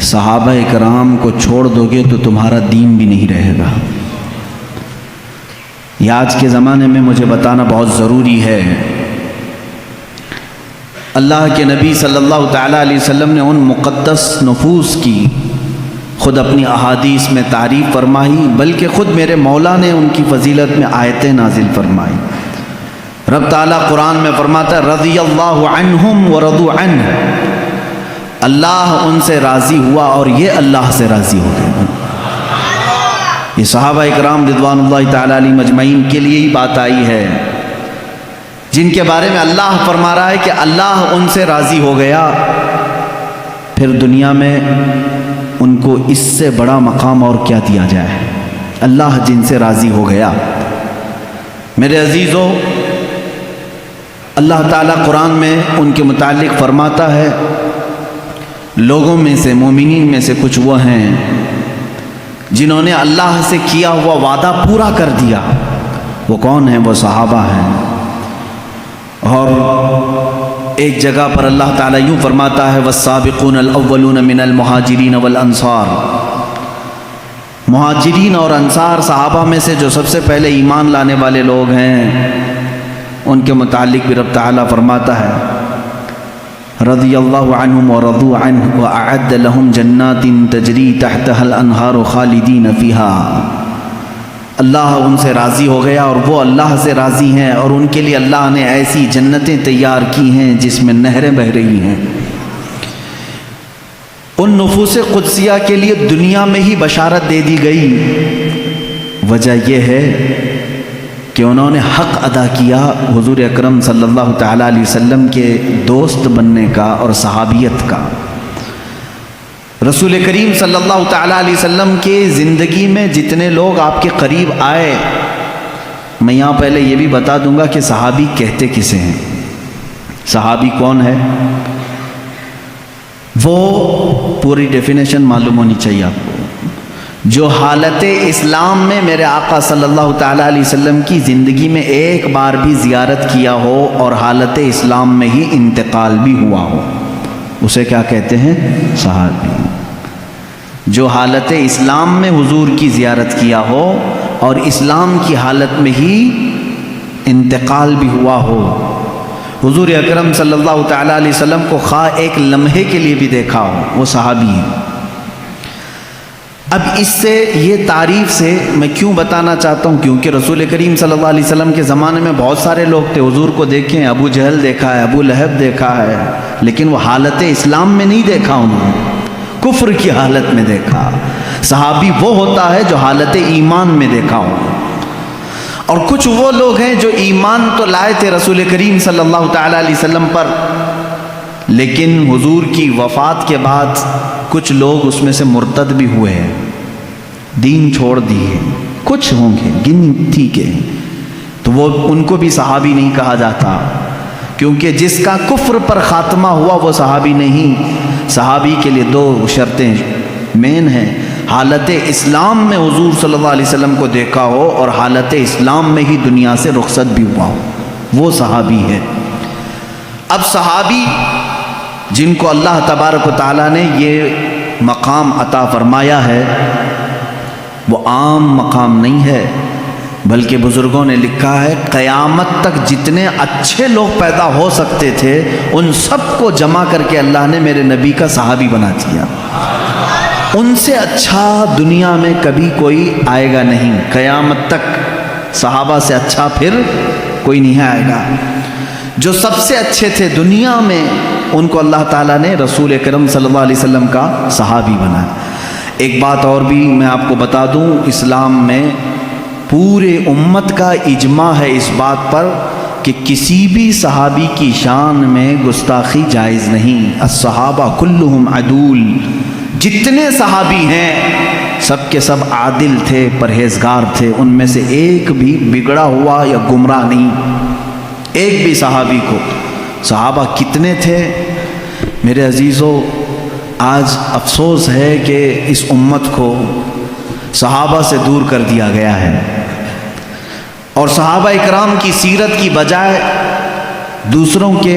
صحابہ کرام کو چھوڑ دو گے تو تمہارا دین بھی نہیں رہے گا۔ یہ آج کے زمانے میں مجھے بتانا بہت ضروری ہے۔ اللہ کے نبی صلی اللہ تعالیٰ علیہ وسلم نے ان مقدس نفوس کی خود اپنی احادیث میں تعریف فرمائی، بلکہ خود میرے مولا نے ان کی فضیلت میں آیتیں نازل فرمائی۔ رب تعالیٰ قرآن میں فرماتا ہے رضی اللہ عنہم ورضوا عنہ، اللہ ان سے راضی ہوا اور یہ اللہ سے راضی ہو گئے۔ یہ صحابہ اکرام رضوان اللہ تعالیٰ علیہ مجمعین کے لیے ہی بات آئی ہے، جن کے بارے میں اللہ فرما رہا ہے کہ اللہ ان سے راضی ہو گیا، پھر دنیا میں ان کو اس سے بڑا مقام اور کیا دیا جائے۔ اللہ جن سے راضی ہو گیا۔ میرے عزیزو، اللہ تعالیٰ قرآن میں ان کے متعلق فرماتا ہے لوگوں میں سے، مومنین میں سے کچھ وہ ہیں جنہوں نے اللہ سے کیا ہوا وعدہ پورا کر دیا۔ وہ کون ہیں؟ وہ صحابہ ہیں۔ اور ایک جگہ پر اللہ تعالیٰ یوں فرماتا ہے والسابقون الاولون من المہاجرین والانصار، مہاجرین اور انصار صحابہ میں سے جو سب سے پہلے ایمان لانے والے لوگ ہیں، ان کے متعلق بھی رب تعالیٰ فرماتا ہے رضی اللہ عنہم ورضوا عنہ واعد لهم جنات تجری تحتها الانہار خالدین فیہا۔ اللہ ان سے راضی ہو گیا اور وہ اللہ سے راضی ہیں، اور ان کے لیے اللہ نے ایسی جنتیں تیار کی ہیں جس میں نہریں بہہ رہی ہیں۔ ان نفوس قدسیہ کے لیے دنیا میں ہی بشارت دے دی گئی۔ وجہ یہ ہے کہ انہوں نے حق ادا کیا حضور اکرم صلی اللہ تعالیٰ علیہ وسلم کے دوست بننے کا اور صحابیت کا۔ رسول کریم صلی اللہ تعالیٰ علیہ وسلم کے زندگی میں جتنے لوگ آپ کے قریب آئے، میں یہاں پہلے یہ بھی بتا دوں گا کہ صحابی کہتے کسے ہیں۔ صحابی کون ہے؟ وہ پوری ڈیفینیشن معلوم ہونی چاہیے آپ کو، جو حالت اسلام میں میرے آقا صلی اللہ تعالیٰ علیہ وسلم کی زندگی میں ایک بار بھی زیارت کیا ہو اور حالت اسلام میں ہی انتقال بھی ہوا ہو، اسے کیا کہتے ہیں؟ صحابی۔ جو حالت اسلام میں حضور کی زیارت کیا ہو اور اسلام کی حالت میں ہی انتقال بھی ہوا ہو، حضور اکرم صلی اللہ تعالیٰ علیہ وسلم کو خواہ ایک لمحے کے لیے بھی دیکھا ہو، وہ صحابی ہے۔ اب اس سے یہ تعریف سے میں کیوں بتانا چاہتا ہوں، کیونکہ رسول کریم صلی اللہ علیہ وسلم کے زمانے میں بہت سارے لوگ تھے، حضور کو دیکھیں، ابو جہل دیکھا ہے، ابو لہب دیکھا ہے، لیکن وہ حالت اسلام میں نہیں دیکھا، انہوں نے کفر کی حالت میں دیکھا۔ صحابی وہ ہوتا ہے جو حالت ایمان میں دیکھا ہو، اور کچھ وہ لوگ ہیں جو ایمان تو لائے تھے رسول کریم صلی اللہ تعالیٰ علیہ وسلم پر، لیکن حضور کی وفات کے بعد کچھ لوگ اس میں سے مرتد بھی ہوئے ہیں، دین چھوڑ دیے، کچھ ہوں گے گنتی کے، تو وہ ان کو بھی صحابی نہیں کہا جاتا، کیونکہ جس کا کفر پر خاتمہ ہوا وہ صحابی نہیں۔ صحابی کے لیے دو شرطیں مین ہیں، حالت اسلام میں حضور صلی اللہ علیہ وسلم کو دیکھا ہو اور حالت اسلام میں ہی دنیا سے رخصت بھی ہوا ہو، وہ صحابی ہے۔ اب صحابی جن کو اللہ تبارک و تعالیٰ نے یہ مقام عطا فرمایا ہے، وہ عام مقام نہیں ہے، بلکہ بزرگوں نے لکھا ہے قیامت تک جتنے اچھے لوگ پیدا ہو سکتے تھے ان سب کو جمع کر کے اللہ نے میرے نبی کا صحابی بنا دیا۔ ان سے اچھا دنیا میں کبھی کوئی آئے گا نہیں، قیامت تک صحابہ سے اچھا پھر کوئی نہیں آئے گا۔ جو سب سے اچھے تھے دنیا میں، ان کو اللہ تعالیٰ نے رسول اکرم صلی اللہ علیہ وسلم کا صحابی بنایا۔ ایک بات اور بھی میں آپ کو بتا دوں، اسلام میں پورے امت کا اجماع ہے اس بات پر کہ کسی بھی صحابی کی شان میں گستاخی جائز نہیں۔ الصحابہ کلہم عدول، جتنے صحابی ہیں سب کے سب عادل تھے، پرہیزگار تھے، ان میں سے ایک بھی بگڑا ہوا یا گمراہ نہیں، ایک بھی صحابی کو۔ صحابہ کتنے تھے میرے عزیزو؟ آج افسوس ہے کہ اس امت کو صحابہ سے دور کر دیا گیا ہے، اور صحابہ اکرام کی سیرت کی بجائے دوسروں کے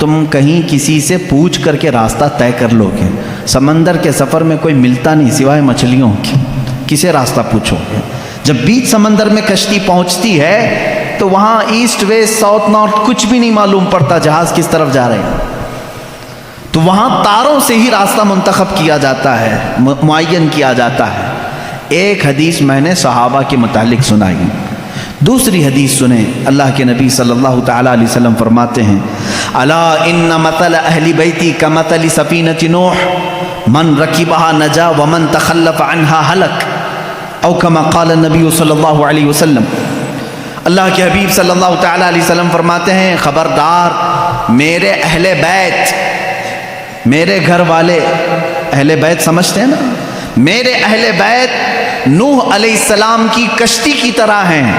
تم کہیں کسی سے پوچھ کر کے راستہ طے کر لو گے. سمندر کے سفر میں کوئی ملتا نہیں سوائے مچھلیوں کے، کسے راستہ پوچھو گے؟ جب بیچ سمندر میں کشتی پہنچتی ہے تو وہاں ایسٹ ویسٹ ساؤتھ نارتھ کچھ بھی نہیں معلوم پڑتا جہاز کس طرف جا رہے ہیں. تو وہاں تاروں سے ہی راستہ منتخب کیا جاتا ہے، معین کیا جاتا ہے. ایک حدیث میں نے صحابہ کے متعلق سنائی. دوسری حدیث سنیں، اللہ کے نبی صلی اللہ تعالیٰ علیہ وسلم فرماتے ہیں الا ان مثل اہل بیتی کمثل سفینۃ نوح من رکبها نجا ومن تخلف عنها ہلک او کما قال النبی صلی اللہ علیہ وسلم. اللہ کے حبیب صلی اللہ تعالیٰ علیہ وسلم فرماتے ہیں خبردار میرے اہل بیت، میرے گھر والے، اہل بیت سمجھتے ہیں نا، میرے اہل بیت نوح علیہ السلام کی کشتی کی طرح ہیں.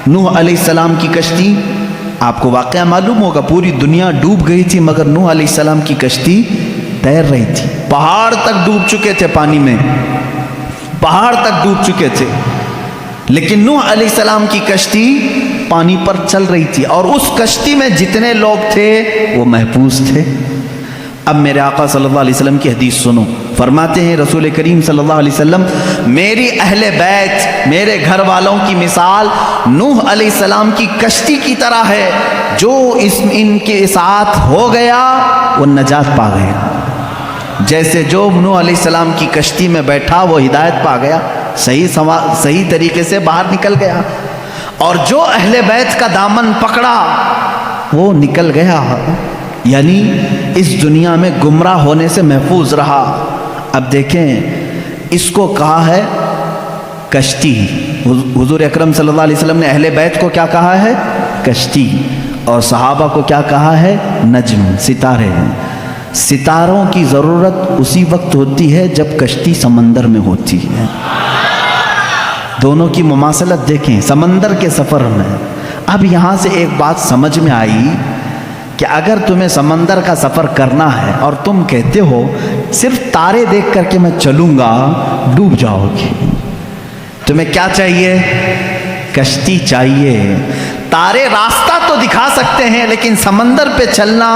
نوح علیہ السلام کی کشتی، آپ کو واقعہ معلوم ہوگا، پوری دنیا ڈوب گئی تھی مگر نوح علیہ السلام کی کشتی تیر رہی تھی. پہاڑ تک ڈوب چکے تھے پانی میں، پہاڑ تک ڈوب چکے تھے، لیکن نوح علیہ السلام کی کشتی پانی پر چل رہی تھی اور اس کشتی میں جتنے لوگ تھے وہ محفوظ تھے. اب میرے آقا صلی اللہ علیہ وسلم کی حدیث سنو. فرماتے ہیں رسول کریم صلی اللہ علیہ وسلم میری اہل بیت، میرے گھر والوں کی مثال نوح علیہ السلام کی کشتی کی طرح ہے. جو ان کے ساتھ ہو گیا وہ نجات پا گیا. جیسے جو نوح علیہ السلام کی کشتی میں بیٹھا وہ ہدایت پا گیا، صحیح طریقے سے باہر نکل گیا، اور جو اہل بیت کا دامن پکڑا وہ نکل گیا، یعنی اس دنیا میں گمراہ ہونے سے محفوظ رہا. اب دیکھیں اس کو کہا ہے کشتی. حضور اکرم صلی اللہ علیہ وسلم نے اہل بیت کو کیا کہا ہے؟ کشتی. اور صحابہ کو کیا کہا ہے؟ نجم، ستارے. ستاروں کی ضرورت اسی وقت ہوتی ہے جب کشتی سمندر میں ہوتی ہے. دونوں کی مماثلت دیکھیں سمندر کے سفر میں. اب یہاں سے ایک بات سمجھ میں آئی کہ اگر تمہیں سمندر کا سفر کرنا ہے اور تم کہتے ہو صرف تارے دیکھ کر کے میں چلوں گا، ڈوب جاؤ گے. تمہیں کیا چاہیے؟ کشتی چاہیے. تارے راستہ تو دکھا سکتے ہیں لیکن سمندر پہ چلنا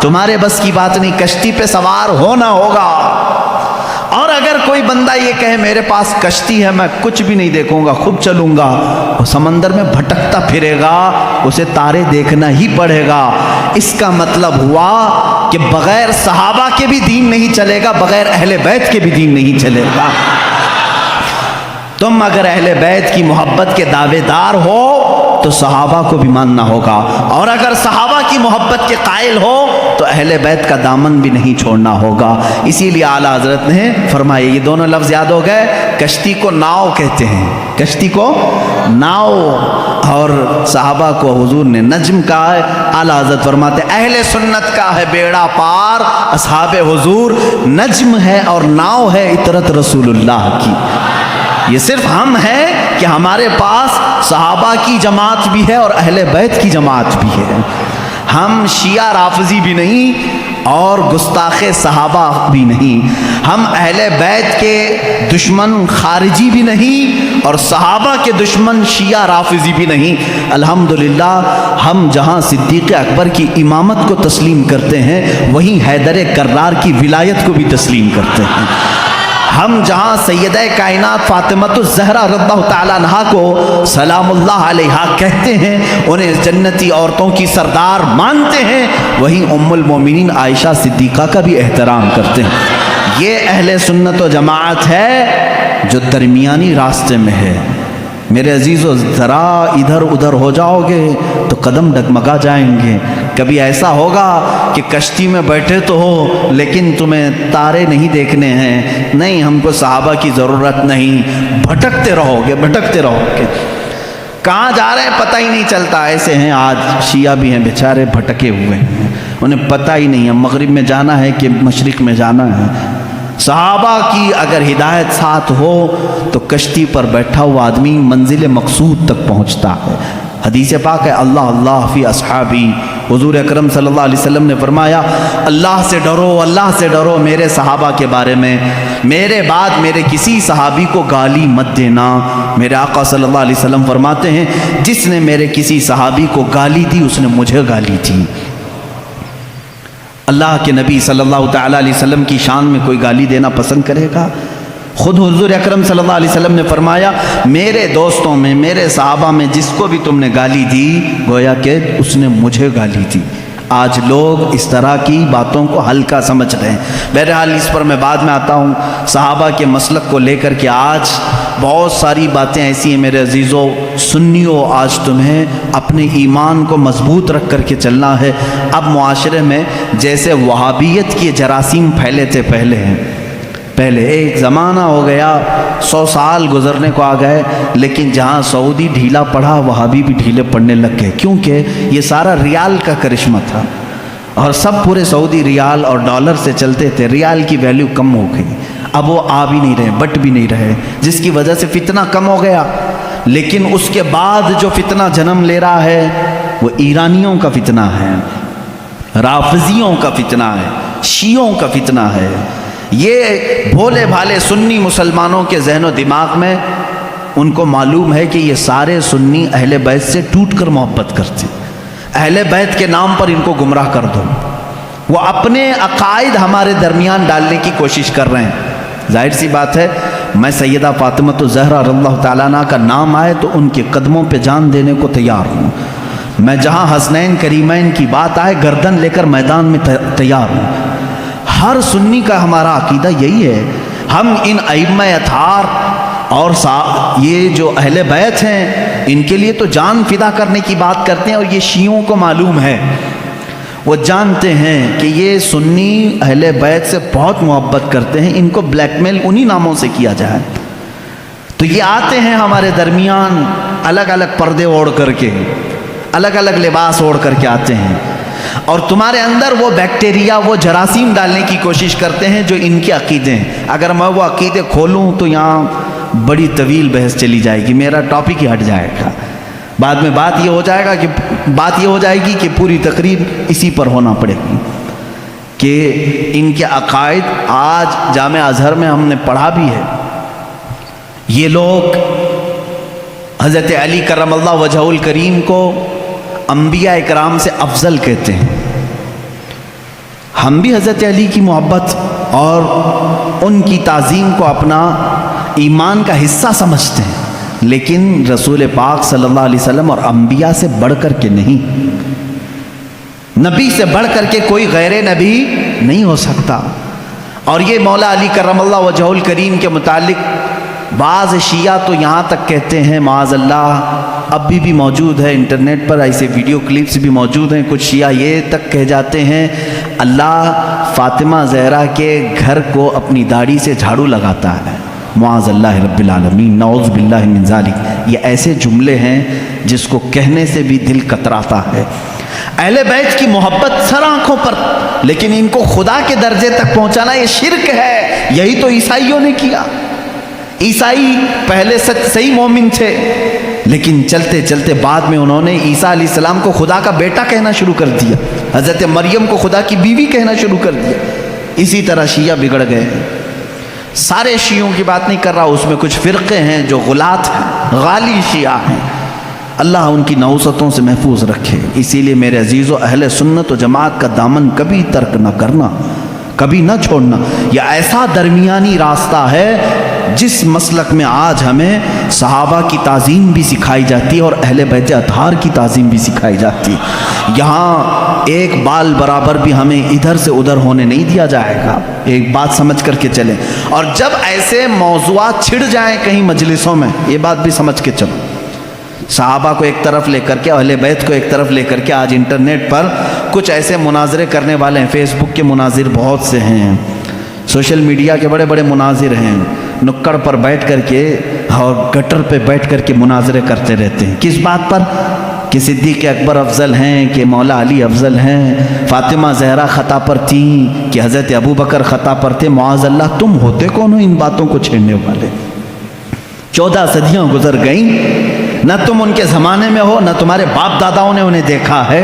تمہارے بس کی بات نہیں، کشتی پہ سوار ہونا ہوگا. اور اگر کوئی بندہ یہ کہے میرے پاس کشتی ہے میں کچھ بھی نہیں دیکھوں گا خود چلوں گا، وہ سمندر میں بھٹکتا پھرے گا، اسے تارے دیکھنا ہی پڑے گا. اس کا مطلب ہوا کہ بغیر صحابہ کے بھی دین نہیں چلے گا، بغیر اہل بیت کے بھی دین نہیں چلے گا. تم اگر اہل بیت کی محبت کے دعوے دار ہو تو صحابہ کو بھی ماننا ہوگا، اور اگر صحابہ کی محبت کے قائل ہو تو اہل بیت کا دامن بھی نہیں چھوڑنا ہوگا. اسی لیے اعلیٰ حضرت نے فرمایا، یہ دونوں لفظ یاد ہو گئے، کشتی کو ناؤ کہتے ہیں، کشتی کو ناؤ، اور صحابہ کو حضور نے نجم کہا ہے. اعلیٰ حضرت فرماتے اہل سنت کا ہے بیڑا پار، اصحاب حضور نجم ہے اور ناؤ ہے اطرت رسول اللہ کی. یہ صرف ہم ہیں کہ ہمارے پاس صحابہ کی جماعت بھی ہے اور اہل بیت کی جماعت بھی ہے. ہم شیعہ رافضی بھی نہیں اور گستاخ صحابہ بھی نہیں، ہم اہل بیت کے دشمن خارجی بھی نہیں اور صحابہ کے دشمن شیعہ رافضی بھی نہیں. الحمدللہ ہم جہاں صدیق اکبر کی امامت کو تسلیم کرتے ہیں وہیں حیدر کرار کی ولایت کو بھی تسلیم کرتے ہیں. ہم جہاں سیدہ کائنات فاطمۃ الزہرا رضی اللہ تعالیٰ عنہا کو سلام اللہ علیہا کہتے ہیں، انہیں جنتی عورتوں کی سردار مانتے ہیں، وہیں ام المومنین عائشہ صدیقہ کا بھی احترام کرتے ہیں. یہ اہل سنت و جماعت ہے جو درمیانی راستے میں ہے. میرے عزیزو ذرا ادھر ادھر ہو جاؤ گے تو قدم ڈگمگا جائیں گے. کبھی ایسا ہوگا کہ کشتی میں بیٹھے تو ہو لیکن تمہیں تارے نہیں دیکھنے ہیں، نہیں ہم کو صحابہ کی ضرورت نہیں، بھٹکتے رہو گے بھٹکتے رہو گے. کہاں جا رہے ہیں پتہ ہی نہیں چلتا. ایسے ہیں آج شیعہ بھی ہیں بیچارے بھٹکے ہوئے ہیں، انہیں پتہ ہی نہیں ہے مغرب میں جانا ہے کہ مشرق میں جانا ہے. صحابہ کی اگر ہدایت ساتھ ہو تو کشتی پر بیٹھا ہوا آدمی منزل مقصود تک پہنچتا ہے. حدیث پاک ہے اللہ اللہ فی اصحابی. حضور اکرم صلی اللہ علیہ وسلم نے فرمایا اللہ سے ڈرو، اللہ سے ڈرو میرے صحابہ کے بارے میں، میرے بعد میرے کسی صحابی کو گالی مت دینا. میرے آقا صلی اللہ علیہ وسلم فرماتے ہیں جس نے میرے کسی صحابی کو گالی دی اس نے مجھے گالی دی. اللہ کے نبی صلی اللہ تعالیٰ علیہ وسلم کی شان میں کوئی گالی دینا پسند کرے گا؟ خود حضور اکرم صلی اللہ علیہ وسلم نے فرمایا میرے دوستوں میں، میرے صحابہ میں جس کو بھی تم نے گالی دی گویا کہ اس نے مجھے گالی دی۔ آج لوگ اس طرح کی باتوں کو ہلکا سمجھ رہے ہیں۔ بہرحال اس پر میں بعد میں آتا ہوں۔ صحابہ کے مسلک کو لے کر کے آج بہت ساری باتیں ایسی ہیں میرے عزیزو، سنیو، آج تمہیں اپنے ایمان کو مضبوط رکھ کر کے چلنا ہے۔ اب معاشرے میں جیسے وہابیت کے جراثیم پھیلے تھے پہلے ایک زمانہ ہو گیا، 100 سال گزرنے کو آ گئے، لیکن جہاں سعودی ڈھیلا پڑا وہابی بھی ڈھیلے پڑنے لگ گئے، کیونکہ یہ سارا ریال کا کرشمہ تھا اور سب پورے سعودی ریال اور ڈالر سے چلتے تھے۔ ریال کی ویلیو کم ہو گئی، اب وہ آ بھی نہیں رہے، بٹ بھی نہیں رہے، جس کی وجہ سے فتنہ کم ہو گیا۔ لیکن اس کے بعد جو فتنہ جنم لے رہا ہے وہ ایرانیوں کا فتنہ ہے، رافضیوں کا فتنہ ہے، شیعوں کا فتنہ ہے۔ یہ بھولے بھالے سنی مسلمانوں کے ذہن و دماغ میں ان کو معلوم ہے کہ یہ سارے سنی اہل بیت سے ٹوٹ کر محبت کرتے، اہل بیت کے نام پر ان کو گمراہ کر دو۔ وہ اپنے عقائد ہمارے درمیان ڈالنے کی کوشش کر رہے ہیں۔ ظاہر سی بات ہے، میں سیدہ فاطمہ الزہرا رضی اللہ تعالیٰ عنہ کا نام آئے تو ان کے قدموں پہ جان دینے کو تیار ہوں۔ میں جہاں حسنین کریمین کی بات آئے گردن لے کر میدان میں تیار ہوں۔ ہر سنی کا ہمارا عقیدہ یہی ہے۔ ہم ان ائمہ اطہار اور یہ جو اہل بیت ہیں ان کے لیے تو جان فدا کرنے کی بات کرتے ہیں، اور یہ شیعوں کو معلوم ہے، وہ جانتے ہیں کہ یہ سنی اہل بیت سے بہت محبت کرتے ہیں، ان کو بلیک میل انہی ناموں سے کیا جائے۔ تو یہ آتے ہیں ہمارے درمیان الگ الگ پردے اوڑھ کر کے، الگ الگ لباس اوڑھ کر کے آتے ہیں، اور تمہارے اندر وہ بیکٹیریا، وہ جراثیم ڈالنے کی کوشش کرتے ہیں جو ان کے عقیدے ہیں۔ اگر میں وہ عقیدے کھولوں تو یہاں بڑی طویل بحث چلی جائے گی، میرا ٹاپک ہی ہٹ جائے گا۔ بعد میں بات یہ ہو جائے گی کہ پوری تقریب اسی پر ہونا پڑے گی کہ ان کے عقائد آج جامع ازہر میں ہم نے پڑھا بھی ہے۔ یہ لوگ حضرت علی کرم اللہ وجہہ الکریم کو انبیاء اکرام سے افضل کہتے ہیں۔ ہم بھی حضرت علی کی محبت اور ان کی تعظیم کو اپنا ایمان کا حصہ سمجھتے ہیں، لیکن رسول پاک صلی اللہ علیہ وسلم اور انبیاء سے بڑھ کر کے نہیں، نبی سے بڑھ کر کے کوئی غیر نبی نہیں ہو سکتا۔ اور یہ مولا علی کرم اللہ وجہہ الکریم کے متعلق بعض شیعہ تو یہاں تک کہتے ہیں، معاذ اللہ، اب بھی موجود ہے انٹرنیٹ پر ایسے ویڈیو کلپس بھی موجود ہیں، کچھ شیعہ یہ تک کہہ جاتے ہیں اللہ فاطمہ زہرا کے گھر کو اپنی داڑھی سے جھاڑو لگاتا ہے، معاذ اللہ رب العالمین، نعوذ باللہ من ذالک۔ یہ ایسے جملے ہیں جس کو کہنے سے بھی دل کتراتا ہے۔ اہل بیت کی محبت سر آنکھوں پر، لیکن ان کو خدا کے درجے تک پہنچانا یہ شرک ہے۔ یہی تو عیسائیوں نے کیا۔ عیسائی پہلے صحیح مومن تھے، لیکن چلتے چلتے بعد میں انہوں نے عیسیٰ علیہ السلام کو خدا کا بیٹا کہنا شروع کر دیا، حضرت مریم کو خدا کی بیوی کہنا شروع کر دیا۔ اسی طرح شیعہ بگڑ گئے۔ سارے شیعوں کی بات نہیں کر رہا، اس میں کچھ فرقے ہیں جو غلات ہیں، غالی شیعہ ہیں، اللہ ان کی نحوستوں سے محفوظ رکھے۔ اسی لیے میرے عزیزو، اہل سنت و جماعت کا دامن کبھی ترک نہ کرنا، کبھی نہ چھوڑنا۔ یہ ایسا درمیانی راستہ ہے جس مسلک میں آج ہمیں صحابہ کی تعظیم بھی سکھائی جاتی ہے اور اہل بیت اطہار کی تعظیم بھی سکھائی جاتی ہے۔ یہاں ایک بال برابر بھی ہمیں ادھر سے ادھر ہونے نہیں دیا جائے گا، ایک بات سمجھ کر کے چلیں۔ اور جب ایسے موضوعات چھڑ جائیں کہیں مجلسوں میں، یہ بات بھی سمجھ کے چلو، صحابہ کو ایک طرف لے کر کے، اہل بیت کو ایک طرف لے کر کے، آج انٹرنیٹ پر کچھ ایسے مناظرے کرنے والے ہیں، فیس بک کے مناظر بہت سے ہیں، سوشل میڈیا کے بڑے بڑے مناظر ہیں، نکڑ پر بیٹھ کر کے اور گٹر پہ بیٹھ کر کے مناظرے کرتے رہتے ہیں۔ کس بات پر؟ کہ صدیق اکبر افضل ہیں، کہ مولا علی افضل ہیں، فاطمہ زہرا خطا پر تھیں، کہ حضرت ابو بکر خطا پر تھے۔ معاذ اللہ، تم ہوتے کون ہو ان باتوں کو چھیڑنے والے؟ 14 صدیاں گزر گئیں، نہ تم ان کے زمانے میں ہو، نہ تمہارے باپ داداؤں نے انہیں دیکھا ہے،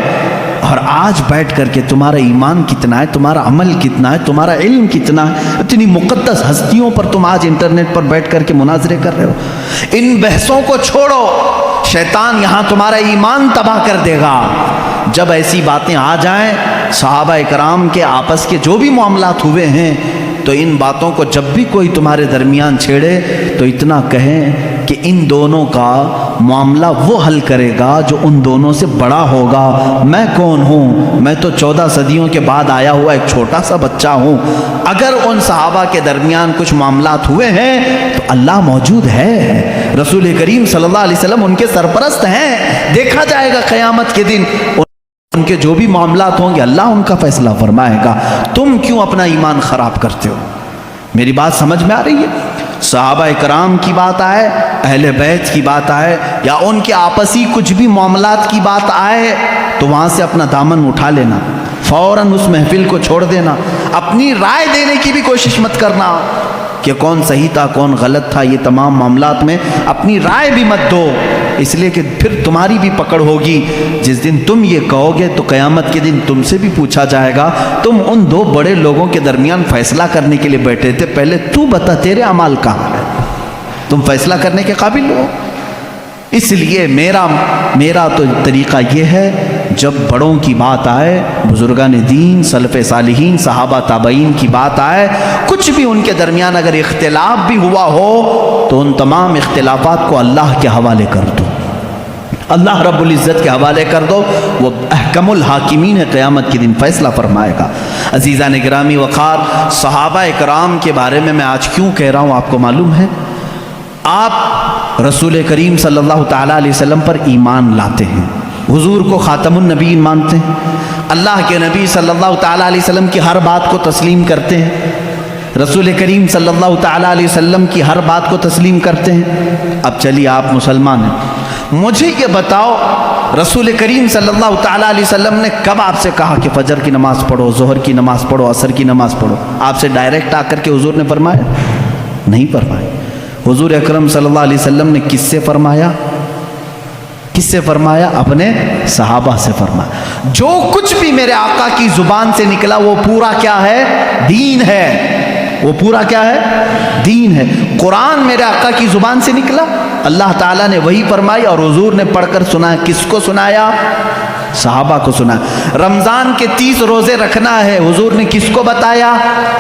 اور آج بیٹھ کر کے تمہارا ایمان کتنا ہے، تمہارا عمل کتنا ہے، تمہارا علم کتنا ہے، اتنی مقدس ہستیوں پر تم آج انٹرنیٹ پر بیٹھ کر کے مناظرے کر رہے ہو۔ ان بحثوں کو چھوڑو، شیطان یہاں تمہارا ایمان تباہ کر دے گا۔ جب ایسی باتیں آ جائیں صحابہ کرام کے آپس کے جو بھی معاملات ہوئے ہیں تو ان باتوں کو جب بھی کوئی تمہارے درمیان چھیڑے تو اتنا کہیں کہ ان دونوں کا معاملہ وہ حل کرے گا جو ان دونوں سے بڑا ہوگا. میں کون ہوں؟ میں تو 14 صدیوں کے بعد آیا ہوا ایک چھوٹا سا بچہ ہوں. اگر ان صحابہ کے درمیان کچھ معاملات ہوئے ہیں تو اللہ موجود ہے، رسول کریم صلی اللہ علیہ وسلم ان کے سرپرست ہیں. دیکھا جائے گا قیامت کے دن ان کے جو بھی معاملات ہوں گے اللہ ان کا فیصلہ فرمائے گا. تم کیوں اپنا ایمان خراب کرتے ہو؟ میری بات سمجھ میں آ رہی ہے؟ صحابہ کرام کی بات آئے، اہل بیت کی بات آئے، یا ان کے آپسی کچھ بھی معاملات کی بات آئے تو وہاں سے اپنا دامن اٹھا لینا، فوراً اس محفل کو چھوڑ دینا. اپنی رائے دینے کی بھی کوشش مت کرنا کہ کون صحیح تھا کون غلط تھا. یہ تمام معاملات میں اپنی رائے بھی مت دو، اس لیے کہ پھر تمہاری بھی پکڑ ہوگی. جس دن تم یہ کہو گے تو قیامت کے دن تم سے بھی پوچھا جائے گا تم ان دو بڑے لوگوں کے درمیان فیصلہ کرنے کے لیے بیٹھے تھے، پہلے تو بتا تیرے اعمال کہاں ہے، تم فیصلہ کرنے کے قابل ہو. اس لیے میرا تو طریقہ یہ ہے، جب بڑوں کی بات آئے، بزرگان دین، سلف صالحین، صحابہ تابعین کی بات آئے، کچھ بھی ان کے درمیان اگر اختلاف بھی ہوا ہو تو ان تمام اختلافات کو اللہ کے حوالے کر دو، اللہ رب العزت کے حوالے کر دو. وہ احکم الحاکمین ہے، قیامت کے دن فیصلہ فرمائے گا. عزیزان گرامی وقار، صحابہ کرام کے بارے میں آج کیوں کہہ رہا ہوں آپ کو معلوم ہے؟ آپ رسول کریم صلی اللہ تعالیٰ علیہ وسلم پر ایمان لاتے ہیں، حضور کو خاتم النبیین مانتے ہیں، اللہ کے نبی صلی اللہ تعالیٰ علیہ وسلم کی ہر بات کو تسلیم کرتے ہیں، رسول کریم صلی اللہ تعالیٰ علیہ وسلم کی ہر بات کو تسلیم کرتے ہیں. اب چلیے آپ مسلمان ہیں، مجھے یہ بتاؤ رسول کریم صلی اللہ تعالیٰ علیہ وسلم نے کب آپ سے کہا کہ فجر کی نماز پڑھو، ظہر کی نماز پڑھو، عصر کی نماز پڑھو؟ آپ سے ڈائریکٹ آ کر کے حضور نے فرمایا؟ نہیں فرمایا. حضور اکرم صلی اللہ علیہ وسلم نے کس سے فرمایا؟ کس سے فرمایا؟ اپنے صحابہ سے فرمایا. جو کچھ بھی میرے آقا کی زبان سے نکلا وہ پورا کیا ہے؟ دین ہے. وہ پورا کیا ہے؟ دین ہے. قرآن میرے آقا کی زبان سے نکلا، اللہ تعالیٰ نے وہی فرمائی اور حضور نے پڑھ کر سنایا. کس کو سنایا؟ صحابہ کو سنایا. رمضان کے 30 روزے رکھنا ہے، حضور نے کس کو بتایا؟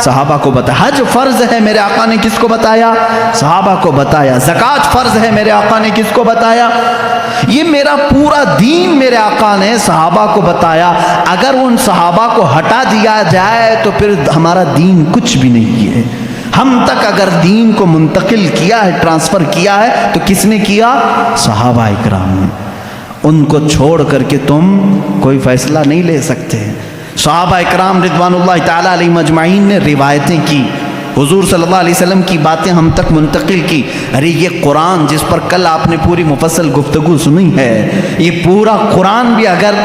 صحابہ کو بتایا. حج فرض ہے، میرے آقا نے کس کو بتایا؟ صحابہ کو بتایا. زکوٰۃ فرض ہے، میرے آقا نے کس کو بتایا؟ یہ میرا پورا دین میرے آقا نے صحابہ کو بتایا. اگر ان صحابہ کو ہٹا دیا جائے تو پھر ہمارا دین کچھ بھی نہیں ہے. ہم تک اگر دین کو منتقل کیا ہے، ٹرانسفر کیا ہے تو کس نے کیا؟ صحابہ کرام نے. ان کو چھوڑ کر کے تم کوئی فیصلہ نہیں لے سکتے. صحابہ اکرام رضوان اللہ تعالیٰ علیہم اجمعین نے روایتیں کی، حضور صلی اللہ علیہ وسلم کی باتیں ہم تک منتقل کی. ارے یہ قرآن جس پر کل آپ نے پوری مفصل گفتگو سنی ہے، یہ پورا قرآن بھی اگر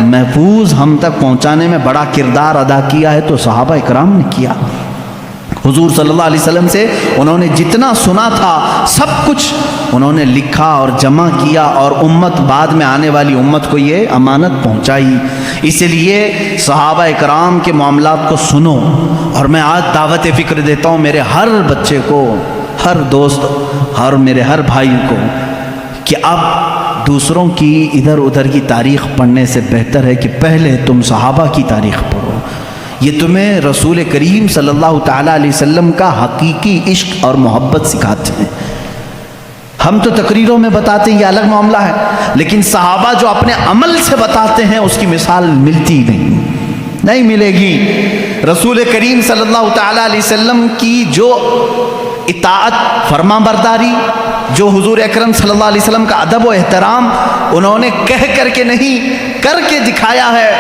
محفوظ ہم تک پہنچانے میں بڑا کردار ادا کیا ہے تو صحابہ اکرام نے کیا. حضور صلی اللہ علیہ وسلم سے انہوں نے جتنا سنا تھا سب کچھ انہوں نے لکھا اور جمع کیا، اور امت بعد میں آنے والی امت کو یہ امانت پہنچائی. اسی لیے صحابہ کرام کے معاملات کو سنو. اور میں آج دعوت فکر دیتا ہوں میرے ہر بچے کو، ہر دوست، میرے ہر بھائی کو، کہ اب دوسروں کی ادھر ادھر کی تاریخ پڑھنے سے بہتر ہے کہ پہلے تم صحابہ کی تاریخ پڑھو. یہ تمہیں رسول کریم صلی اللہ تعالیٰ علیہ وسلم کا حقیقی عشق اور محبت سکھاتے ہیں. ہم تو تقریروں میں بتاتے ہیں، یہ الگ معاملہ ہے، لیکن صحابہ جو اپنے عمل سے بتاتے ہیں اس کی مثال ملتی نہیں ملے گی. رسول کریم صلی اللہ تعالیٰ علیہ وسلم کی جو اطاعت، فرما برداری، جو حضور اکرم صلی اللہ علیہ وسلم کا ادب و احترام انہوں نے کہہ کر کے نہیں کر کے دکھایا ہے،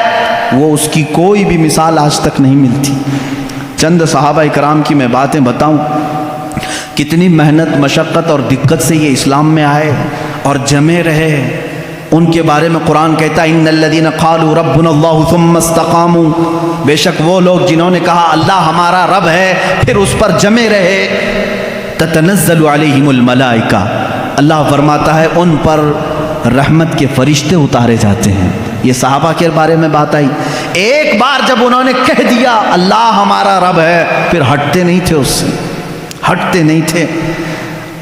وہ اس کی کوئی بھی مثال آج تک نہیں ملتی. چند صحابہ کرام کی میں باتیں بتاؤں، کتنی محنت، مشقت اور دقت سے یہ اسلام میں آئے اور جمے رہے. ان کے بارے میں قرآن کہتا ہے ان الذین قالوا ربنا اللہ ثم استقاموا، بے شک وہ لوگ جنہوں نے کہا اللہ ہمارا رب ہے پھر اس پر جمے رہے. تتنزل علیہم الملائکہ، اللہ فرماتا ہے ان پر رحمت کے فرشتے اتارے جاتے ہیں. یہ صحابہ کے بارے میں بات آئی. ایک بار جب انہوں نے کہہ دیا اللہ ہمارا رب ہے پھر ہٹتے نہیں تھے، اس سے ہٹتے نہیں تھے.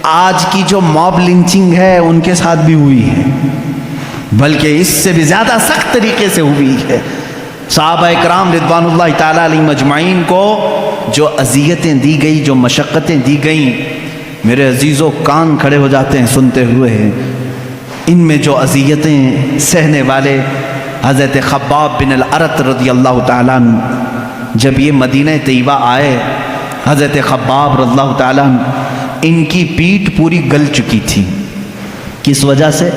آج کی جو موب لنچنگ ہے ان کے ساتھ بھی ہوئی ہے، بلکہ اس سے بھی زیادہ سخت طریقے سے ہوئی ہے. صحابہ اکرام رضوان اللہ تعالیٰ علیہم اجمعین کو جو اذیتیں دی گئی، جو مشقتیں دی گئیں، میرے عزیزوں کان کھڑے ہو جاتے ہیں سنتے ہوئے۔ ان میں جو اذیتیں سہنے والے حضرت خباب بن الارت رضی اللہ تعالیٰ عنہ، جب یہ مدینہ طیبہ آئے، حضرت خباب رضی اللہ تعالیٰ عنہ، ان کی پیٹھ پوری گل چکی تھی۔ کس وجہ سے؟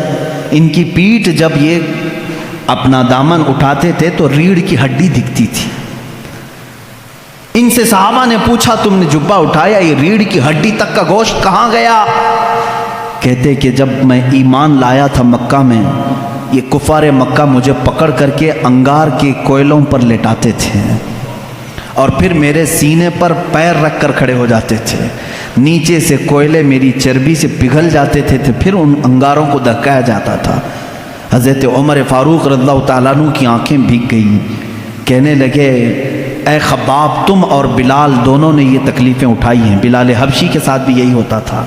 ان کی پیٹھ جب یہ اپنا دامن اٹھاتے تھے تو ریڑھ کی ہڈی دکھتی تھی۔ ان سے صحابہ نے پوچھا تم نے جبہ اٹھایا، یہ ریڑھ کی ہڈی تک کا گوشت کہاں گیا؟ کہتے کہ جب میں ایمان لایا تھا مکہ میں، یہ کفار مکہ مجھے پکڑ کر کے انگار کے کوئلوں پر لٹاتے تھے اور پھر میرے سینے پر پیر رکھ کر کھڑے ہو جاتے تھے، نیچے سے کوئلے میری چربی سے پگھل جاتے تھے، پھر ان انگاروں کو دھکایا جاتا تھا۔ حضرت عمر فاروق رضی اللہ تعالیٰ عنہ کی آنکھیں بھیگ گئیں، کہنے لگے اے خباب تم اور بلال دونوں نے یہ تکلیفیں اٹھائی ہیں۔ بلال حبشی کے ساتھ بھی یہی ہوتا تھا۔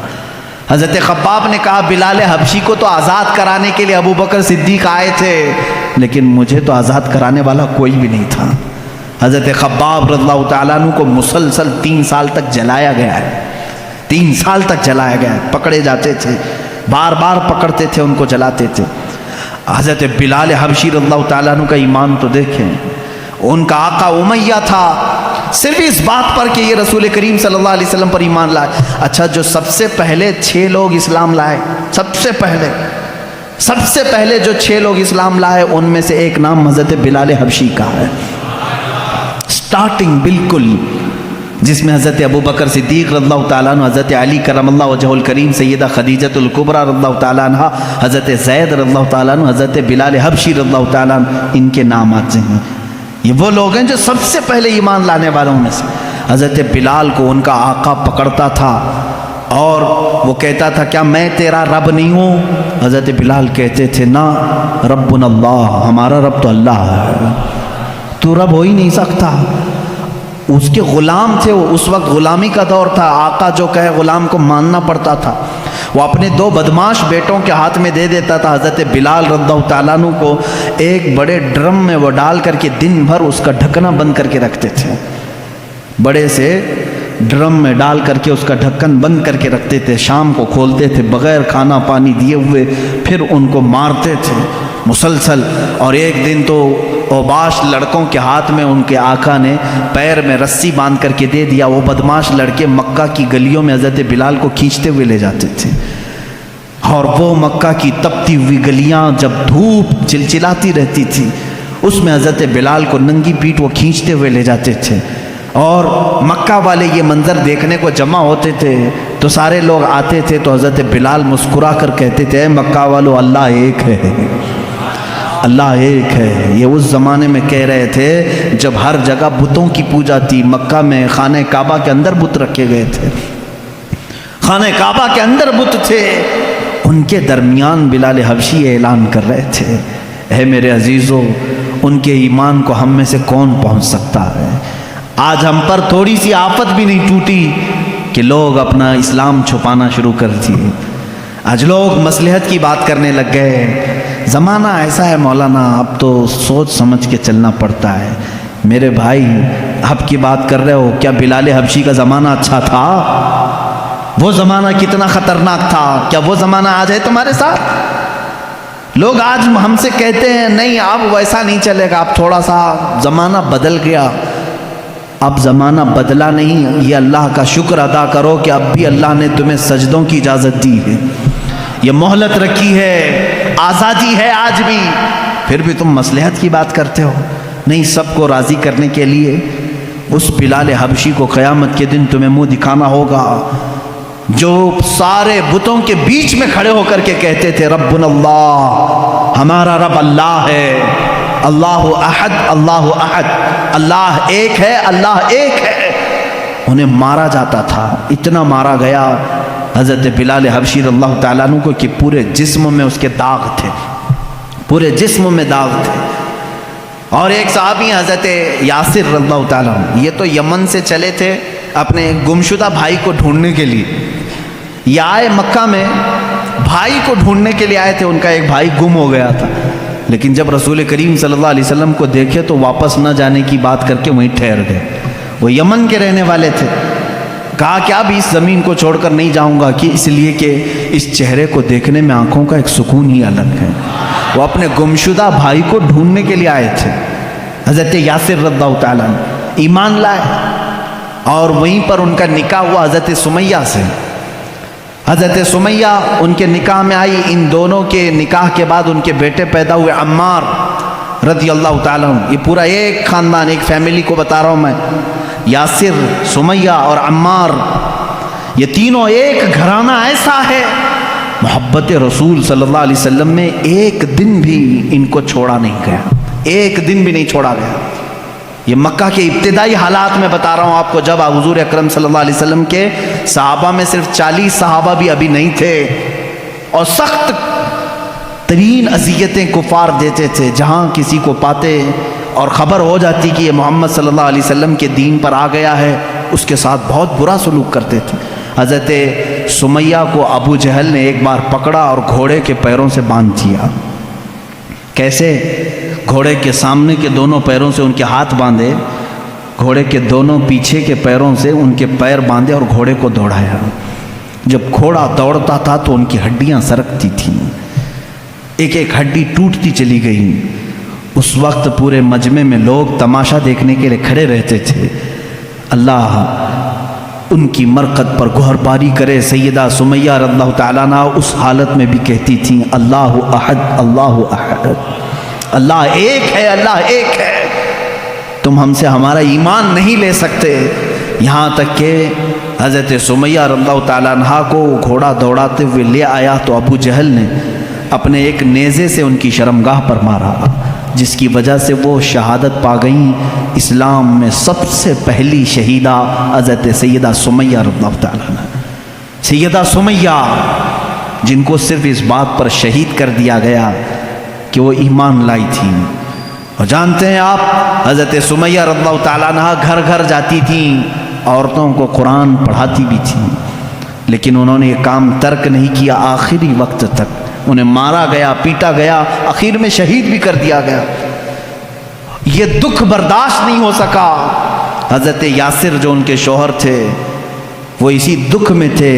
حضرت خباب نے کہا بلال حبشی کو تو آزاد کرانے کے لیے ابو بکر صدیق آئے تھے، لیکن مجھے تو آزاد کرانے والا کوئی بھی نہیں تھا۔ حضرت خباب رضی اللہ تعالیٰ عنہ کو مسلسل 3 سال تک جلایا گیا ہے، 3 سال تک جلایا گیا ہے، پکڑے جاتے تھے، بار بار پکڑتے تھے، ان کو جلاتے تھے۔ حضرت بلال حبشی رضی اللہ تعالیٰ عنہ کا ایمان تو دیکھیں، ان کا آقا امیہ تھا، صرف اس بات پر کہ یہ رسول کریم صلی اللہ علیہ وسلم پر ایمان لائے۔ اچھا جو سب سے پہلے 6 لوگ اسلام لائے، سب سے پہلے جو 6 لوگ اسلام لائے، ان میں سے ایک نام حضرت بلال حبشی کا ہے، سٹارٹنگ بالکل، جس میں حضرت ابو بکر صدیق رضی اللہ تعالیٰ عنہ، حضرت علی کرم اللہ وجہہ الکریم، سیدہ خدیجہ الکبریٰ رضی اللہ تعالیٰ عنہ، حضرت زید رضی اللہ تعالیٰ عنہ، حضرت بلال حبشی رضی اللہ تعالیٰ عنہ، ان کے نام آتے ہیں۔ یہ وہ لوگ ہیں جو سب سے پہلے ایمان لانے والوں میں سے۔ حضرت بلال کو ان کا آقا پکڑتا تھا اور وہ کہتا تھا کیا میں تیرا رب نہیں ہوں؟ حضرت بلال کہتے تھے نا، ربنا اللہ، ہمارا رب تو اللہ ہے، تو رب ہو ہی نہیں سکتا۔ اس کے غلام تھے وہ، اس وقت غلامی کا دور تھا، آقا جو کہے غلام کو ماننا پڑتا تھا۔ وہ اپنے 2 بدماش بیٹوں کے ہاتھ میں دے دیتا تھا حضرت بلال رضی اللہ تعالیٰ عنہ کو، ایک بڑے ڈرم میں وہ ڈال کر کے دن بھر اس کا ڈھکنا بند کر کے رکھتے تھے، بڑے سے ڈرم میں ڈال کر کے اس کا ڈھکن بند کر کے رکھتے تھے، شام کو کھولتے تھے بغیر کھانا پانی دیے ہوئے، پھر ان کو مارتے تھے مسلسل۔ اور ایک دن تو اوباش لڑکوں کے ہاتھ میں ان کے آقا نے پیر میں رسی باندھ کر کے دے دیا، وہ بدماش لڑکے مکہ کی گلیوں میں حضرت بلال کو کھینچتے ہوئے لے جاتے تھے، اور وہ مکہ کی تپتی ہوئی گلیاں جب دھوپ چلچلاتی رہتی تھی، اس میں حضرت بلال کو ننگی پیٹھ وہ کھینچتے ہوئے لے جاتے تھے، اور مکہ والے یہ منظر دیکھنے کو جمع ہوتے تھے تو سارے لوگ آتے تھے تو حضرت بلال مسکرا کر کہتے تھے اے مکہ والو، اللہ ایک ہے، اللہ ایک ہے۔ یہ اس زمانے میں کہہ رہے تھے جب ہر جگہ بتوں کی پوجا تھی۔ مکہ میں خانہ کعبہ کے اندر بت رکھے گئے تھے، خانہ کعبہ کے اندر بت تھے، ان کے درمیان بلال حبشی اعلان کر رہے تھے اے میرے عزیزو، ان کے ایمان کو ہم میں سے کون پہنچ سکتا ہے؟ آج ہم پر تھوڑی سی آفت بھی نہیں ٹوٹی کہ لوگ اپنا اسلام چھپانا شروع کر دیے، آج لوگ مصلحت کی بات کرنے لگ گئے۔ زمانہ ایسا ہے مولانا، اب تو سوچ سمجھ کے چلنا پڑتا ہے۔ میرے بھائی آپ کی بات کر رہے ہو، کیا بلال حبشی کا زمانہ اچھا تھا؟ وہ زمانہ کتنا خطرناک تھا، کیا وہ زمانہ آج ہے تمہارے ساتھ؟ لوگ آج ہم سے کہتے ہیں نہیں اب ویسا نہیں چلے گا، اب تھوڑا سا زمانہ بدل گیا۔ اب زمانہ بدلا نہیں، یہ اللہ کا شکر ادا کرو کہ اب بھی اللہ نے تمہیں سجدوں کی اجازت دی ہے، یہ مہلت رکھی ہے، آزادی ہے آج بھی، پھر بھی تم مصلحت کی بات کرتے ہو۔ نہیں، سب کو راضی کرنے کے لیے اس بلال حبشی کو قیامت کے دن تمہیں منہ دکھانا ہوگا جو سارے بتوں کے بیچ میں کھڑے ہو کر کے کہتے تھے ربنا اللہ، ہمارا رب اللہ ہے، اللہ احد، اللہ احد، اللہ ایک ہے، اللہ ایک ہے۔ انہیں مارا جاتا تھا، اتنا مارا گیا حضرت بلال حبشی رضی اللہ تعالیٰ عنہ کو کہ پورے جسم میں اس کے داغ تھے، پورے جسم میں داغ تھے۔ اور ایک صحابی حضرت یاسر رضی اللہ تعالیٰ عنہ، یہ تو یمن سے چلے تھے اپنے گمشدہ بھائی کو ڈھونڈنے کے لیے، یہ آئے مکہ میں بھائی کو ڈھونڈنے کے لیے آئے تھے، ان کا ایک بھائی گم ہو گیا تھا۔ لیکن جب رسول کریم صلی اللہ علیہ وسلم کو دیکھے تو واپس نہ جانے کی بات کر کے وہیں ٹھہر گئے. وہ یمن کے رہنے والے تھے. کہا کہ اب اس زمین کو چھوڑ کر نہیں جاؤں گا، کہ اس لیے کہ اس چہرے کو دیکھنے میں آنکھوں کا ایک سکون ہی الگ ہے. وہ اپنے گمشدہ بھائی کو ڈھونڈنے کے لیے آئے تھے. حضرت یاسر رضی اللہ تعالیٰ ایمان لائے اور وہیں پر ان کا نکاح ہوا حضرت سمیہ سے. حضرت سمیہ ان کے نکاح میں آئی. ان دونوں کے نکاح کے بعد ان کے بیٹے پیدا ہوئے عمار رضی اللہ تعالیٰ عنہ. یہ پورا ایک خاندان، ایک فیملی کو بتا رہا ہوں میں. یاسر، سمیہ اور عمار، یہ تینوں ایک گھرانہ ایسا ہے. محبت رسول صلی اللہ علیہ وسلم میں ایک دن بھی ان کو چھوڑا نہیں گیا، ایک دن بھی نہیں چھوڑا گیا. یہ مکہ کے ابتدائی حالات میں بتا رہا ہوں آپ کو، جب حضور اکرم صلی اللہ علیہ وسلم کے صحابہ میں صرف 40 صحابہ بھی ابھی نہیں تھے، اور سخت ترین اذیتیں کفار دیتے تھے. جہاں کسی کو پاتے اور خبر ہو جاتی کہ یہ محمد صلی اللہ علیہ وسلم کے دین پر آ گیا ہے، اس کے ساتھ بہت برا سلوک کرتے تھے. حضرت سمیہ کو ابو جہل نے ایک بار پکڑا اور گھوڑے کے پیروں سے باندھ دیا. کیسے؟ گھوڑے کے سامنے کے دونوں پیروں سے ان کے ہاتھ باندھے، گھوڑے کے دونوں پیچھے کے پیروں سے ان کے پیر باندھے اور گھوڑے کو دوڑایا. جب گھوڑا دوڑتا تھا تو ان کی ہڈیاں سرکتی تھیں، ایک ایک ہڈی ٹوٹتی چلی گئی. اس وقت پورے مجمع میں لوگ تماشا دیکھنے کے لیے کھڑے رہتے تھے. اللہ ان کی مرقد پر گوہر باری کرے. سیدہ سمیہ رضی اللہ تعالیٰ عنہ اس حالت میں بھی کہتی تھیں اللہ احد، اللہ احد، اللہ ایک ہے، اللہ ایک ہے. تم ہم سے ہمارا ایمان نہیں لے سکتے. یہاں تک کہ حضرت سمیہ رضی اللہ تعالیٰ عنہ کو گھوڑا دوڑاتے ہوئے لے آیا تو ابو جہل نے اپنے ایک نیزے سے ان کی شرمگاہ پر مارا، جس کی وجہ سے وہ شہادت پا گئیں. اسلام میں سب سے پہلی شہیدہ حضرت سیدہ سمیہ رضی اللہ تعالیٰ عنہ. سیدہ سمیہ جن کو صرف اس بات پر شہید کر دیا گیا کہ وہ ایمان لائی تھی. اور جانتے ہیں آپ حضرت سمیہ رضی اللہ تعالیٰ عنہ گھر گھر جاتی تھیں، عورتوں کو قرآن پڑھاتی بھی تھیں، لیکن انہوں نے یہ کام ترک نہیں کیا. آخری وقت تک انہیں مارا گیا، پیٹا گیا، آخر میں شہید بھی کر دیا گیا. یہ دکھ برداشت نہیں ہو سکا. حضرت یاسر جو ان کے شوہر تھے وہ اسی دکھ میں تھے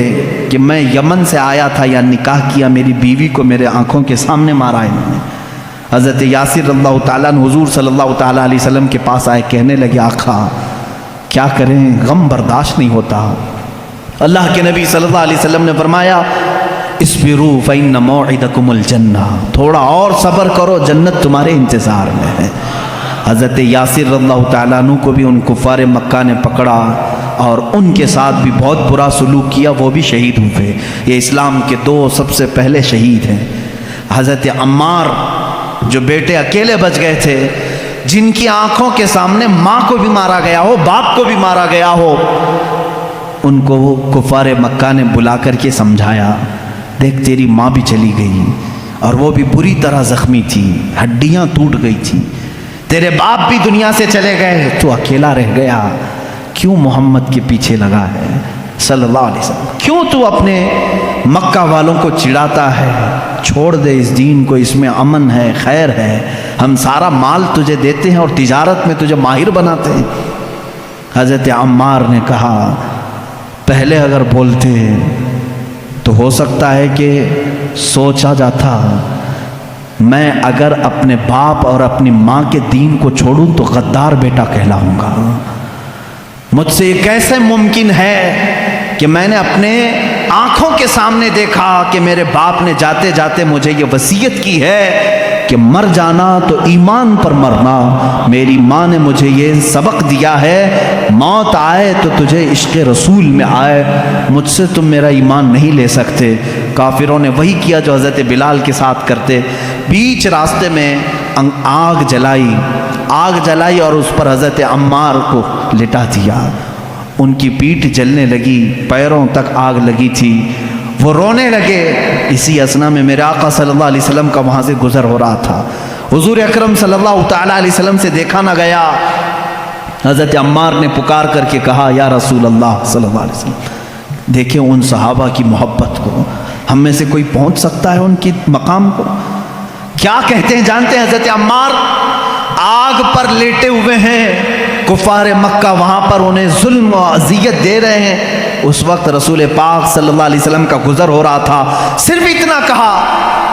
کہ میں یمن سے آیا تھا یا نکاح کیا، میری بیوی کو میرے آنکھوں کے سامنے مارا انہوں نے. حضرت یاسر رضی اللہ تعالیٰ عنہ حضور صلی اللہ تعالیٰ علیہ وسلم کے پاس آئے، کہنے لگے آقا کیا کریں، غم برداشت نہیں ہوتا. اللہ کے نبی صلی اللہ علیہ وسلم نے فرمایا اصبروا فإن موعدکم الجنہ، تھوڑا اور صبر کرو، جنت تمہارے انتظار میں ہے. حضرت یاسر رضی اللہ تعالیٰ عنہ کو بھی ان کفار مکہ نے پکڑا اور ان کے ساتھ بھی بہت برا سلوک کیا، وہ بھی شہید ہوئے. یہ اسلام کے دو سب سے پہلے شہید ہیں. حضرت عمار جو بیٹے اکیلے بچ گئے تھے، جن کی آنکھوں کے سامنے ماں کو بھی مارا گیا ہو، باپ کو بھی مارا گیا ہو، ان کو وہ کفار مکہ نے بلا کر کے سمجھایا، دیکھ تیری ماں بھی چلی گئی اور وہ بھی بری طرح زخمی تھی، ہڈیاں ٹوٹ گئی تھی، تیرے باپ بھی دنیا سے چلے گئے، تو اکیلا رہ گیا، کیوں محمد کے پیچھے لگا ہے صلی اللہ علیہ وسلم؟ کیوں تو اپنے مکہ والوں کو چڑھاتا ہے؟ چھوڑ دے اس دین کو، اس میں امن ہے، خیر ہے، ہم سارا مال تجھے دیتے ہیں اور تجارت میں تجھے ماہر بناتے ہیں. حضرت عمار نے کہا پہلے اگر بولتے تو ہو سکتا ہے کہ سوچا جاتا، میں اگر اپنے باپ اور اپنی ماں کے دین کو چھوڑوں تو غدار بیٹا کہلاؤں گا. مجھ سے یہ کیسے ممکن ہے کہ میں نے اپنے آنکھوں کے سامنے دیکھا کہ میرے باپ نے جاتے جاتے مجھے یہ وصیت کی ہے کہ مر جانا تو ایمان پر مرنا. میری ماں نے مجھے یہ سبق دیا ہے، موت آئے تو تجھے عشق رسول میں آئے، مجھ سے تم میرا ایمان نہیں لے سکتے. کافروں نے وہی کیا جو حضرت بلال کے ساتھ کرتے، بیچ راستے میں آگ جلائی اور اس پر حضرت عمار کو لٹا دیا. ان کی پیٹھ جلنے لگی، پیروں تک آگ لگی تھی، وہ رونے لگے. اسی اسنا میں میرے آقا صلی اللہ علیہ وسلم کا وہاں سے گزر ہو رہا تھا. حضور اکرم صلی اللہ تعالیٰ علیہ وسلم سے دیکھا نہ گیا. حضرت عمار نے پکار کر کے کہا یا رسول اللہ صلی اللہ علیہ وسلم، دیکھیں ان صحابہ کی محبت کو، ہم میں سے کوئی پہنچ سکتا ہے ان کی مقام کو؟ کیا کہتے ہیں جانتے ہیں؟ حضرت عمار آگ پر لیٹے ہوئے ہیں، کفار مکہ وہاں پر انہیں ظلم و اذیت دے رہے ہیں۔ اس وقت رسول پاک صلی اللہ علیہ وسلم کا گزر ہو رہا تھا، صرف اتنا کہا،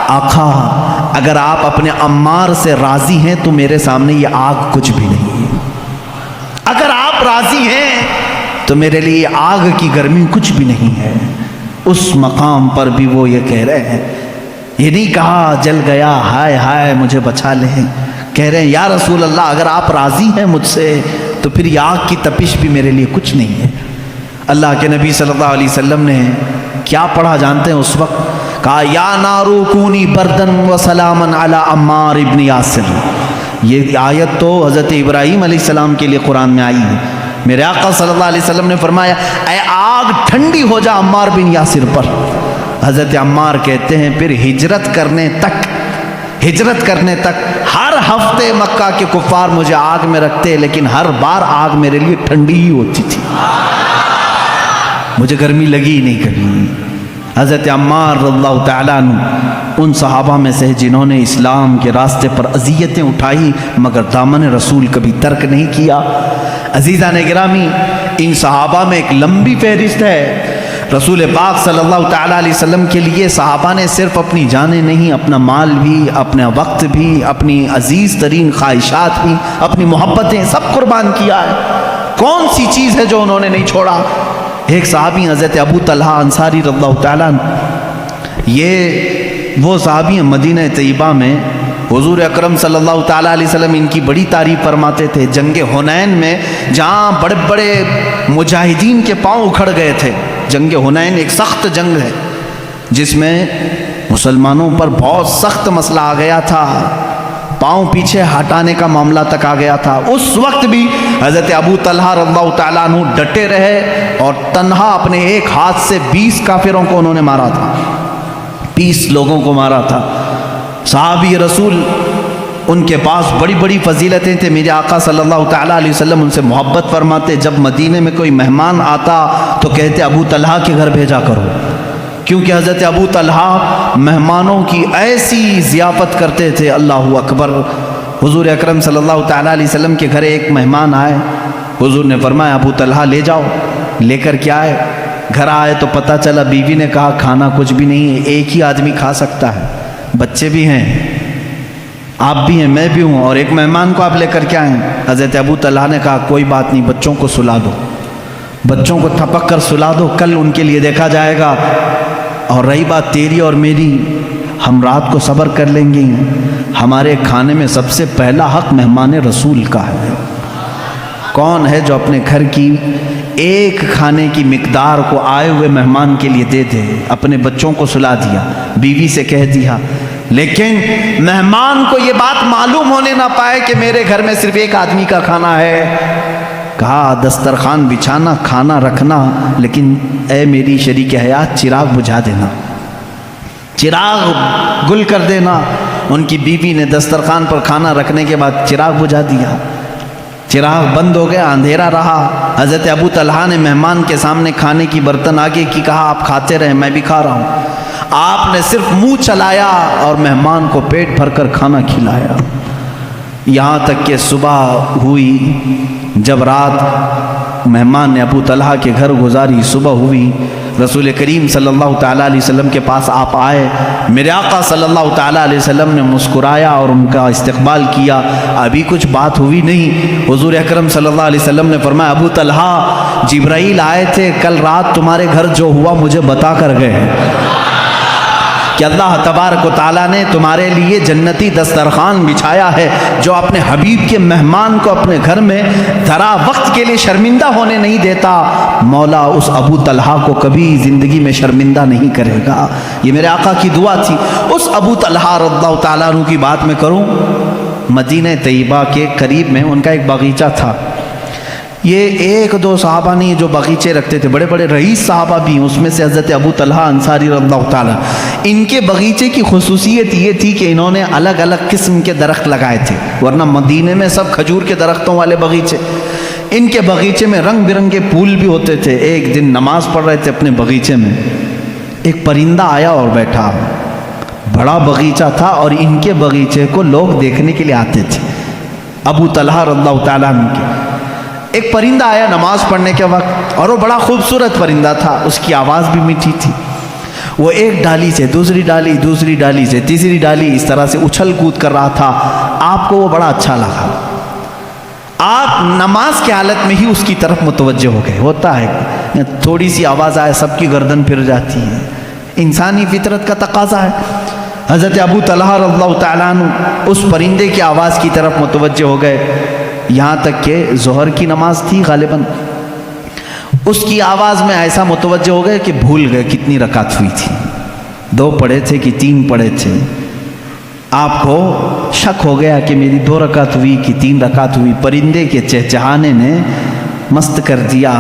آقا اگر آپ اپنے عمار سے راضی ہیں تو میرے سامنے یہ آگ کچھ بھی نہیں ہے، اگر آپ راضی ہیں تو میرے لیے آگ کی گرمی کچھ بھی نہیں ہے۔ اس مقام پر بھی وہ یہ کہہ رہے ہیں، یہ نہیں کہا جل گیا ہائے ہائے مجھے بچا لیں، کہہ رہے ہیں یا رسول اللہ اگر آپ راضی ہیں مجھ سے تو پھر یہ آگ کی تپش بھی میرے لیے کچھ نہیں ہے۔ اللہ کے نبی صلی اللہ علیہ وسلم نے کیا پڑھا جانتے ہیں؟ اس وقت کہا یا نارو کونی بردن و سلامن علی عمار ابن یاسر۔ یہ آیت تو حضرت ابراہیم علیہ السلام کے لیے قرآن میں آئی ہے۔ میرے آقا صلی اللہ علیہ وسلم نے فرمایا اے آگ ٹھنڈی ہو جا عمار بن یاسر پر۔ حضرت عمار کہتے ہیں پھر ہجرت کرنے تک ہر ہفتے مکہ کے کفار مجھے آگ میں رکھتے، لیکن ہر بار آگ میرے لیے ٹھنڈی ہی ہوتی تھی، مجھے گرمی لگی ہی نہیں کبھی۔ حضرت عمار رضی اللہ تعالیٰ عنہ ان صحابہ میں سے جنہوں نے اسلام کے راستے پر اذیتیں اٹھائی مگر دامن رسول کبھی ترک نہیں کیا۔ عزیزان گرامی، ان صحابہ میں ایک لمبی فہرست ہے۔ رسول پاک صلی اللہ تعالیٰ علیہ وسلم کے لیے صحابہ نے صرف اپنی جانیں نہیں، اپنا مال بھی، اپنا وقت بھی، اپنی عزیز ترین خواہشات بھی، اپنی محبتیں سب قربان کیا ہے۔ کون سی چیز ہے جو انہوں نے نہیں چھوڑا؟ ایک صحابی حضرت ابو طلحہ انصاری رضی اللہ تعالیٰ عنہ، یہ وہ صحابی ہیں مدینہ طیبہ میں حضور اکرم صلی اللہ تعالیٰ علیہ وسلم ان کی بڑی تعریف فرماتے تھے۔ جنگ حنین میں جہاں بڑے بڑے مجاہدین کے پاؤں اکھڑ گئے تھے، جنگ حنین ایک سخت جنگ ہے جس میں مسلمانوں پر بہت سخت مسئلہ آ گیا تھا، پاؤں پیچھے ہٹانے کا معاملہ تک آ گیا تھا۔ اس وقت بھی حضرت ابو طلحہ رضی اللہ تعالیٰ عنہ ڈٹے رہے اور تنہا اپنے ایک ہاتھ سے 20 کافروں کو انہوں نے مارا تھا، 20 لوگوں کو مارا تھا۔ صحابی رسول ان کے پاس بڑی بڑی فضیلتیں تھے، میرے آقا صلی اللہ تعالیٰ علیہ وسلم ان سے محبت فرماتے۔ جب مدینے میں کوئی مہمان آتا تو کہتے ابو طلحہ کے گھر بھیجا کرو، کیونکہ حضرت ابو طلحہ مہمانوں کی ایسی ضیافت کرتے تھے، اللہ اکبر۔ حضور اکرم صلی اللہ تعالیٰ علیہ وسلم کے گھر ایک مہمان آئے، حضور نے فرمایا ابو طلحہ لے جاؤ، لے کر کے آئے۔ گھر آئے تو پتہ چلا بیوی نے کہا کھانا کچھ بھی نہیں ہے، ایک ہی آدمی کھا سکتا ہے، بچے بھی ہیں، آپ بھی ہیں، میں بھی ہوں، اور ایک مہمان کو آپ لے کر کے آئیں۔ حضرت ابو طلحہ نے کہا کوئی بات نہیں، بچوں کو سلا دو، بچوں کو تھپک کر سلا دو، کل ان کے لیے دیکھا جائے گا، اور رہی بات تیری اور میری، ہم رات کو صبر کر لیں گے، ہمارے کھانے میں سب سے پہلا حق مہمان رسول کا ہے۔ کون ہے جو اپنے گھر کی ایک کھانے کی مقدار کو آئے ہوئے مہمان کے لیے دے دے؟ اپنے بچوں کو سلا دیا، بیوی سے کہہ دیا، لیکن مہمان کو یہ بات معلوم ہونے نہ پائے کہ میرے گھر میں صرف ایک آدمی کا کھانا ہے۔ کہا دسترخوان بچھانا، کھانا رکھنا، لیکن اے میری شریک حیات چراغ بجھا دینا، چراغ گل کر دینا۔ ان کی بیوی نے دسترخوان پر کھانا رکھنے کے بعد چراغ بجھا دیا، چراغ بند ہو گیا، اندھیرا رہا۔ حضرت ابو طلحہ نے مہمان کے سامنے کھانے کی برتن آگے کی، کہا آپ کھاتے رہیں، میں بھی کھا رہا ہوں۔ آپ نے صرف منہ چلایا اور مہمان کو پیٹ بھر کر کھانا کھلایا، یہاں تک کہ صبح ہوئی۔ جب رات مہمان نے ابو طلحہ کے گھر گزاری، صبح ہوئی، رسول کریم صلی اللہ تعالیٰ علیہ وسلم کے پاس آپ آئے۔ میرے آقا صلی اللہ تعالیٰ علیہ وسلم نے مسکرایا اور ان کا استقبال کیا۔ ابھی کچھ بات ہوئی نہیں، حضور اکرم صلی اللہ علیہ وسلم نے فرمایا ابو طلحہ جبرائیل آئے تھے کل رات تمہارے گھر، جو ہوا مجھے بتا کر گئے کہ اللہ تبارک و تعالیٰ نے تمہارے لیے جنتی دسترخوان بچھایا ہے جو اپنے حبیب کے مہمان کو اپنے گھر میں ذرا وقت کے لیے شرمندہ ہونے نہیں دیتا۔ مولا اس ابو طلحہ کو کبھی زندگی میں شرمندہ نہیں کرے گا۔ یہ میرے آقا کی دعا تھی۔ اس ابو طلحہ رضی اللہ تعالیٰ عنہ کی بات میں کروں، مدینہ طیبہ کے قریب میں ان کا ایک باغیچہ تھا۔ یہ ایک دو صحابہ نہیں جو باغیچے رکھتے تھے، بڑے بڑے رئیس صحابہ بھی، اس میں سے حضرت ابو طلحہ انصاری رضی اللہ تعالیٰ۔ ان کے باغیچے کی خصوصیت یہ تھی کہ انہوں نے الگ الگ قسم کے درخت لگائے تھے، ورنہ مدینے میں سب کھجور کے درختوں والے باغیچے، ان کے باغیچے میں رنگ برنگے پھول بھی ہوتے تھے۔ ایک دن نماز پڑھ رہے تھے اپنے باغیچے میں، ایک پرندہ آیا اور بیٹھا، بڑا باغیچہ تھا اور ان کے باغیچے کو لوگ دیکھنے کے لیے آتے تھے، ابو طلحہ رضی اللہ تعالیٰ عنہ کے۔ ایک پرندہ آیا نماز پڑھنے کے وقت، اور وہ بڑا خوبصورت پرندہ تھا، اس کی آواز بھی میٹھی تھی۔ وہ ایک ڈالی سے دوسری ڈالی، دوسری ڈالی سے تیسری ڈالی، اس طرح سے اچھل کود کر رہا تھا۔ آپ کو وہ بڑا اچھا لگا، آپ نماز کی حالت میں ہی اس کی طرف متوجہ ہو گئے۔ ہوتا ہے تھوڑی سی آواز آئے سب کی گردن پھر جاتی ہے، انسانی فطرت کا تقاضا ہے۔ حضرت ابو طلحہ رضی اللہ تعالیٰ عنہ اس پرندے کی آواز کی طرف متوجہ ہو گئے، یہاں تک کہ ظہر کی نماز تھی غالباً، اس کی آواز میں ایسا متوجہ ہو گئے کہ بھول گئے کتنی رکعت ہوئی تھی، 2 پڑھے تھے کہ 3 پڑھے تھے۔ آپ کو شک ہو گیا کہ میری 2 رکعت ہوئی کہ 3 رکعت ہوئی۔ پرندے کے چہچہانے نے مست کر دیا۔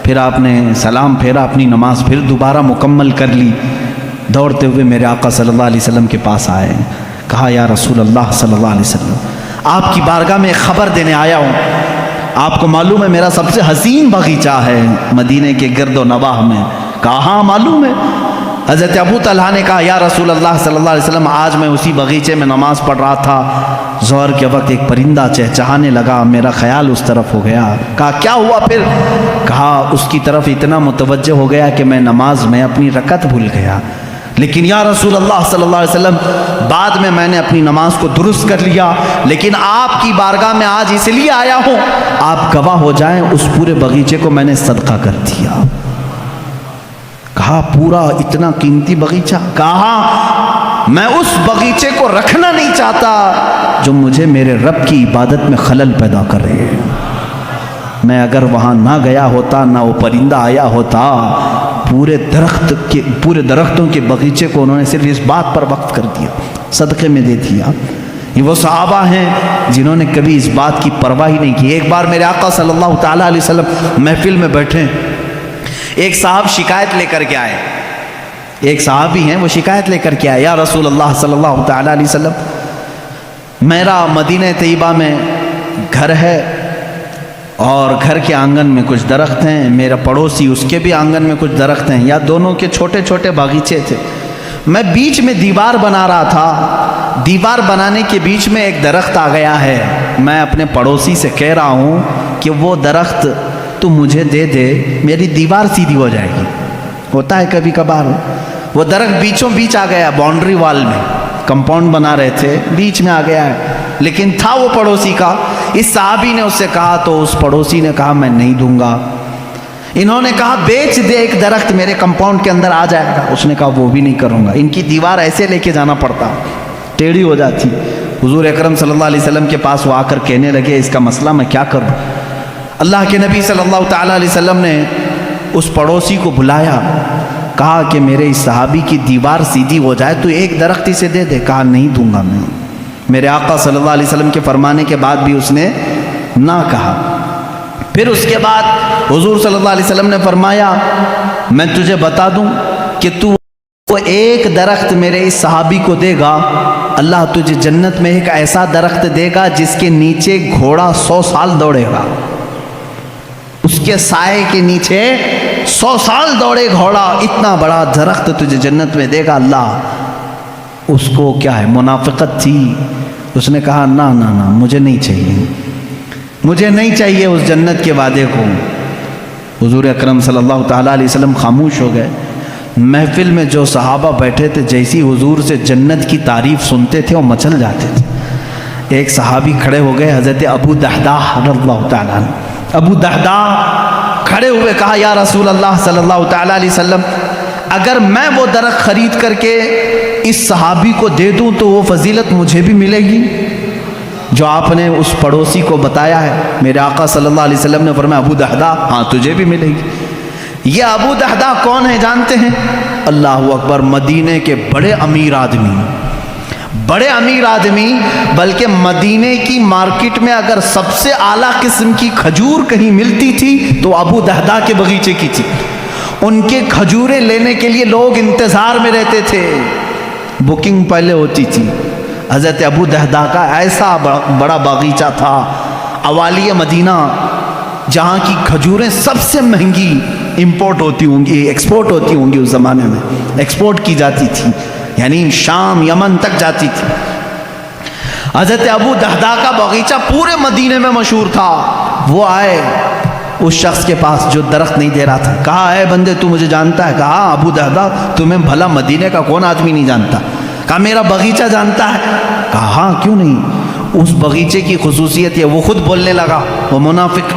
پھر آپ نے سلام پھیرا، اپنی نماز پھر دوبارہ مکمل کر لی۔ دوڑتے ہوئے میرے آقا صلی اللہ علیہ وسلم کے پاس آئے، کہا یا رسول اللہ صلی اللہ علیہ وسلم، آپ کی بارگاہ میں ایک خبر دینے آیا ہوں۔ آپ کو معلوم ہے میرا سب سے حسین باغیچہ ہے مدینے کے گرد و نواح میں؟ کہا ہاں معلوم ہے۔ حضرت ابو طلحہ نے کہا یا رسول اللہ صلی اللہ علیہ وسلم، آج میں اسی باغیچے میں نماز پڑھ رہا تھا، ظہر کے وقت ایک پرندہ چہچہانے لگا، میرا خیال اس طرف ہو گیا۔ کہا کیا ہوا پھر؟ کہا اس کی طرف اتنا متوجہ ہو گیا کہ میں نماز میں اپنی رکعت بھول گیا، لیکن یا رسول اللہ صلی اللہ علیہ وسلم بعد میں نے اپنی نماز کو درست کر لیا، لیکن آپ کی بارگاہ میں آج اس لیے آیا ہوں آپ گواہ ہو جائیں، اس پورے باغیچے کو میں نے صدقہ کر دیا۔ کہا پورا اتنا قیمتی باغیچہ؟ کہا میں اس باغیچے کو رکھنا نہیں چاہتا جو مجھے میرے رب کی عبادت میں خلل پیدا کرے۔ میں اگر وہاں نہ گیا ہوتا، نہ وہ پرندہ آیا ہوتا، پورے درختوں کے باغیچے کو انہوں نے صرف اس بات پر وقف کر دیا، صدقے میں دے دیا۔ یہ وہ صحابہ ہیں جنہوں نے کبھی اس بات کی پرواہ ہی نہیں کی۔ ایک بار میرے آقا صلی اللہ تعالیٰ علیہ وسلم محفل میں بیٹھے، ایک صاحب شکایت لے کر کے آئے، ایک صحابی ہیں وہ شکایت لے کر کے آئے، یا رسول اللہ صلی اللہ تعالیٰ علیہ وسلم، میرا مدینہ طیبہ میں گھر ہے اور گھر کے آنگن میں کچھ درخت ہیں، میرا پڑوسی اس کے بھی آنگن میں کچھ درخت ہیں، یا دونوں کے چھوٹے چھوٹے باغیچے تھے، میں بیچ میں دیوار بنا رہا تھا، دیوار بنانے کے بیچ میں ایک درخت آ گیا ہے، میں اپنے پڑوسی سے کہہ رہا ہوں کہ وہ درخت تو مجھے دے دے، میری دیوار سیدھی ہو جائے گی۔ ہوتا ہے کبھی کبھار، وہ درخت بیچوں بیچ آ گیا، باؤنڈری وال میں کمپاؤنڈ بنا رہے تھے، بیچ میں آ گیا ہے، لیکن تھا وہ پڑوسی کا۔ اس صحابی نے اس سے کہا تو اس پڑوسی نے کہا میں نہیں دوں گا۔ انہوں نے کہا بیچ دے، ایک درخت میرے کمپاؤنڈ کے اندر آ جائے گا۔ اس نے کہا وہ بھی نہیں کروں گا، ان کی دیوار ایسے لے کے جانا پڑتا، ٹیڑھی ہو جاتی۔ حضور اکرم صلی اللہ علیہ وسلم کے پاس وہ آ کر کہنے لگے اس کا مسئلہ میں کیا کروں؟ اللہ کے نبی صلی اللہ تعالیٰ علیہ وسلم نے اس پڑوسی کو بلایا، کہا کہ میرے اس صحابی کی دیوار سیدھی ہو جائے تو ایک درخت اسے دے دے۔ کہا نہیں دوں گا میں۔ میرے آقا صلی اللہ علیہ وسلم کے فرمانے کے بعد بھی اس نے نہ کہا۔ پھر اس کے بعد حضور صلی اللہ علیہ وسلم نے فرمایا میں تجھے بتا دوں کہ تو ایک درخت میرے اس صحابی کو دے گا، اللہ تجھے جنت میں ایک ایسا درخت دے گا جس کے نیچے گھوڑا 100 سال دوڑے گا، اس کے سائے کے نیچے 100 سال دوڑے گھوڑا، اتنا بڑا درخت تجھے جنت میں دے گا اللہ۔ اس کو کیا ہے، منافقت تھی، اس نے کہا نہ نہ نہ مجھے نہیں چاہیے، مجھے نہیں چاہیے اس جنت کے وعدے کو۔ حضور اکرم صلی اللہ تعالیٰ علیہ وسلم خاموش ہو گئے۔ محفل میں جو صحابہ بیٹھے تھے جیسی حضور سے جنت کی تعریف سنتے تھے وہ مچل جاتے تھے۔ ایک صحابی کھڑے ہو گئے، حضرت ابو دحداح رضی اللہ تعالیٰ عنہ۔ ابو دحداح کھڑے ہوئے کہا یا رسول اللہ صلی اللہ تعالیٰ علیہ وسلم، اگر میں وہ درخت خرید کر کے اس صحابی کو دے دوں تو وہ فضیلت مجھے بھی ملے گی جو آپ نے اس پڑوسی کو بتایا ہے؟ میرے آقا صلی اللہ علیہ وسلم نے فرمایا ابو دحداح ہاں تجھے بھی ملے گی۔ یہ ابو دحداح کون ہے جانتے ہیں؟ اللہ اکبر، مدینے کے بڑے امیر آدمی، بڑے امیر آدمی، بلکہ مدینے کی مارکیٹ میں اگر سب سے اعلیٰ قسم کی کھجور کہیں ملتی تھی تو ابو دحداح کے باغیچے کی تھی۔ ان کے کھجوریں لینے کے لیے لوگ انتظار میں رہتے تھے، بکنگ پہلے ہوتی تھی۔ حضرت ابو دحداح کا ایسا بڑا باغیچہ تھا اوالی مدینہ، جہاں کی کھجوریں سب سے مہنگی امپورٹ ہوتی ہوں گی، ایکسپورٹ ہوتی ہوں گی، اس زمانے میں ایکسپورٹ کی جاتی تھی۔ یعنی شام یمن تک جاتی تھی۔ حضرت ابو دہدا کا باغیچہ پورے مدینے میں مشہور تھا۔ وہ آئے اس شخص کے پاس جو درخت نہیں دے رہا تھا، کہا اے بندے تو مجھے جانتا ہے؟ کہا ابو دہدا تمہیں بھلا مدینے کا کون آدمی نہیں جانتا؟ کہا میرا باغیچہ جانتا ہے؟ کہا ہاں کیوں نہیں۔ اس باغیچے کی خصوصیت یہ، وہ خود بولنے لگا، وہ منافق،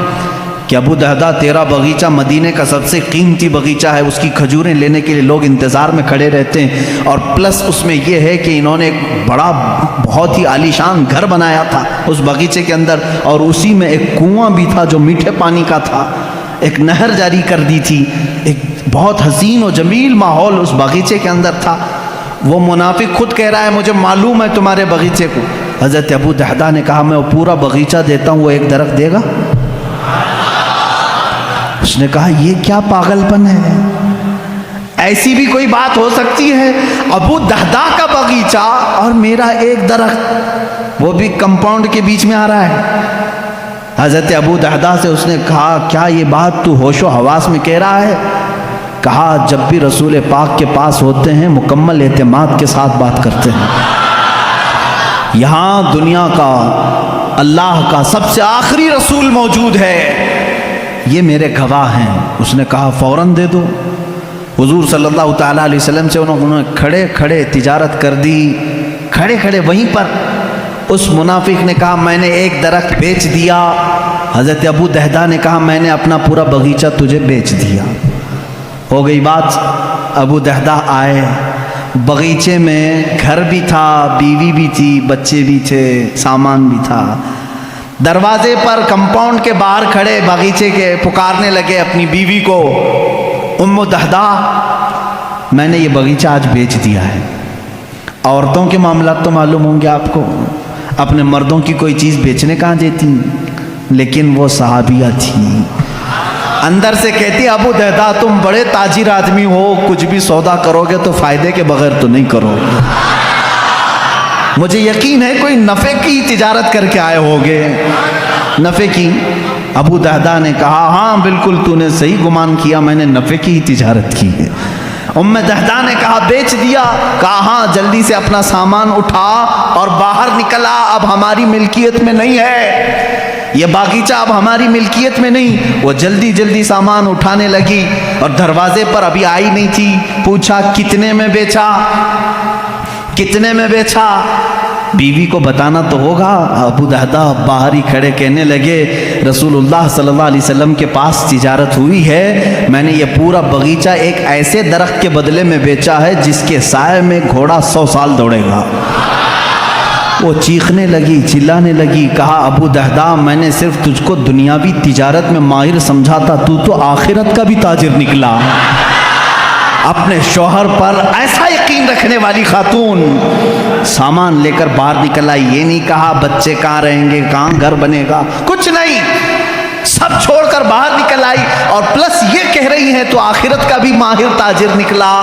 کہ ابو دہدا تیرا باغیچہ مدینے کا سب سے قیمتی باغیچہ ہے، اس کی کھجوریں لینے کے لیے لوگ انتظار میں کھڑے رہتے ہیں، اور پلس اس میں یہ ہے کہ انہوں نے ایک بڑا بہت ہی عالیشان گھر بنایا تھا اس باغیچے کے اندر، اور اسی میں ایک کنواں بھی تھا جو میٹھے پانی کا تھا، ایک نہر جاری کر دی تھی، ایک بہت حسین و جمیل ماحول اس باغیچے کے اندر تھا۔ وہ منافق خود کہہ رہا ہے مجھے معلوم ہے تمہارے باغیچے کو۔ حضرت ابو دہدا نے کہا میں وہ پورا باغیچہ دیتا ہوں، وہ ایک درخت دے گا؟ اس نے کہا یہ کیا پاگل پن ہے، ایسی بھی کوئی بات ہو سکتی ہے؟ ابو دہدا کا باغیچہ اور میرا ایک درخت، وہ بھی کمپاؤنڈ کے بیچ میں آ رہا ہے۔ حضرت ابو دہدا سے اس نے کہا کیا یہ بات تو ہوش و حواس میں کہہ رہا ہے؟ کہا جب بھی رسول پاک کے پاس ہوتے ہیں مکمل اعتماد کے ساتھ بات کرتے ہیں، یہاں دنیا کا اللہ کا سب سے آخری رسول موجود ہے، یہ میرے گواہ ہیں۔ اس نے کہا فوراً دے دو۔ حضور صلی اللہ تعالیٰ علیہ وسلم سے انہوں نے کھڑے کھڑے تجارت کر دی، کھڑے کھڑے وہیں پر۔ اس منافق نے کہا میں نے ایک درخت بیچ دیا۔ حضرت ابو دہدا نے کہا میں نے اپنا پورا باغیچہ تجھے بیچ دیا۔ ہو گئی بات۔ ابو دہدا آئے، باغیچے میں گھر بھی تھا، بیوی بھی تھی، بچے بھی تھے، سامان بھی تھا۔ دروازے پر کمپاؤنڈ کے باہر کھڑے باغیچے کے پکارنے لگے اپنی بیوی کو، ام دہدا میں نے یہ باغیچہ آج بیچ دیا ہے۔ عورتوں کے معاملات تو معلوم ہوں گے آپ کو، اپنے مردوں کی کوئی چیز بیچنے کہاں دیتی، لیکن وہ صحابیہ تھی، اندر سے کہتی ابو دہدا تم بڑے تاجر آدمی ہو، کچھ بھی سودا کرو گے تو فائدے کے بغیر تو نہیں کرو گے، مجھے یقین ہے کوئی نفع کی تجارت کر کے آئے ہوگے۔ نفع کی؟ ابو دہدا نے کہا ہاں بالکل تو نے صحیح گمان کیا، میں نے نفع کی تجارت کی ہے۔ ام دہدا نے کہا بیچ دیا؟ کہا ہاں جلدی سے اپنا سامان اٹھا اور باہر نکلا، اب ہماری ملکیت میں نہیں ہے یہ باغیچہ، اب ہماری ملکیت میں نہیں۔ وہ جلدی جلدی سامان اٹھانے لگی اور دروازے پر ابھی آئی نہیں تھی، پوچھا کتنے میں بیچا، کتنے میں بیچا؟ بیوی کو بتانا تو ہوگا۔ ابو دہدا باہر ہی کھڑے کہنے لگے رسول اللہ صلی اللہ علیہ وسلم کے پاس تجارت ہوئی ہے، میں نے یہ پورا باغیچہ ایک ایسے درخت کے بدلے میں بیچا ہے جس کے سائے میں گھوڑا 100 سال دوڑے گا۔ وہ چیخنے لگی، چلانے لگی، کہا ابو دہدا میں نے صرف تجھ کو دنیاوی تجارت میں ماہر سمجھا تھا، تو آخرت کا بھی تاجر نکلا۔ اپنے شوہر پر ایسا یقین رکھنے والی خاتون سامان لے کر باہر نکل آئی، یہ نہیں کہا بچے کہاں رہیں گے، کہاں گھر بنے گا، کچھ نہیں، سب چھوڑ کر باہر نکل آئی، اور پلس یہ کہہ رہی ہے تو آخرت کا بھی ماہر تاجر نکلا۔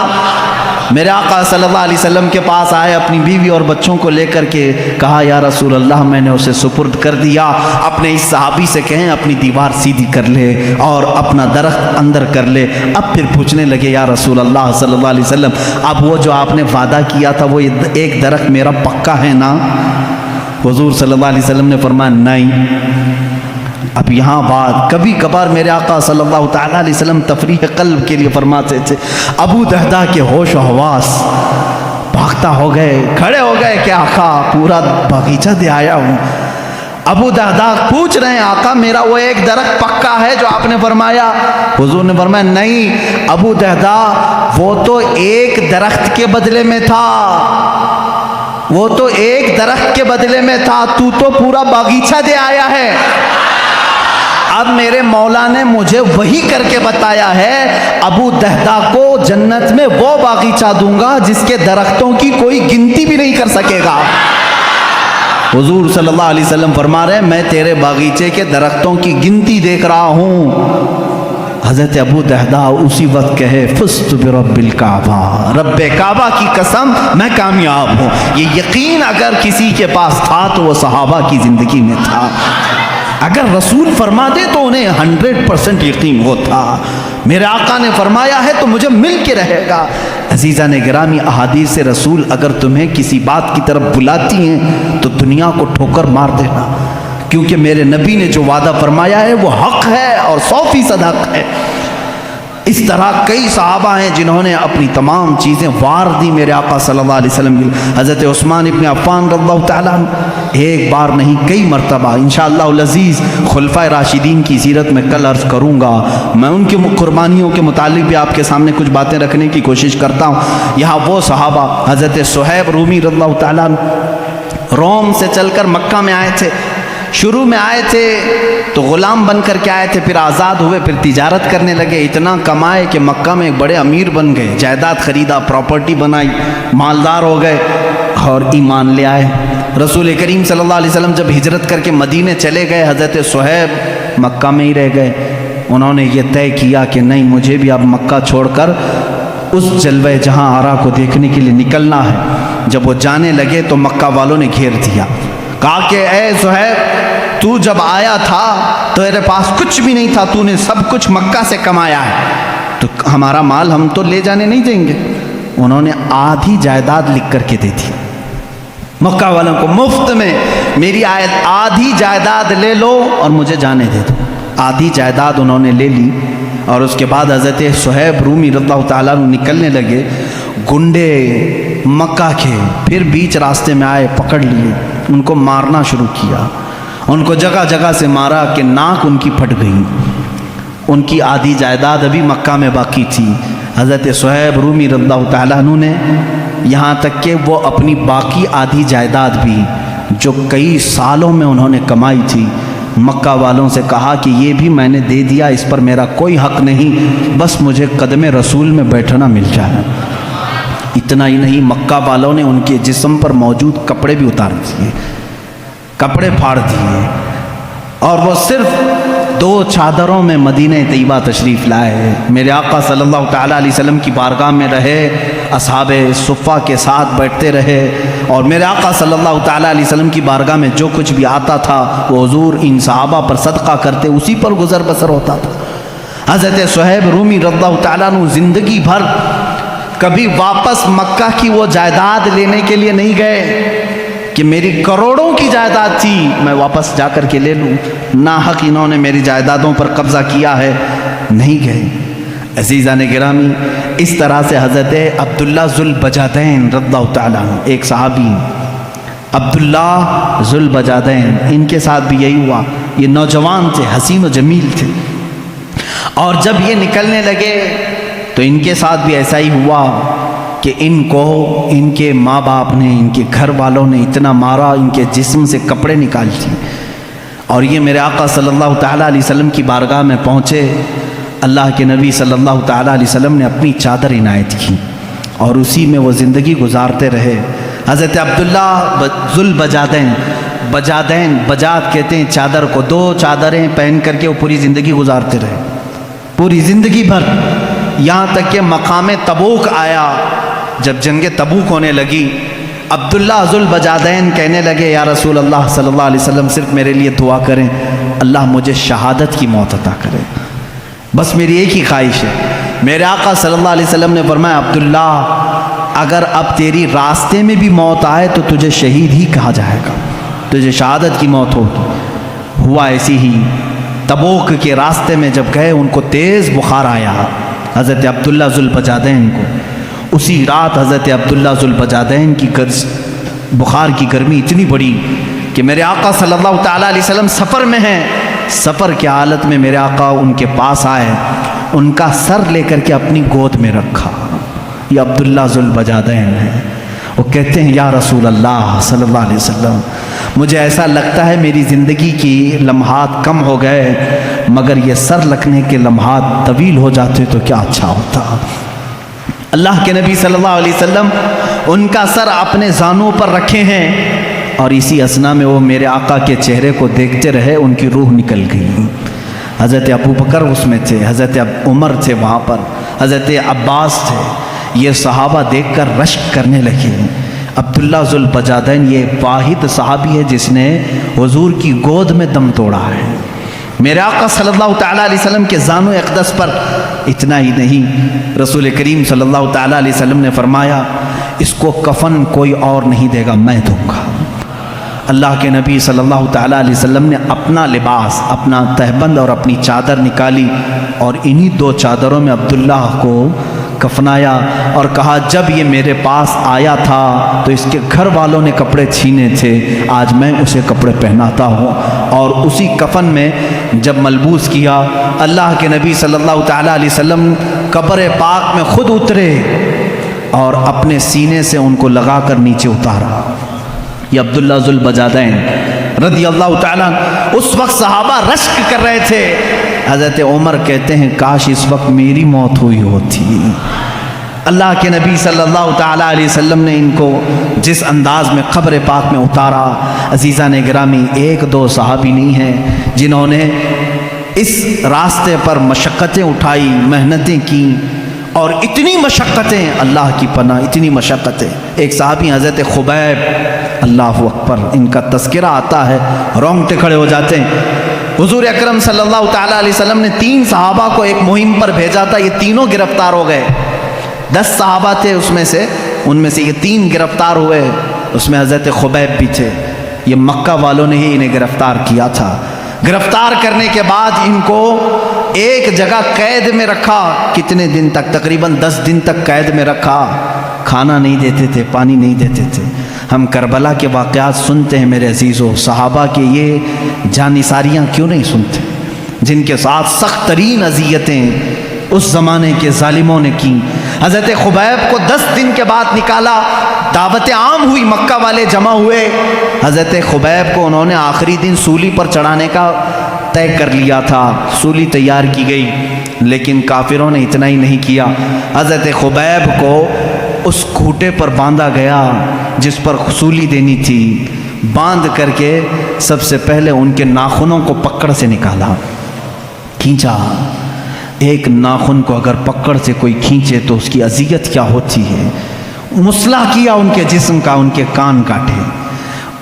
میرے آقا صلی اللہ علیہ وسلم کے پاس آئے اپنی بیوی اور بچوں کو لے کر کے، کہا یا رسول اللہ میں نے اسے سپرد کر دیا، اپنے اس صحابی سے کہیں اپنی دیوار سیدھی کر لے اور اپنا درخت اندر کر لے۔ اب پھر پوچھنے لگے یا رسول اللہ صلی اللہ علیہ وسلم اب وہ جو آپ نے وعدہ کیا تھا وہ ایک درخت میرا پکا ہے نا؟ حضور صلی اللہ علیہ وسلم نے فرمایا نہیں۔ اب یہاں بات، کبھی کبھار میرے آقا صلی اللہ تعالیٰ علیہ وسلم تفریح قلب کے لیے فرماتے تھے، ابو دہدا کے ہوش و حواس بھاگتا ہو گئے، کھڑے ہو گئے کہ آقا پورا باغیچہ دے آیا ہوں۔ ابو دہدا پوچھ رہے ہیں آقا میرا وہ ایک درخت پکا ہے جو آپ نے فرمایا؟ حضور نے فرمایا نہیں ابو دہدا، وہ تو ایک درخت کے بدلے میں تھا، وہ تو ایک درخت کے بدلے میں تھا، تو پورا باغیچہ دے آیا ہے۔ اب میرے مولا نے مجھے وہی کر کے بتایا ہے ابو دہدا کو جنت میں وہ باغیچہ دوں گا جس کے درختوں کی کوئی گنتی بھی نہیں کر سکے گا۔ حضور صلی اللہ علیہ وسلم فرما رہے ہیں میں تیرے باغیچے کے درختوں کی گنتی دیکھ رہا ہوں۔ حضرت ابو دہدا اسی وقت کہے فزت برب الکعبہ، رب کعبہ کی قسم میں کامیاب ہوں۔ یہ یقین اگر کسی کے پاس تھا تو وہ صحابہ کی زندگی میں تھا، اگر رسول فرما دے تو انہیں 100% یقین ہوتا۔ میرے آقا نے فرمایا ہے تو مجھے مل کے رہے گا۔ عزیزان گرامی، احادیث رسول اگر تمہیں کسی بات کی طرف بلاتی ہیں تو دنیا کو ٹھوکر مار دینا، کیونکہ میرے نبی نے جو وعدہ فرمایا ہے وہ حق ہے اور 100% حق ہے۔ اس طرح کئی صحابہ ہیں جنہوں نے اپنی تمام چیزیں وار دی میرے آقا صلی اللہ علیہ وسلم کی۔ حضرت عثمان ابن عفان رضی اللہ تعالیٰ عنہ ایک بار نہیں کئی مرتبہ، انشاءاللہ العزیز خلفائے راشدین کی سیرت میں کل عرض کروں گا، میں ان کی قربانیوں کے متعلق بھی آپ کے سامنے کچھ باتیں رکھنے کی کوشش کرتا ہوں۔ یہاں وہ صحابہ حضرت صہیب رومی رضی اللہ تعالیٰ عنہ روم سے چل کر مکہ میں آئے تھے۔ شروع میں آئے تھے تو غلام بن کر کے آئے تھے، پھر آزاد ہوئے، پھر تجارت کرنے لگے، اتنا کمائے کہ مکہ میں ایک بڑے امیر بن گئے، جائیداد خریدا، پراپرٹی بنائی، مالدار ہو گئے اور ایمان لے آئے۔ رسول کریم صلی اللہ علیہ وسلم جب ہجرت کر کے مدینے چلے گئے، حضرت صہیب مکہ میں ہی رہ گئے۔ انہوں نے یہ طے کیا کہ نہیں، مجھے بھی اب مکہ چھوڑ کر اس جلوہ جہاں آرا کو دیکھنے کے لیے نکلنا ہے۔ جب وہ جانے لگے تو مکہ والوں نے گھیر دیا، کہا کہ اے صہیب، تو جب آیا تھا تو تیرے پاس کچھ بھی نہیں تھا، تو نے سب کچھ مکہ سے کمایا ہے، تو ہمارا مال ہم تو لے جانے نہیں دیں گے۔ انہوں نے آدھی جائیداد لکھ کر کے دے دی مکہ والوں کو، مفت میں میری آدھی جائیداد لے لو اور مجھے جانے دے دو۔ آدھی جائیداد انہوں نے لے لی، اور اس کے بعد حضرت صہیب رومی رضی اللہ تعالیٰ عنہ نکلنے لگے۔ گنڈے مکہ کے پھر بیچ راستے میں آئے، پکڑ لیے، ان کو مارنا شروع کیا، ان کو جگہ جگہ سے مارا کہ ناک ان کی پھٹ گئی۔ ان کی آدھی جائیداد ابھی مکہ میں باقی تھی۔ حضرت صہیب رومی رضی اللہ تعالیٰ عنہ نے یہاں تک کہ وہ اپنی باقی آدھی جائیداد بھی جو کئی سالوں میں انہوں نے کمائی تھی، مکہ والوں سے کہا کہ یہ بھی میں نے دے دیا، اس پر میرا کوئی حق نہیں، بس مجھے قدم رسول میں بیٹھنا مل جائے۔ اتنا ہی نہیں، مکہ والوں نے ان کے جسم پر موجود کپڑے بھی اتار دیے، کپڑے پھاڑ دیے، اور وہ صرف 2 چادروں میں مدینہ طیبہ تشریف لائے۔ میرے آقا صلی اللہ تعالیٰ علیہ وسلم کی بارگاہ میں رہے، اصحاب صفہ کے ساتھ بیٹھتے رہے، اور میرے آقا صلی اللہ تعالیٰ علیہ وسلم کی بارگاہ میں جو کچھ بھی آتا تھا وہ حضور ان صحابہ پر صدقہ کرتے، اسی پر گزر بسر ہوتا تھا۔ حضرت صہیب رومی رضی اللہ تعالیٰ عنہ زندگی بھر کبھی واپس مکہ کی وہ جائیداد لینے کے لیے نہیں گئے کہ میری کروڑوں کی جائیداد تھی میں واپس جا کر کے لے لوں، ناحق انہوں نے میری جائیدادوں پر قبضہ کیا ہے، نہیں گئے۔ عزیزان گرامی، اس طرح سے حضرت عبداللہ ذو البجادین رضی اللہ تعالیٰ عنہ، ایک صحابی عبداللہ ذو البجادین، ان کے ساتھ بھی یہی ہوا۔ یہ نوجوان تھے، حسین و جمیل تھے، اور جب یہ نکلنے لگے تو ان کے ساتھ بھی ایسا ہی ہوا کہ ان کو ان کے ماں باپ نے، ان کے گھر والوں نے اتنا مارا، ان کے جسم سے کپڑے نکال دیے، اور یہ میرے آقا صلی اللہ تعالیٰ علیہ وسلم کی بارگاہ میں پہنچے۔ اللہ کے نبی صلی اللہ تعالیٰ علیہ وسلم نے اپنی چادر عنایت کی اور اسی میں وہ زندگی گزارتے رہے۔ حضرت عبداللہ ذو البجادین، بجادین، بجاد کہتے ہیں چادر کو، 2 چادریں پہن کر کے وہ پوری زندگی گزارتے رہے، پوری زندگی بھر، یہاں تک کہ مقام تبوک آیا۔ جب جنگ تبوک ہونے لگی، عبداللہ ذو البجادین کہنے لگے یا رسول اللہ صلی اللہ علیہ وسلم، صرف میرے لیے دعا کریں، اللہ مجھے شہادت کی موت عطا کرے، بس میری ایک ہی خواہش ہے۔ میرے آقا صلی اللہ علیہ وسلم نے فرمایا عبداللہ، اگر اب تیری راستے میں بھی موت آئے تو تجھے شہید ہی کہا جائے گا، تجھے شہادت کی موت ہوگی۔ ہوا ایسی ہی، تبوک کے راستے میں جب گئے ان کو تیز بخار آیا حضرت عبداللہ ذو البجادین کو۔ اسی رات حضرت عبداللہ ذو البجادین کی بخار کی گرمی اتنی بڑی کہ میرے آقا صلی اللہ تعالیٰ علیہ وسلم سفر میں ہیں، سفر کی حالت میں میرے آقا ان کے پاس آئے، ان کا سر لے کر کے اپنی گود میں رکھا۔ یہ عبداللہ ذو البجادین ہے، وہ کہتے ہیں یا رسول اللہ صلی اللہ علیہ وسلم، مجھے ایسا لگتا ہے میری زندگی کی لمحات کم ہو گئے، مگر یہ سر رکھنے کے لمحات طویل ہو جاتے تو کیا اچھا ہوتا۔ اللہ کے نبی صلی اللہ علیہ وسلم ان کا سر اپنے زانوں پر رکھے ہیں، اور اسی اثنا میں وہ میرے آقا کے چہرے کو دیکھتے رہے، ان کی روح نکل گئی۔ حضرت ابو بکر اس میں تھے، حضرت عمر تھے وہاں پر، حضرت عباس تھے، یہ صحابہ دیکھ کر رشک کرنے لگے۔ عبداللہ ذو البجادین یہ واحد صحابی ہے جس نے حضور کی گود میں دم توڑا ہے، میرے آقا صلی اللہ تعالیٰ علیہ وسلم کے زانو اقدس پر اتنا ہی نہیں، رسول کریم صلی اللہ تعالیٰ علیہ وسلم نے فرمایا اس کو کفن کوئی اور نہیں دے گا، میں دوں گا۔ اللہ کے نبی صلی اللہ تعالیٰ علیہ وسلم نے اپنا لباس، اپنا تہبند اور اپنی چادر نکالی اور انہی 2 چادروں میں عبداللہ کو کفنایا اور کہا جب یہ میرے پاس آیا تھا تو اس کے گھر والوں نے کپڑے چھینے تھے، آج میں اسے کپڑے پہناتا ہوں۔ اور اسی کفن میں جب ملبوس کیا، اللہ کے نبی صلی اللہ تعالیٰ علیہ وسلم قبر پاک میں خود اترے اور اپنے سینے سے ان کو لگا کر نیچے اتارا۔ یہ عبداللہ ذو البجادین رضی اللہ تعالیٰ، اس وقت صحابہ رشک کر رہے تھے۔ حضرت عمر کہتے ہیں کاش اس وقت میری موت ہوئی ہوتی۔ اللہ کے نبی صلی اللہ تعالیٰ علیہ وسلم نے ان کو جس انداز میں قبر پاک میں اتارا، عزیزان گرامی 1-2 صحابی نہیں ہیں جنہوں نے اس راستے پر مشقتیں اٹھائی، محنتیں کی، اور اتنی مشقتیں، اللہ کی پناہ اتنی مشقتیں۔ ایک صحابی حضرت خبیب، اللہ اکبر، ان کا تذکرہ آتا ہے رونگٹے کھڑے ہو جاتے ہیں۔ حضور اکرم صلی اللہ تعالیٰ علیہ وسلم نے 3 صحابہ کو ایک مہم پر بھیجا تھا، یہ تینوں گرفتار ہو گئے۔ 10 صحابہ تھے ان میں سے یہ 3 گرفتار ہوئے، اس میں حضرت خبیب بھی تھے۔ یہ مکہ والوں نے ہی انہیں گرفتار کیا تھا۔ گرفتار کرنے کے بعد ان کو ایک جگہ قید میں رکھا، کتنے دن تک؟ تقریباً 10 دن تک قید میں رکھا۔ کھانا نہیں دیتے تھے، پانی نہیں دیتے تھے۔ ہم کربلا کے واقعات سنتے ہیں میرے عزیزوں، صحابہ کے یہ جانثاریاں کیوں نہیں سنتے جن کے ساتھ سخت ترین اذیتیں اس زمانے کے ظالموں نے کی۔ حضرت خبیب کو 10 دن کے بعد نکالا، دعوت عام ہوئی، مکہ والے جمع ہوئے۔ حضرت خبیب کو انہوں نے آخری دن سولی پر چڑھانے کا طے کر لیا تھا، سولی تیار کی گئی، لیکن کافروں نے اتنا ہی نہیں کیا۔ حضرت خبیب کو اس کھوٹے پر باندھا گیا جس پر سولی دینی تھی، باندھ کر کے سب سے پہلے ان کے ناخنوں کو پکڑ سے نکالا، کھینچا۔ ایک ناخن کو اگر پکڑ سے کوئی کھینچے تو اس کی اذیت کیا ہوتی ہے۔ مسلح کیا ان کے جسم کا، ان کے کان کاٹے،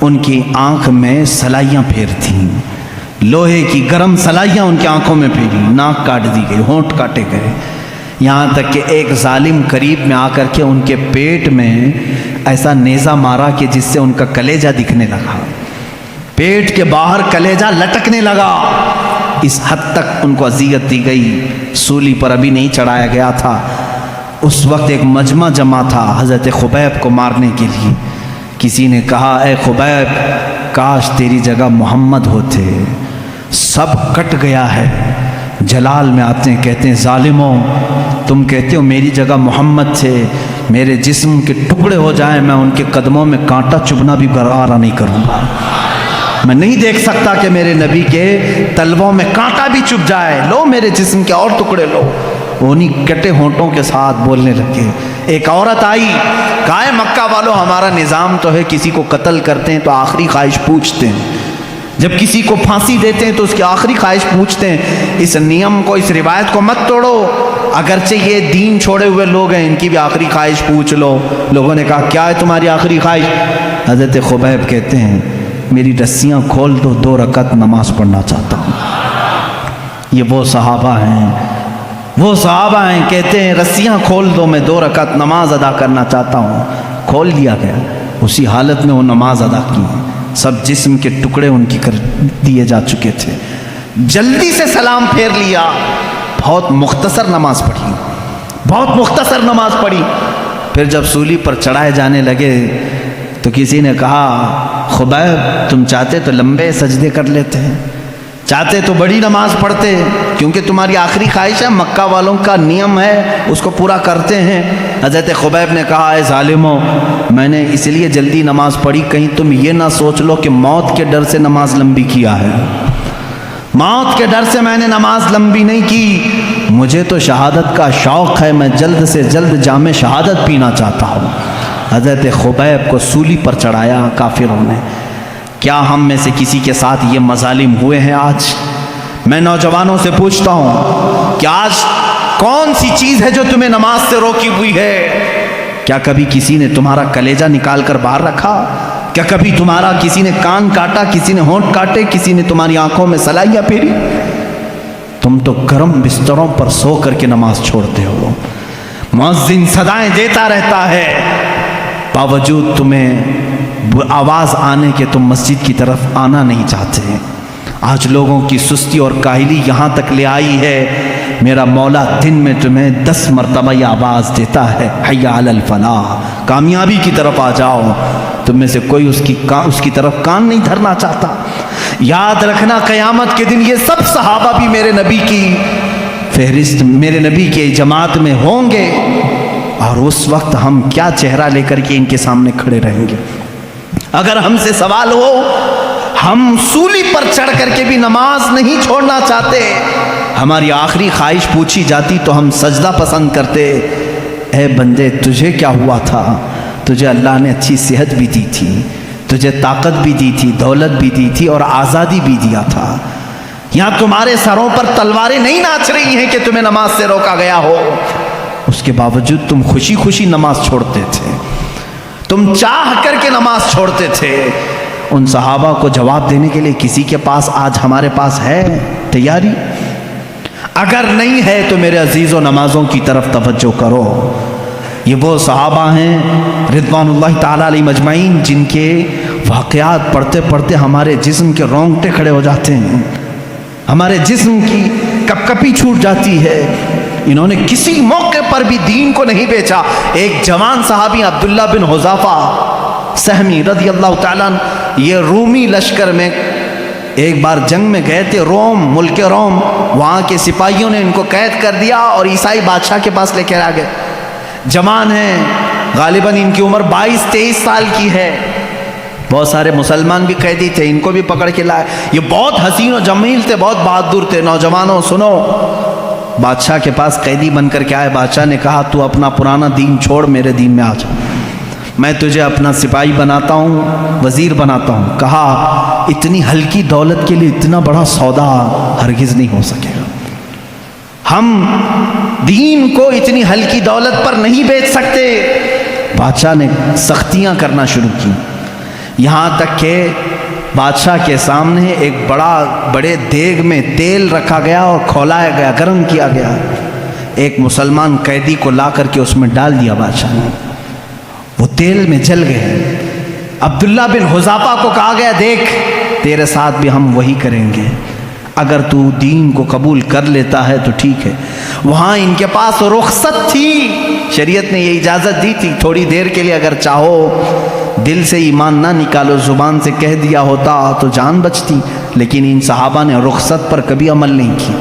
ان کی آنکھ میں سلائیاں پھیرتیں، لوہے کی گرم سلائیاں ان کی آنکھوں میں پھیری، ناک کاٹ دی گئی، ہونٹ کاٹے گئے، یہاں تک کہ ایک ظالم قریب میں آ کر کے ان کے پیٹ میں ایسا نیزہ مارا کہ جس سے ان کا کلیجہ دکھنے لگا، پیٹ کے باہر کلیجہ لٹکنے لگا۔ اس حد تک ان کو اذیت دی گئی۔ سولی پر ابھی نہیں چڑھایا گیا تھا، اس وقت ایک مجمع جمع تھا حضرت خبیب کو مارنے کے لیے۔ کسی نے کہا اے خبیب کاش تیری جگہ محمد ہوتے، سب کٹ گیا ہے۔ جلال میں آتے ہیں، کہتے ہیں ظالموں تم کہتے ہو میری جگہ محمد تھے، میرے جسم کے ٹکڑے ہو جائیں میں ان کے قدموں میں کانٹا چبھنا بھی گوارا نہیں کروں گا۔ میں نہیں دیکھ سکتا کہ میرے نبی کے تلووں میں کانٹا بھی چبھ جائے، لو میرے جسم کے اور ٹکڑے لو۔ انہیں کٹے ہونٹوں کے ساتھ بولنے لگے۔ ایک عورت آئی، کہا ہے مکہ والوں ہمارا نظام تو ہے کسی کو قتل کرتے ہیں تو آخری خواہش پوچھتے ہیں، جب کسی کو پھانسی دیتے ہیں تو اس کی آخری خواہش پوچھتے ہیں، اس نیم کو، اس روایت کو مت توڑو، اگرچہ یہ دین چھوڑے ہوئے لوگ ہیں ان کی بھی آخری خواہش پوچھ لو۔ لوگوں نے کہا کیا ہے تمہاری آخری خواہش؟ حضرت خبیب کہتے ہیں میری رسیاں کھول دو، 2 رکعت نماز پڑھنا چاہتا ہوں۔ یہ وہ صحابہ ہیں کہتے ہیں رسیاں کھول دو، میں 2 رکعت نماز ادا کرنا چاہتا ہوں۔ کھول دیا گیا، اسی حالت میں وہ نماز ادا کی، سب جسم کے ٹکڑے ان کی کر دیے جا چکے تھے۔ جلدی سے سلام پھیر لیا، بہت مختصر نماز پڑھی، پھر جب سولی پر چڑھائے جانے لگے تو کسی نے کہا خبیب تم چاہتے تو لمبے سجدے کر لیتے ہیں، چاہتے تو بڑی نماز پڑھتے، کیونکہ تمہاری آخری خواہش ہے، مکہ والوں کا نیم ہے اس کو پورا کرتے ہیں۔ حضرت خبیب نے کہا اے ظالموں میں نے اس لیے جلدی نماز پڑھی کہیں تم یہ نہ سوچ لو کہ موت کے ڈر سے نماز لمبی کیا ہے، موت کے ڈر سے میں نے نماز لمبی نہیں کی، مجھے تو شہادت کا شوق ہے، میں جلد سے جلد جام شہادت پینا چاہتا ہوں۔ حضرت خبیب کو سولی پر چڑھایا کافروں نے۔ کیا ہم میں سے کسی کے ساتھ یہ مظالم ہوئے ہیں آج؟ میں نوجوانوں سے پوچھتا ہوں کہ آج کون سی چیز ہے جو تمہیں نماز سے روکی ہوئی ہے؟ کیا کبھی کسی نے تمہارا کلیجہ نکال کر باہر رکھا؟ کیا کبھی تمہارا کسی نے کان کاٹا، کسی نے ہونٹ کاٹے، کسی نے تمہاری آنکھوں میں سلائیاں پھیری؟ تم تو گرم بستروں پر سو کر کے نماز چھوڑتے ہو، مؤذن صدائیں دیتا رہتا ہے، باوجود تمہیں آواز آنے کے تم مسجد کی طرف آنا نہیں چاہتے۔ آج لوگوں کی سستی اور کاہلی یہاں تک لے آئی ہے، میرا مولا دن میں تمہیں 10 مرتبہ یہ آواز دیتا ہے، حی علی الفلاح، کامیابی کی طرف آ جاؤ۔ تم میں سے کوئی اس کی طرف کان نہیں دھرنا چاہتا۔ یاد رکھنا قیامت کے دن یہ سب صحابہ بھی میرے نبی کی فہرست، میرے نبی کے جماعت میں ہوں گے، اور اس وقت ہم کیا چہرہ لے کر کے ان کے سامنے کھڑے رہیں گے۔ اگر ہم سے سوال ہو، ہم سولی پر چڑھ کر کے بھی نماز نہیں چھوڑنا چاہتے، ہماری آخری خواہش پوچھی جاتی تو ہم سجدہ پسند کرتے۔ اے بندے، تجھے کیا ہوا تھا؟ تجھے اللہ نے اچھی صحت بھی دی تھی، تجھے طاقت بھی دی تھی، دولت بھی دی تھی، اور آزادی بھی دیا تھا۔ یہاں تمہارے سروں پر تلواریں نہیں ناچ رہی ہیں کہ تمہیں نماز سے روکا گیا ہو، اس کے باوجود تم خوشی خوشی نماز چھوڑتے تھے، تم چاہ کر کے نماز چھوڑتے تھے۔ ان صحابہ کو جواب دینے کے لیے کسی کے پاس آج ہمارے پاس ہے تیاری؟ اگر نہیں ہے تو میرے عزیزوں، نمازوں کی طرف توجہ کرو۔ یہ وہ صحابہ ہیں رضوان اللہ تعالیٰ علیہ مجمعین جن کے واقعات پڑھتے پڑھتے ہمارے جسم کے رونگٹے کھڑے ہو جاتے ہیں، ہمارے جسم کی کپ کپی چھوٹ جاتی ہے۔ انہوں نے کسی موقع پر بھی دین کو نہیں بیچا۔ ایک جوان صحابی عبداللہ بن حذافہ سہمی رضی اللہ تعالیٰ عنہ، یہ رومی لشکر میں ایک بار جنگ میں گئے تھے، روم، ملک روم، وہاں کے سپاہیوں نے ان کو قید کر دیا اور عیسائی بادشاہ کے پاس لے کر آ گئے۔ جوان ہیں، غالباً ان کی عمر 22-23 سال کی ہے۔ بہت سارے مسلمان بھی قیدی تھے، ان کو بھی پکڑ کے لائے۔ یہ بہت حسین و جمیل تھے، بہت بہادر تھے۔ نوجوانوں سنو، بادشاہ کے پاس قیدی بن کر کے آئے۔ بادشاہ نے کہا تو اپنا پرانا دین چھوڑ، میرے دین میں آ جا، میں تجھے اپنا سپاہی بناتا ہوں، وزیر بناتا ہوں۔ کہا اتنی ہلکی دولت کے لیے اتنا بڑا سودا ہرگز نہیں ہو سکے گا، ہم دین کو اتنی ہلکی دولت پر نہیں بیچ سکتے۔ بادشاہ نے سختیاں کرنا شروع کی، یہاں تک کہ بادشاہ کے سامنے ایک بڑے دیگ میں تیل رکھا گیا اور کھولایا گیا، گرم کیا گیا۔ ایک مسلمان قیدی کو لا کر کے اس میں ڈال دیا بادشاہ نے، وہ تیل میں جل گئے۔ عبداللہ بن حذافہ کو کہا گیا دیکھ تیرے ساتھ بھی ہم وہی کریں گے، اگر تو دین کو قبول کر لیتا ہے تو ٹھیک ہے۔ وہاں ان کے پاس رخصت تھی، شریعت نے یہ اجازت دی تھی، تھوڑی دیر کے لیے اگر چاہو دل سے ایمان نہ نکالو، زبان سے کہہ دیا ہوتا تو جان بچتی، لیکن ان صحابہ نے رخصت پر کبھی عمل نہیں کی،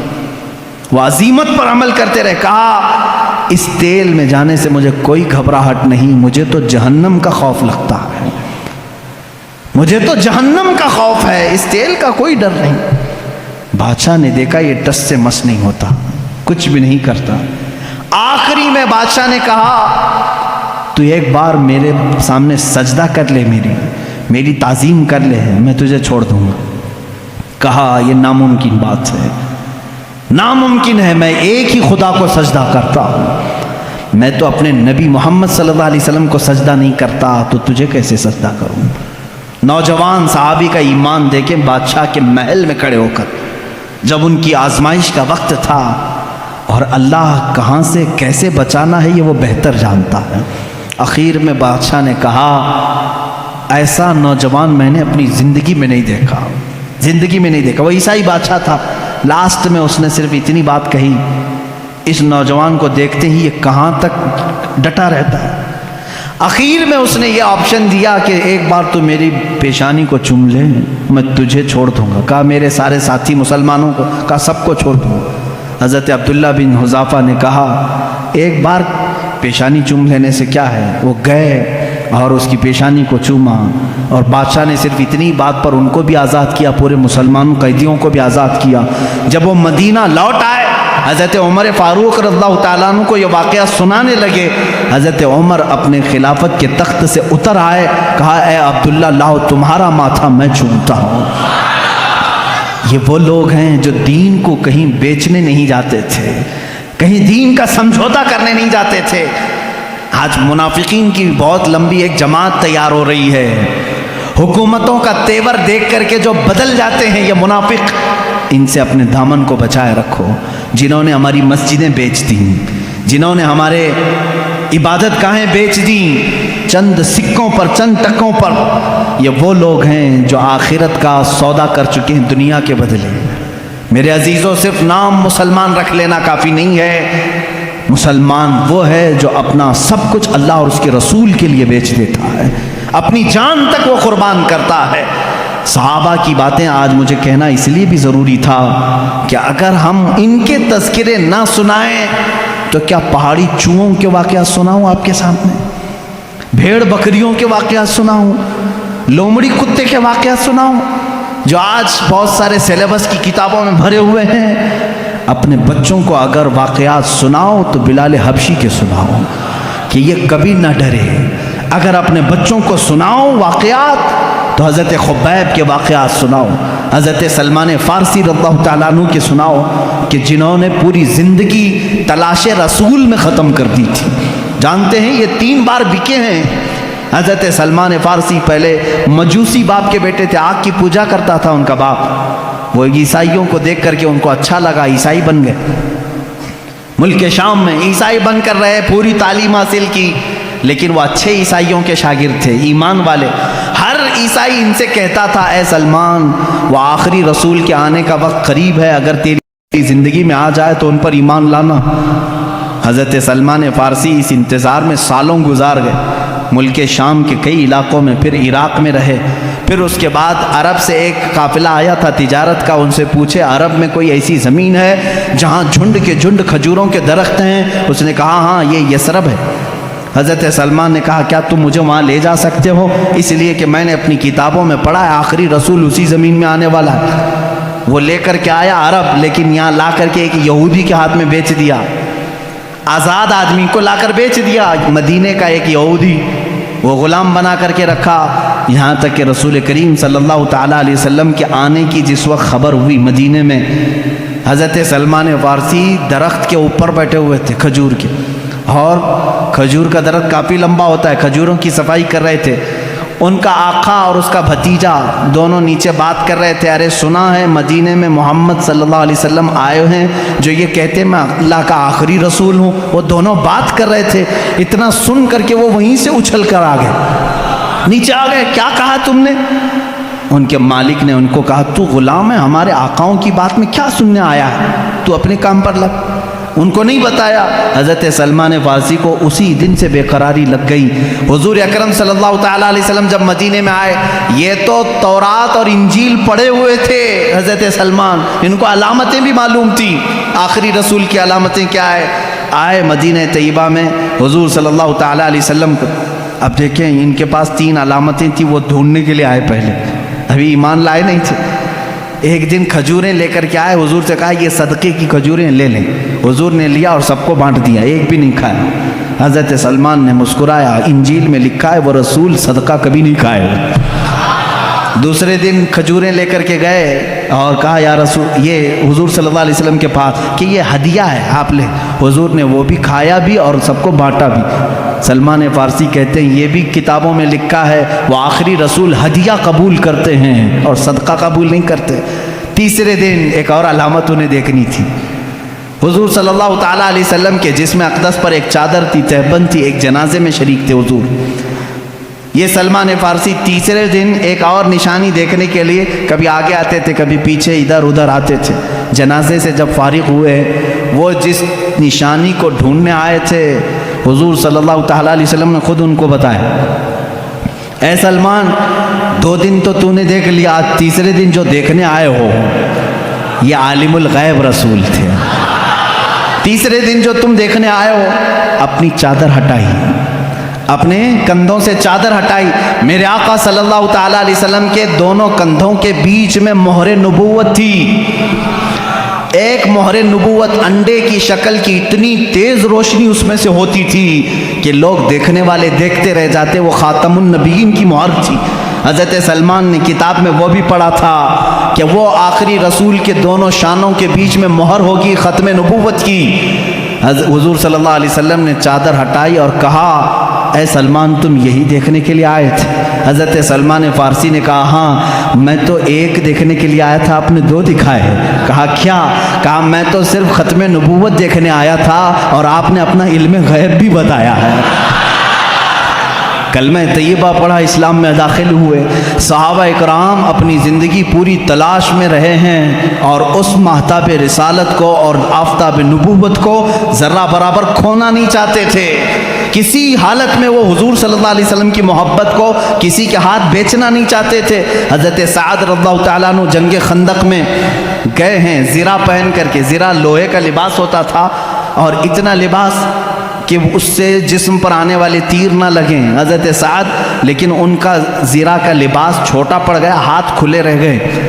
وہ عزیمت پر عمل کرتے رہے۔ کہا اس تیل میں جانے سے مجھے کوئی گھبراہٹ نہیں، مجھے تو جہنم کا خوف لگتا ہے، مجھے تو جہنم کا خوف ہے، اس تیل کا کوئی ڈر نہیں۔ بادشاہ نے دیکھا یہ ٹس سے مس نہیں ہوتا، کچھ بھی نہیں کرتا۔ آخری میں بادشاہ نے کہا تو ایک بار میرے سامنے سجدہ کر لے، میری تعظیم کر لے، میں تجھے چھوڑ دوں گا۔ کہا یہ ناممکن بات ہے، ناممکن ہے، میں ایک ہی خدا کو سجدہ کرتا ہوں، میں تو اپنے نبی محمد صلی اللہ علیہ وسلم کو سجدہ نہیں کرتا، تو تجھے کیسے سجدہ کروں؟ نوجوان صحابی کا ایمان دیکھیں، بادشاہ کے محل میں کھڑے ہو کر جب ان کی آزمائش کا وقت تھا، اور اللہ کہاں سے کیسے بچانا ہے یہ وہ بہتر جانتا ہے، اخیر میں بادشاہ نے کہا ایسا نوجوان میں نے اپنی زندگی میں نہیں دیکھا، زندگی میں نہیں دیکھا۔ وہ عیسائی بادشاہ تھا، لاسٹ میں اس نے صرف اتنی بات کہی، اس نوجوان کو دیکھتے ہی یہ کہاں تک ڈٹا رہتا ہے۔ اخیر میں اس نے یہ آپشن دیا کہ ایک بار تو میری پیشانی کو چوم لے، میں تجھے چھوڑ دوں گا۔ کہا میرے سارے ساتھی مسلمانوں کو، کہا سب کو چھوڑ دوں گا۔ حضرت عبداللہ بن حذافہ نے کہا ایک بار پیشانی چوم لینے سے کیا ہے؟ وہ گئے اور اس کی پیشانی کو چوما، اور بادشاہ نے صرف اتنی بات پر ان کو بھی آزاد کیا، پورے مسلمان قیدیوں کو بھی آزاد کیا۔ جب وہ مدینہ لوٹ آئے، حضرت عمر فاروق رضی اللہ تعالیٰ عنہ کو یہ واقعہ سنانے لگے۔ حضرت عمر اپنے خلافت کے تخت سے اتر آئے، کہا اے عبداللہ لاؤ تمہارا ماتھا میں چومتا ہوں۔ یہ وہ لوگ ہیں جو دین کو کہیں بیچنے نہیں جاتے تھے، کہیں دین کا سمجھوتا کرنے نہیں جاتے تھے۔ آج منافقین کی بہت لمبی ایک جماعت تیار ہو رہی ہے، حکومتوں کا تیور دیکھ کر کے جو بدل جاتے ہیں یہ منافق، ان سے اپنے دامن کو بچائے رکھو، جنہوں نے ہماری مسجدیں بیچ دیں، جنہوں نے ہمارے عبادت گاہیں بیچ دیں چند سکوں پر، چند ٹکوں پر، یہ وہ لوگ ہیں جو آخرت کا سودا کر چکے ہیں دنیا کے بدلے۔ میرے عزیزوں، صرف نام مسلمان رکھ لینا کافی نہیں ہے، مسلمان وہ ہے جو اپنا سب کچھ اللہ اور اس کے رسول کے لیے بیچ دیتا ہے، اپنی جان تک وہ قربان کرتا ہے۔ صحابہ کی باتیں آج مجھے کہنا اس لیے بھی ضروری تھا کہ اگر ہم ان کے تذکرے نہ سنائیں تو کیا پہاڑی چوہوں کے واقعات سناؤں آپ کے سامنے، بھیڑ بکریوں کے واقعات سناؤں، لومڑی کتے کے واقعات سناؤں جو آج بہت سارے سیلیبس کی کتابوں میں بھرے ہوئے ہیں؟ اپنے بچوں کو اگر واقعات سناؤ تو بلال حبشی کے سناؤ کہ یہ کبھی نہ ڈرے۔ اگر اپنے بچوں کو سناؤ واقعات تو حضرت خبیب کے واقعات سناؤ، حضرت سلمان فارسی رضی اللہ تعالیٰ عنہ کے سناؤ کہ جنہوں نے پوری زندگی تلاش رسول میں ختم کر دی تھی۔ جانتے ہیں یہ 3 بار بکے ہیں۔ حضرت سلمان فارسی پہلے مجوسی باپ کے بیٹے تھے، آگ کی پوجا کرتا تھا ان کا باپ، وہ عیسائیوں کو دیکھ کر کے ان کو اچھا لگا، عیسائی بن گئے۔ ملک شام میں عیسائی بن کر رہے، پوری تعلیم حاصل کی، لیکن وہ اچھے عیسائیوں کے شاگرد تھے، ایمان والے۔ ہر عیسائی ان سے کہتا تھا اے سلمان، وہ آخری رسول کے آنے کا وقت قریب ہے، اگر تیری زندگی میں آ جائے تو ان پر ایمان لانا۔ حضرت سلمان فارسی اس انتظار میں سالوں گزار گئے، ملک شام کے کئی علاقوں میں، پھر عراق میں رہے، پھر اس کے بعد عرب سے ایک قافلہ آیا تھا تجارت کا، ان سے پوچھے عرب میں کوئی ایسی زمین ہے جہاں جھنڈ کے جھنڈ کھجوروں کے درخت ہیں؟ اس نے کہا ہاں یہ یثرب ہے۔ حضرت سلمان نے کہا کیا تم مجھے وہاں لے جا سکتے ہو؟ اس لیے کہ میں نے اپنی کتابوں میں پڑھا ہے آخری رسول اسی زمین میں آنے والا ہے۔ وہ لے کر کے آیا عرب، لیکن یہاں لا کر کے ایک یہودی کے ہاتھ میں بیچ دیا، آزاد آدمی کو لا کر بیچ دیا، مدینے کا ایک یہودی، وہ غلام بنا کر کے رکھا، یہاں تک کہ رسول کریم صلی اللہ تعالیٰ علیہ وسلم کے آنے کی جس وقت خبر ہوئی مدینے میں، حضرت سلمان فارسی درخت کے اوپر بیٹھے ہوئے تھے کھجور کے، اور کھجور کا درخت کافی لمبا ہوتا ہے، کھجوروں کی صفائی کر رہے تھے۔ ان کا آقا اور اس کا بھتیجا دونوں نیچے بات کر رہے تھے، ارے سنا ہے مدینے میں محمد صلی اللہ علیہ وسلم آئے ہیں جو یہ کہتے میں اللہ کا آخری رسول ہوں۔ وہ دونوں بات کر رہے تھے، اتنا سن کر کے وہ وہیں سے اچھل کر آ گئے، نیچے آ گئے، کیا کہا تم نے؟ ان کے مالک نے ان کو کہا تو غلام ہے، ہمارے آقاؤں کی بات میں کیا سننے آیا ہے؟ تو اپنے کام پر لگ۔ ان کو نہیں بتایا۔ حضرت سلمان فارسی کو اسی دن سے بے قراری لگ گئی۔ حضور اکرم صلی اللہ تعالیٰ علیہ وسلم جب مدینے میں آئے، یہ تو تورات اور انجیل پڑھے ہوئے تھے حضرت سلمان، ان کو علامتیں بھی معلوم تھی، آخری رسول کی علامتیں کیا ہے۔ آئے مدینہ طیبہ میں حضور صلی اللہ تعالیٰ علیہ وسلم کو، اب دیکھیں ان کے پاس 3 علامتیں تھیں، وہ ڈھونڈنے کے لیے آئے، پہلے ابھی ایمان لائے نہیں تھے۔ ایک دن کھجوریں لے کر کے آئے، حضور سے کہا یہ صدقے کی کھجوریں لے لیں۔ حضور نے لیا اور سب کو بانٹ دیا، ایک بھی نہیں کھایا۔ حضرت سلمان نے مسکرایا، انجیل میں لکھا ہے وہ رسول صدقہ کبھی نہیں کھائے۔ دوسرے دن کھجوریں لے کر کے گئے اور کہا یا رسول، یہ حضور صلی اللہ علیہ وسلم کے پاس کہ یہ ہدیہ ہے آپ لیں۔ حضور نے وہ بھی کھایا بھی اور سب کو بانٹا بھی۔ سلمان فارسی کہتے ہیں یہ بھی کتابوں میں لکھا ہے وہ آخری رسول ہدیہ قبول کرتے ہیں اور صدقہ قبول نہیں کرتے۔ تیسرے دن ایک اور علامت انہیں دیکھنی تھی۔ حضور صلی اللہ تعالیٰ علیہ وسلم کے جسم اقدس پر ایک چادر تھی، تہبند تھی، ایک جنازے میں شریک تھے حضور۔ یہ سلمان فارسی تیسرے دن ایک اور نشانی دیکھنے کے لیے کبھی آگے آتے تھے، کبھی پیچھے، ادھر ادھر آتے تھے۔ جنازے سے جب فارغ ہوئے، وہ جس نشانی کو ڈھونڈنے آئے تھے حضور صلی اللہ تعالیٰ علیہ وسلم نے خود ان کو بتایا، اے سلمان 2 دن تو نے دیکھ لیا، آج تیسرے دن جو دیکھنے آئے ہو یہ عالم الغیب رسول تھے۔ تیسرے دن جو تم دیکھنے آئے ہو، اپنی چادر ہٹائی، اپنے کندھوں سے چادر ہٹائی۔ میرے آقا صلی اللہ تعالیٰ علیہ وسلم کے دونوں کندھوں کے بیچ میں مہر نبوت تھی۔ ایک مہر نبوت انڈے کی شکل کی، اتنی تیز روشنی اس میں سے ہوتی تھی کہ لوگ دیکھنے والے دیکھتے رہ جاتے، وہ خاتم النبیین کی مہر تھی۔ حضرت سلمان نے کتاب میں وہ بھی پڑھا تھا کہ وہ آخری رسول کے دونوں شانوں کے بیچ میں مہر ہوگی ختم نبوت کی۔ حضور صلی اللہ علیہ وسلم نے چادر ہٹائی اور کہا اے سلمان تم یہی دیکھنے کے لیے آئے تھے؟ حضرت سلمان فارسی نے کہا ہاں میں تو ایک دیکھنے کے لیے آیا تھا، آپ نے دو دکھائے ہیں۔ کہا کیا؟ کہا میں تو صرف ختم نبوت دیکھنے آیا تھا اور آپ نے اپنا علم غیب بھی بتایا ہے۔ کلمہ طیبہ پڑھا، اسلام میں داخل ہوئے۔ صحابہ اکرام اپنی زندگی پوری تلاش میں رہے ہیں اور اس ماہتاب رسالت کو اور آفتاب نبوت کو ذرہ برابر کھونا نہیں چاہتے تھے۔ کسی حالت میں وہ حضور صلی اللہ علیہ وسلم کی محبت کو کسی کے ہاتھ بیچنا نہیں چاہتے تھے۔ حضرت سعد رضی اللہ تعالیٰ عنہ جنگ خندق میں گئے ہیں زرہ پہن کر کے۔ زرہ لوہے کا لباس ہوتا تھا اور اتنا لباس کہ اس سے جسم پر آنے والے تیر نہ لگیں حضرت سعد، لیکن ان کا زرہ کا لباس چھوٹا پڑ گیا، ہاتھ کھلے رہ گئے۔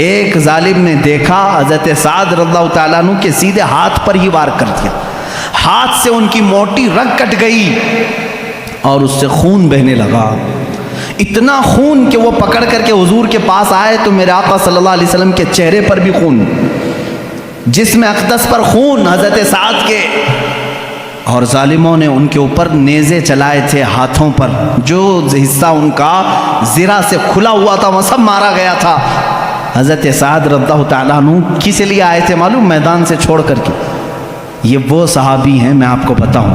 ایک ظالم نے دیکھا حضرت سعد رضی اللہ تعالیٰ عنہ کے سیدھے ہاتھ پر ہی وار کر دیا، ہاتھ سے ان کی موٹی رگ کٹ گئی اور اس سے خون بہنے لگا، اتنا خون کہ وہ پکڑ کر کے حضور کے پاس آئے تو میرے آقا صلی اللہ علیہ وسلم کے چہرے پر بھی خون، جسم اقدس پر خون حضرت سعد کے، اور ظالموں نے ان کے اوپر نیزے چلائے تھے ہاتھوں پر، جو حصہ ان کا زرہ سے کھلا ہوا تھا وہ سب مارا گیا تھا۔ حضرت سعد رضی اللہ تعالیٰ عنہ کس لیے آئے تھے معلوم؟ میدان سے چھوڑ کر کے۔ یہ وہ صحابی ہیں، میں آپ کو بتاؤں،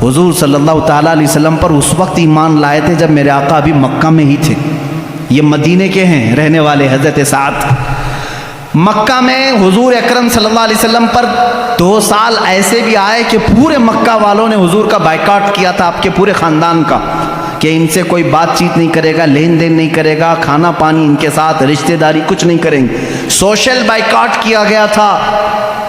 حضور صلی اللہ تعالیٰ علیہ وسلم پر اس وقت ایمان لائے تھے جب میرے آقا ابھی مکہ میں ہی تھے۔ یہ مدینے کے ہیں رہنے والے حضرت سعد۔ مکہ میں حضور اکرم صلی اللہ علیہ وسلم پر 2 سال ایسے بھی آئے کہ پورے مکہ والوں نے حضور کا بائیکاٹ کیا تھا، آپ کے پورے خاندان کا، کہ ان سے کوئی بات چیت نہیں کرے گا، لین دین نہیں کرے گا، کھانا پانی ان کے ساتھ، رشتہ داری کچھ نہیں کریں گے، سوشل بائیکاٹ کیا گیا تھا۔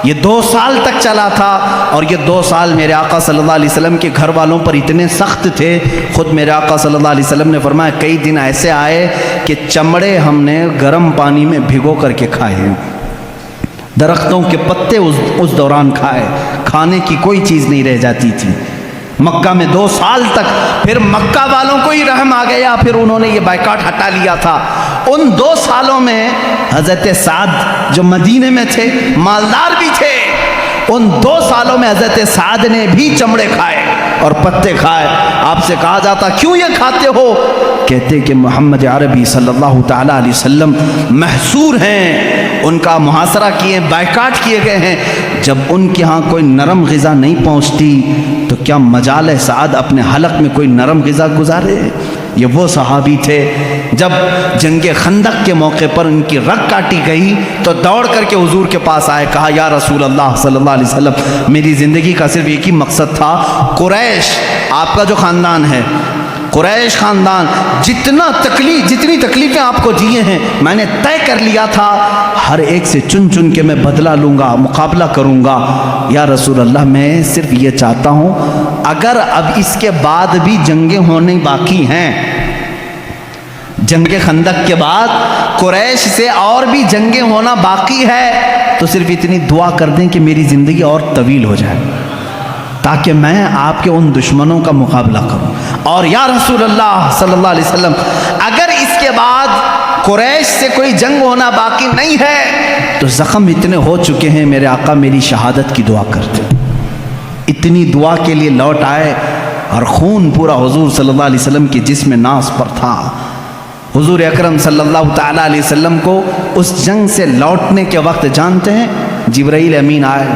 یہ 2 سال تک چلا تھا، اور یہ 2 سال میرے آقا صلی اللہ علیہ وسلم کے گھر والوں پر اتنے سخت تھے، خود میرے آقا صلی اللہ علیہ وسلم نے فرمایا کئی دن ایسے آئے کہ چمڑے ہم نے گرم پانی میں بھگو کر کے کھائے، درختوں کے پتے اس دوران کھائے، کھانے کی کوئی چیز نہیں رہ جاتی تھی مکہ میں 2 سال تک۔ پھر مکہ والوں کو ہی رحم آ گیا، پھر انہوں نے یہ بائیکاٹ ہٹا لیا تھا۔ ان 2 سالوں میں حضرت سعد جو مدینے میں تھے، مالدار بھی تھے، ان 2 سالوں میں حضرت سعد نے بھی چمڑے کھائے اور پتے کھائے۔ آپ سے کہا جاتا کیوں یہ کھاتے ہو؟ کہتے کہ محمد عربی صلی اللہ تعالیٰ علیہ وسلم محصور ہیں، ان کا محاصرہ کیے، بائیکاٹ کیے گئے ہیں، جب ان کے ہاں کوئی نرم غذا نہیں پہنچتی تو کیا مجال ہے سعد اپنے حلق میں کوئی نرم غذا گزارے؟ یہ وہ صحابی تھے جب جنگ خندق کے موقع پر ان کی رگ کاٹی گئی تو دوڑ کر کے حضور کے پاس آئے، کہا یا رسول اللہ صلی اللہ علیہ وسلم میری زندگی کا صرف ایک ہی مقصد تھا، قریش آپ کا جو خاندان ہے، قریش خاندان جتنی تکلیفیں آپ کو دیے ہیں میں نے طے کر لیا تھا، ہر ایک سے چن چن کے میں بدلہ لوں گا، مقابلہ کروں گا۔ یا رسول اللہ میں صرف یہ چاہتا ہوں اگر اب اس کے بعد بھی جنگیں ہونے باقی ہیں، جنگ خندق کے بعد قریش سے اور بھی جنگیں ہونا باقی ہے، تو صرف اتنی دعا کر دیں کہ میری زندگی اور طویل ہو جائے تاکہ میں آپ کے ان دشمنوں کا مقابلہ کروں۔ اور یا رسول اللہ صلی اللہ علیہ وسلم اگر اس کے بعد قریش سے کوئی جنگ ہونا باقی نہیں ہے تو زخم اتنے ہو چکے ہیں، میرے آقا میری شہادت کی دعا کرتے۔ اتنی دعا کے لیے لوٹ آئے اور خون پورا حضور صلی اللہ علیہ وسلم کے جسم ناز پر تھا۔ حضور اکرم صلی اللہ تعالیٰ علیہ وسلم کو اس جنگ سے لوٹنے کے وقت جانتے ہیں جبرائیل امین آئے،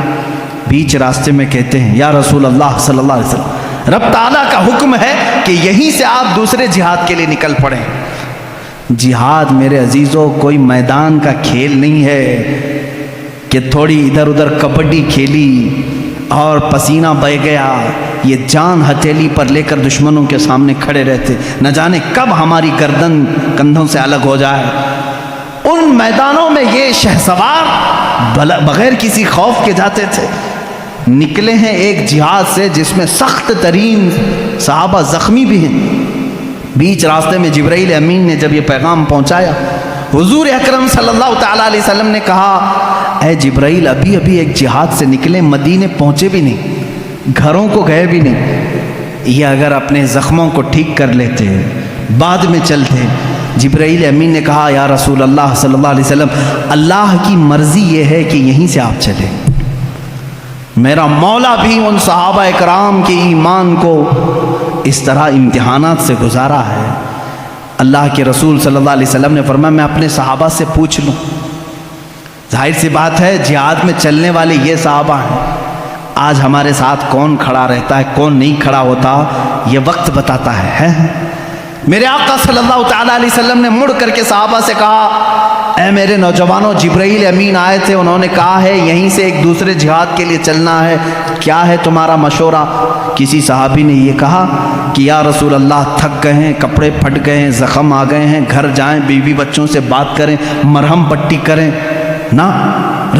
بیچ راستے میں کہتے ہیں یا رسول اللہ صلی اللہ علیہ وسلم رب تعالیٰ کا حکم ہے کہ یہیں سے آپ دوسرے جہاد کے لیے نکل پڑیں۔ جہاد میرے عزیزوں کوئی میدان کا کھیل نہیں ہے کہ تھوڑی ادھر ادھر کبڈی کھیلی اور پسینہ بہہ گیا، یہ جان ہتھیلی پر لے کر دشمنوں کے سامنے کھڑے رہتے، نہ جانے کب ہماری گردن کندھوں سے الگ ہو جائے۔ ان میدانوں میں یہ شہسوار بغیر کسی خوف کے جاتے تھے، نکلے ہیں ایک جہاد سے جس میں سخت ترین صحابہ زخمی بھی ہیں۔ بیچ راستے میں جبرائیل امین نے جب یہ پیغام پہنچایا، حضور اکرم صلی اللہ تعالیٰ علیہ وسلم نے کہا اے جبرائیل ابھی ایک جہاد سے نکلے، مدینے پہنچے بھی نہیں، گھروں کو گئے بھی نہیں، یہ اگر اپنے زخموں کو ٹھیک کر لیتے بعد میں چلتے۔ جبرائیل امین نے کہا یا رسول اللہ صلی اللہ علیہ وسلم اللہ کی مرضی یہ ہے کہ یہیں سے آپ چلیں، میرا مولا بھی ان صحابہ اکرام کے ایمان کو اس طرح امتحانات سے گزارا ہے۔ اللہ کے رسول صلی اللہ علیہ وسلم نے فرمایا میں اپنے صحابہ سے پوچھ لوں۔ ظاہر سی بات ہے جہاد میں چلنے والے یہ صحابہ ہیں، آج ہمارے ساتھ کون کھڑا رہتا ہے کون نہیں کھڑا ہوتا یہ وقت بتاتا ہے۔ میرے آقا صلی اللہ تعالیٰ علیہ وسلم نے مڑ کر کے صحابہ سے کہا اے میرے نوجوانوں، جبرائیل امین آئے تھے، انہوں نے کہا ہے یہیں سے ایک دوسرے جہاد کے لیے چلنا ہے، کیا ہے تمہارا مشورہ؟ کسی صحابی نے یہ کہا کہ یا رسول اللہ تھک گئے ہیں، کپڑے پھٹ گئے ہیں، زخم آ گئے ہیں، گھر جائیں، بیوی بچوں سے بات کریں، مرہم پٹی کریں نا۔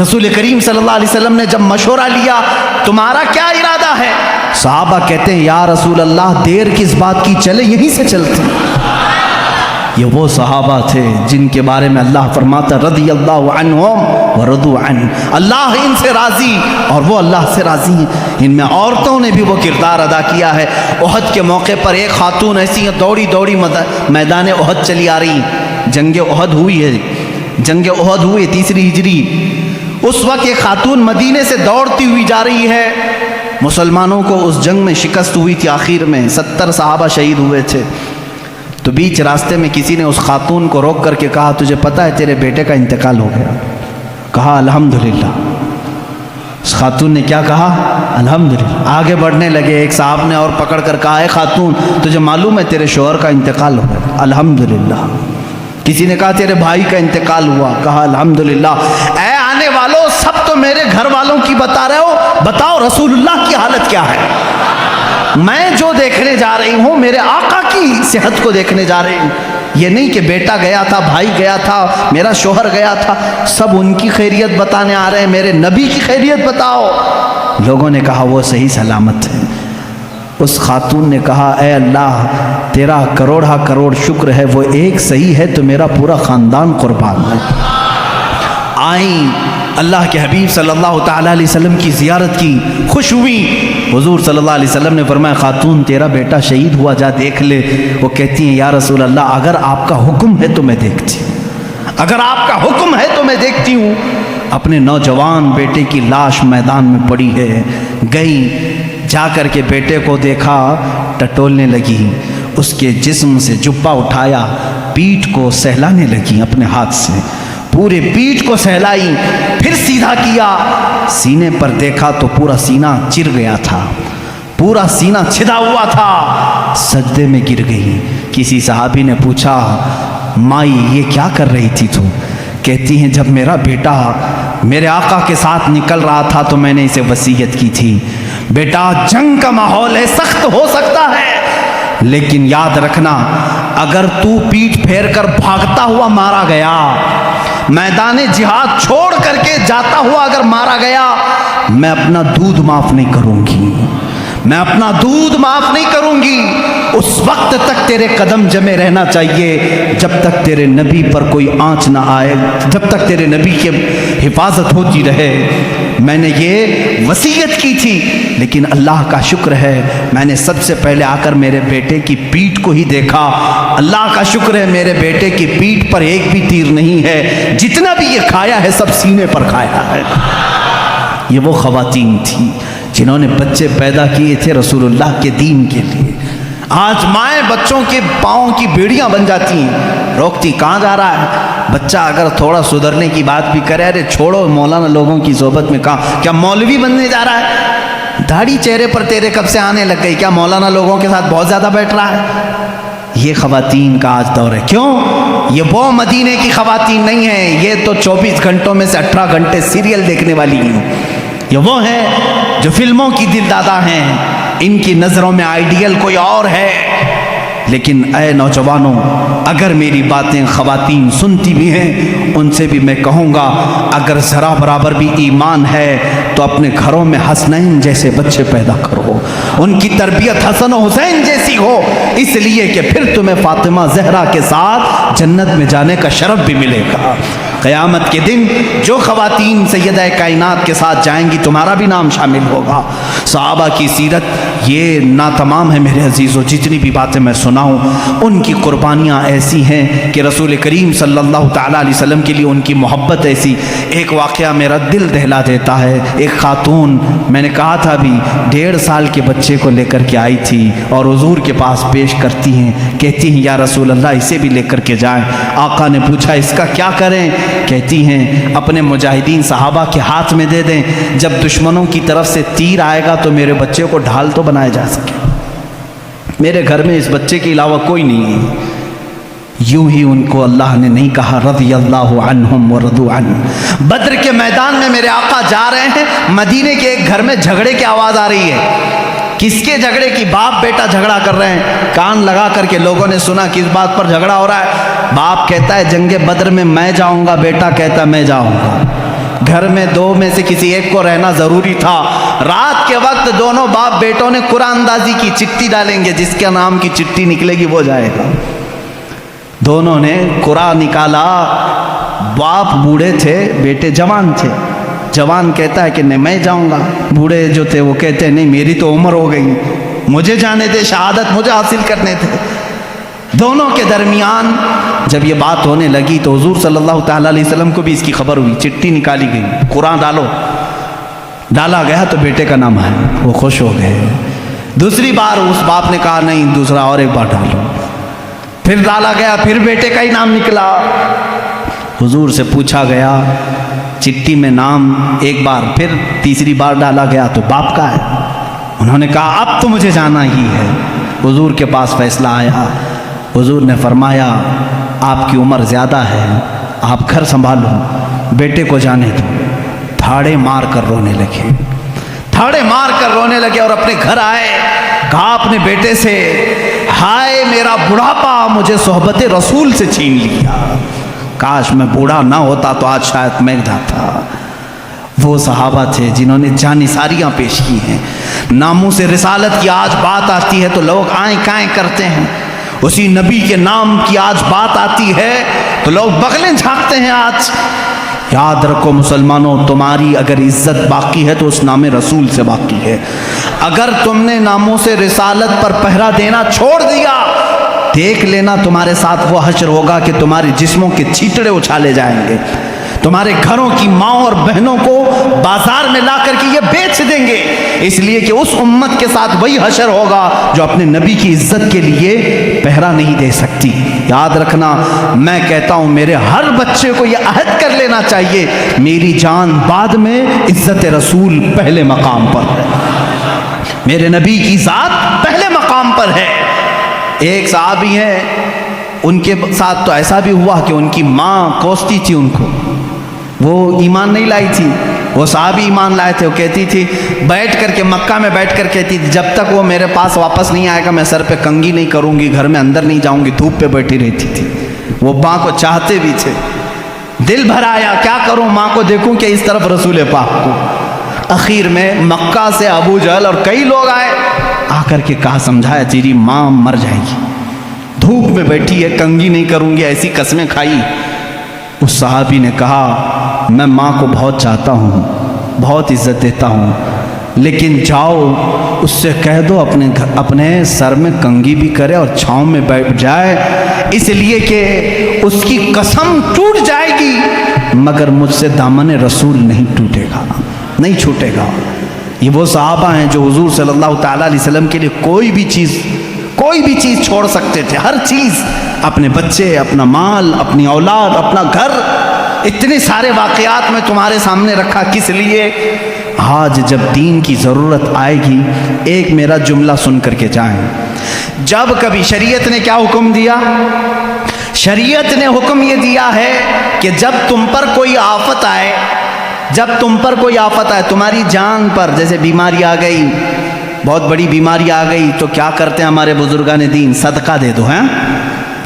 رسول کریم صلی اللہ علیہ وسلم نے جب مشورہ لیا تمہارا کیا ارادہ ہے؟ صحابہ کہتے ہیں یا رسول اللہ دیر کس بات کی، چلے یہیں سے چلتے۔ یہ وہ صحابہ تھے جن کے بارے میں اللہ فرماتا رضی اللہ عنہم ورضوا عنہ، اللہ ان سے راضی اور وہ اللہ سے راضی ہیں۔ ان میں عورتوں نے بھی وہ کردار ادا کیا ہے۔ احد کے موقع پر ایک خاتون ایسی ہیں دوڑی دوڑی میدان احد چلی آ رہی، جنگ احد ہوئی ہے، جنگ احد ہوئی 3 ہجری، اس وقت ایک خاتون مدینے سے دوڑتی ہوئی جا رہی ہے۔ مسلمانوں کو اس جنگ میں شکست ہوئی تھی، آخر میں 70 صحابہ شہید ہوئے تھے۔ تو بیچ راستے میں کسی نے اس خاتون کو روک کر کے کہا تجھے پتہ ہے تیرے بیٹے کا انتقال ہو گیا؟ کہا الحمدللہ۔ اس خاتون نے کیا کہا؟ الحمدللہ۔ آگے بڑھنے لگے، ایک صاحب نے اور پکڑ کر کہا اے خاتون تجھے معلوم ہے تیرے شوہر کا انتقال ہو گیا؟ الحمدللہ۔ کسی نے کہا تیرے بھائی کا انتقال ہوا؟ کہا الحمدللہ۔ اے آنے والوں سب تو میرے گھر والوں کی بتا رہے ہو، بتاؤ رسول اللہ کی حالت کیا ہے؟ میں جو دیکھنے جا رہی ہوں میرے آقا کی صحت کو دیکھنے جا رہی ہوں، یہ نہیں کہ بیٹا گیا تھا، بھائی گیا تھا، میرا شوہر گیا تھا، سب ان کی خیریت بتانے آ رہے ہیں، میرے نبی کی خیریت بتاؤ۔ لوگوں نے کہا وہ صحیح سلامت ہے۔ اس خاتون نے کہا اے اللہ تیرا کروڑا کروڑ شکر ہے، وہ ایک صحیح ہے تو میرا پورا خاندان قربان ہے۔ آئیں اللہ کے حبیب صلی اللہ تعالیٰ علیہ وسلم کی زیارت کی، خوش ہوئی۔ حضور صلی اللہ علیہ وسلم نے فرمایا خاتون تیرا بیٹا شہید ہوا، جا دیکھ لے۔ وہ کہتی ہیں یا رسول اللہ اگر آپ کا حکم ہے تو میں دیکھتی ہوں، اگر آپ کا حکم ہے تو میں دیکھتی ہوں۔ اپنے نوجوان بیٹے کی لاش میدان میں پڑی ہے، گئی جا کر کے بیٹے کو دیکھا، ٹٹولنے لگی، اس کے جسم سے جبہ اٹھایا، پیٹھ کو سہلانے لگی اپنے ہاتھ سے، پورے پیٹھ کو سہلائی، پھر سیدھا کیا، سینے پر دیکھا تو پورا سینہ چر گیا تھا، پورا سینہ چھدا ہوا تھا، سجدے میں گر گئی۔ کسی صحابی نے پوچھا مائی یہ کیا کر رہی تھی تو؟ کہتی ہیں جب میرا بیٹا میرے آقا کے ساتھ نکل رہا تھا تو میں نے اسے وصیت کی تھی بیٹا جنگ کا ماحول ہے، سخت ہو سکتا ہے لیکن یاد رکھنا اگر تو پیٹھ پھیر کر بھاگتا ہوا مارا گیا، میدان جہاد چھوڑ کر کے جاتا ہوا اگر مارا گیا، میں اپنا دودھ معاف نہیں کروں گی، میں اپنا دودھ معاف نہیں کروں گی۔ اس وقت تک تیرے قدم جمے رہنا چاہیے جب تک تیرے نبی پر کوئی آنچ نہ آئے، جب تک تیرے نبی کی حفاظت ہوتی رہے۔ میں نے یہ وصیت کی تھی لیکن اللہ کا شکر ہے میں نے سب سے پہلے آ کر میرے بیٹے کی پیٹھ کو ہی دیکھا، اللہ کا شکر ہے میرے بیٹے کی پیٹھ پر ایک بھی تیر نہیں ہے، جتنا بھی یہ کھایا ہے سب سینے پر کھایا ہے۔ یہ وہ خواتین تھیں جنہوں نے بچے پیدا کیے تھے رسول اللہ کے دین کے لیے۔ آج مائیں بچوں کے پاؤں کی بیڑیاں بن جاتی ہیں، روکتی کہاں جا رہا ہے بچہ، اگر تھوڑا سدھرنے کی بات بھی کرے ارے چھوڑو مولانا لوگوں کی صحبت میں، کہاں کیا مولوی بننے جا رہا ہے؟ داڑھی چہرے پر تیرے کب سے آنے لگ گئی، کیا مولانا لوگوں کے ساتھ بہت زیادہ بیٹھ رہا ہے؟ یہ خواتین کا آج دور ہے۔ کیوں؟ یہ وہ مدینے کی خواتین نہیں ہیں، یہ تو 24 گھنٹوں میں سے 18 گھنٹے سیریل دیکھنے والی ہیں، یہ وہ ہیں جو فلموں کی دل دادا ہیں، ان کی نظروں میں آئیڈیل کوئی اور ہے۔ لیکن اے نوجوانوں اگر میری باتیں خواتین سنتی بھی ہیں ان سے بھی میں کہوں گا اگر ذرا برابر بھی ایمان ہے تو اپنے گھروں میں حسنین جیسے بچے پیدا کرو، ان کی تربیت حسن و حسین جیسی ہو، اس لیے کہ پھر تمہیں فاطمہ زہرا کے ساتھ جنت میں جانے کا شرف بھی ملے گا۔ قیامت کے دن جو خواتین سیدہ کائنات کے ساتھ جائیں گی تمہارا بھی نام شامل ہوگا۔ صحابہ کی سیرت یہ ناتمام ہے میرے عزیزوں، جتنی بھی باتیں میں سناؤں ان کی قربانیاں ایسی ہیں کہ رسول کریم صلی اللہ تعالیٰ علیہ وسلم کے لیے ان کی محبت ایسی۔ ایک واقعہ میرا دل دہلا دیتا ہے۔ ایک خاتون، میں نے کہا تھا بھی 1.5 سال کے بچے کو لے کر کے آئی تھی اور حضور کے پاس پیش کرتی ہیں، کہتی ہیں یا رسول اللہ اسے بھی لے کر کے جائیں۔ آقا نے پوچھا اس کا کیا کریں؟ کہتی ہیں اپنے مجاہدین صحابہ کے ہاتھ میں دے دیں، جب دشمنوں کی طرف سے تیر آئے گا تو میرے بچے کو ڈھال تو بنایا جا سکے، میرے گھر میں اس بچے کے علاوہ کوئی نہیں ہے۔ یوں ہی ان کو اللہ نے نہیں کہا رضی اللہ عنہم ورضوا عنہ۔ بدر کے میدان میں میرے آقا جا رہے ہیں، مدینے کے ایک گھر میں جھگڑے کی آواز آ رہی ہے۔ کس کے جھگڑے کی؟ باپ بیٹا جھگڑا کر رہے ہیں۔ کان لگا کر کے لوگوں نے سنا کس بات پر جھگڑا ہو رہا ہے۔ باپ کہتا ہے جنگ بدر میں میں جاؤں گا، بیٹا کہتا ہے میں جاؤں گا۔ گھر میں 2 میں سے کسی ایک کو رہنا ضروری تھا۔ رات کے وقت دونوں باپ بیٹوں نے قرآن اندازی کی، چٹھی ڈالیں گے، جس کے نام کی چٹھی نکلے گی وہ جائے گا۔ دونوں نے قرآن نکالا۔ باپ بوڑھے تھے، بیٹے جوان تھے۔ جوان کہتا ہے کہ نہیں میں جاؤں گا، بوڑھے جو تھے وہ کہتے ہیں نہیں میری تو عمر ہو گئی، مجھے جانے دے، شہادت مجھے حاصل کرنے تھے۔ دونوں کے درمیان جب یہ بات ہونے لگی تو حضور صلی اللہ تعالیٰ علیہ وسلم کو بھی اس کی خبر ہوئی، چٹھی نکالی گئی، قرآن ڈالو۔ ڈالا گیا تو بیٹے کا نام ہے، وہ خوش ہو گئے۔ دوسری بار اس باپ نے کہا نہیں دوسرا اور ایک بار ڈالو، پھر ڈالا گیا، پھر بیٹے کا ہی نام نکلا۔ حضور سے پوچھا گیا چٹھی میں نام ایک بار، پھر تیسری بار ڈالا گیا تو باپ کا ہے۔ انہوں نے کہا اب تو مجھے جانا ہی ہے۔ حضور کے پاس فیصلہ آیا، حضور نے فرمایا آپ کی عمر زیادہ ہے، آپ گھر سنبھالو، بیٹے کو جانے دو۔ تھاڑے مار کر رونے لگے، تھاڑے مار کر رونے لگے اور اپنے گھر آئے۔ کہا اپنے بیٹے سے ہائے میرا بڑھاپا مجھے صحبت رسول سے چھین لیا، کاش میں بوڑھا نہ ہوتا تو آج شاید میں جاتا۔ وہ صحابہ تھے جنہوں نے جانثاریاں پیش کی ہیں۔ ناموس رسالت کی آج بات آتی ہے تو لوگ آئیں کائیں کرتے ہیں، اسی نبی کے نام کی آج بات آتی ہے تو لوگ بغلیں جھانکتے ہیں۔ آج یاد رکھو مسلمانوں، تمہاری اگر عزت باقی ہے تو اس نام رسول سے باقی ہے۔ اگر تم نے ناموس رسالت پر پہرا دینا چھوڑ دیا، دیکھ لینا تمہارے ساتھ وہ حشر ہوگا کہ تمہارے جسموں کے چھیٹڑے اچھالے جائیں گے، تمہارے گھروں کی ماں اور بہنوں کو بازار میں لا کر کے یہ بیچ دیں گے، اس لیے کہ اس امت کے ساتھ وہی حشر ہوگا جو اپنے نبی کی عزت کے لیے پہرا نہیں دے سکتی۔ یاد رکھنا، میں کہتا ہوں میرے ہر بچے کو یہ عہد کر لینا چاہیے میری جان بعد میں، عزت رسول پہلے مقام پر ہے، میرے نبی کی ذات پہلے مقام پر ہے۔ ایک صحابی ہیں، ان کے ساتھ تو ایسا بھی ہوا کہ ان کی ماں کوستی تھی ان کو، وہ ایمان نہیں لائی تھی، وہ صحابی ایمان لائے تھے۔ وہ کہتی تھی بیٹھ کر کے مکہ میں بیٹھ کر کہتی تھی جب تک وہ میرے پاس واپس نہیں آئے گا میں سر پہ کنگھی نہیں کروں گی، گھر میں اندر نہیں جاؤں گی، دھوپ پہ بیٹھی رہتی تھی۔ وہ ماں کو چاہتے بھی تھے، دل بھر آیا کیا کروں ماں کو دیکھوں کہ اس طرف رسول پاک کو۔ اخیر میں مکہ سے ابو جہل اور کئی لوگ آئے، آ کر کے کہا سمجھایا تیری ماں مر جائے گی، دھوپ میں بیٹھی ہے، کنگھی نہیں کروں گی، ایسی قسمیں کھائی۔ اس صحابی نے کہا میں ماں کو بہت چاہتا ہوں، بہت عزت دیتا ہوں، لیکن جاؤ اس سے کہہ دو اپنے سر میں کنگھی بھی کرے اور چھاؤں میں بیٹھ جائے، اس لیے کہ اس کی قسم ٹوٹ جائے گی مگر مجھ سے دامن رسول نہیں ٹوٹے گا، نہیں چھوٹے گا۔ یہ وہ صحابہ ہیں جو حضور صلی اللہ تعالیٰ علیہ وسلم کے لیے کوئی بھی چیز چھوڑ سکتے تھے، ہر چیز، اپنے بچے، اپنا مال، اپنی اولاد، اپنا گھر، اتنے سارے واقعات میں تمہارے سامنے رکھا کس لیے؟ آج جب دین کی ضرورت آئے گی ایک میرا جملہ سن کر کے جائیں۔ جب کبھی شریعت نے کیا حکم دیا؟ شریعت نے حکم یہ دیا ہے کہ جب تم پر کوئی آفت آئے، تمہاری جان پر، جیسے بیماری آ گئی، بہت بڑی بیماری آ گئی تو کیا کرتے ہیں ہمارے بزرگان دین؟ صدقہ دے دو، ہیں؟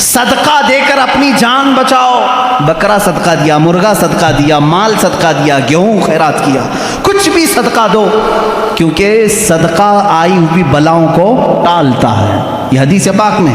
صدقہ دے کر اپنی جان بچاؤ۔ بکرا صدقہ دیا، مرغا صدقہ دیا، مال صدقہ دیا، گیہوں خیرات کیا، کچھ بھی صدقہ دو، کیونکہ صدقہ آئی ہوئی بلاؤں کو ٹالتا ہے۔ یہ حدیث پاک میں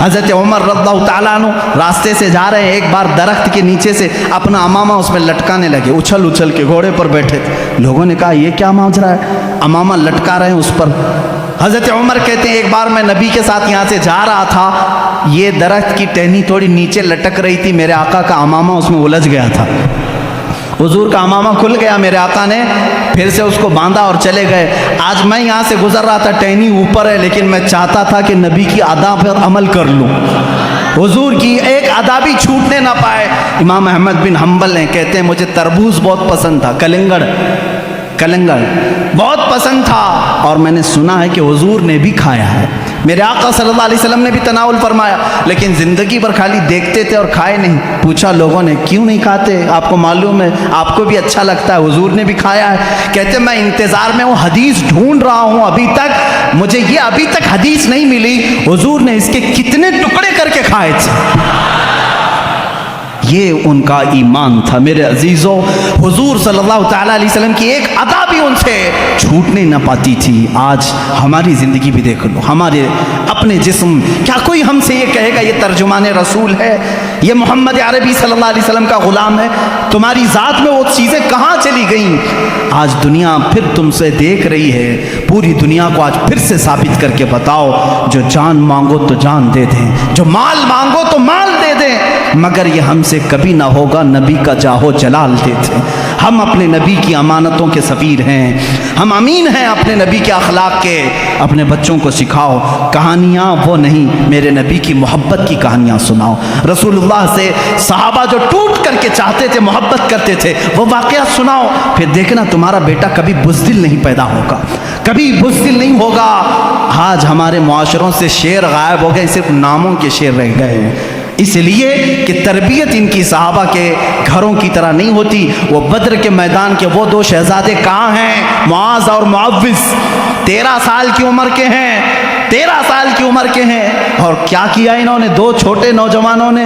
حضرت عمر رضی اللہ تعالیٰ عنہ راستے سے جا رہے ہیں، ایک بار درخت کے نیچے سے اپنا امامہ اس میں لٹکانے لگے، اچھل اچھل کے گھوڑے پر بیٹھے تھے۔ لوگوں نے کہا یہ کیا ماجرا ہے، امامہ لٹکا رہے ہیں اس پر۔ حضرت عمر کہتے ہیں ایک بار میں نبی کے ساتھ یہاں سے جا رہا تھا، یہ درخت کی ٹہنی تھوڑی نیچے لٹک رہی تھی، میرے آقا کا امامہ اس میں الجھ گیا تھا، حضور کا امامہ کھل گیا، میرے آقا نے پھر سے اس کو باندھا اور چلے گئے۔ آج میں یہاں سے گزر رہا تھا، ٹہنی اوپر ہے، لیکن میں چاہتا تھا کہ نبی کی ادا پر عمل کر لوں، حضور کی ایک ادا بھی چھوٹنے نہ پائے۔ امام احمد بن حنبل ہیں، کہتے ہیں مجھے تربوز بہت پسند تھا، کلنگڑ بہت پسند تھا، اور میں نے سنا ہے کہ حضور نے بھی کھایا ہے، میرے آقا صلی اللہ علیہ وسلم نے بھی تناول فرمایا، لیکن زندگی بھر خالی دیکھتے تھے اور کھائے نہیں۔ پوچھا لوگوں نے کیوں نہیں کھاتے، آپ کو معلوم ہے، آپ کو بھی اچھا لگتا ہے، حضور نے بھی کھایا ہے۔ کہتے میں انتظار میں وہ حدیث ڈھونڈ رہا ہوں، ابھی تک مجھے یہ ابھی تک حدیث نہیں ملی حضور نے اس کے کتنے ٹکڑے کر کے کھائے تھے۔ یہ ان کا ایمان تھا میرے عزیزوں۔ حضور صلی اللہ تعالیٰ علیہ وسلم کی ایک ادا بھی ان سے چھوٹنے نہ پاتی تھی۔ آج ہماری زندگی بھی دیکھ لو، ہمارے اپنے جسم، کیا کوئی ہم سے یہ کہے گا یہ ترجمان رسول ہے، یہ محمد عربی صلی اللہ علیہ وسلم کا غلام ہے؟ تمہاری ذات میں وہ چیزیں کہاں چلی گئیں؟ آج دنیا پھر تم سے دیکھ رہی ہے، پوری دنیا کو آج پھر سے ثابت کر کے بتاؤ، جو جان مانگو تو جان دے دیں، جو مال مانگو تو مال دے دیں، مگر یہ ہم سے کبھی نہ ہوگا نبی کا جاہو جلال دیتے۔ ہم اپنے نبی کی امانتوں کے سفیر ہیں، ہم امین ہیں اپنے نبی کے اخلاق کے۔ اپنے بچوں کو سکھاؤ، کہانیاں وہ نہیں، میرے نبی کی محبت کی کہانیاں سناؤ۔ رسول اللہ سے صحابہ جو ٹوٹ کر کے چاہتے تھے، محبت کرتے تھے، وہ واقعات سناؤ، پھر دیکھنا تمہارا بیٹا کبھی بزدل نہیں پیدا ہوگا، کبھی بزدل نہیں ہوگا۔ آج ہمارے معاشروں سے شعر غائب ہو گئے، صرف ناموں کے شعر رہ گئے ہیں، اس لیے کہ تربیت ان کی صحابہ کے گھروں کی طرح نہیں ہوتی۔ وہ بدر کے میدان کے وہ دو شہزادے کہاں ہیں؟ معاذ اور معوذ 13 سال کی عمر کے ہیں، 13 سال کی عمر کے ہیں، اور کیا کیا انہوں نے؟ دو چھوٹے نوجوانوں نے،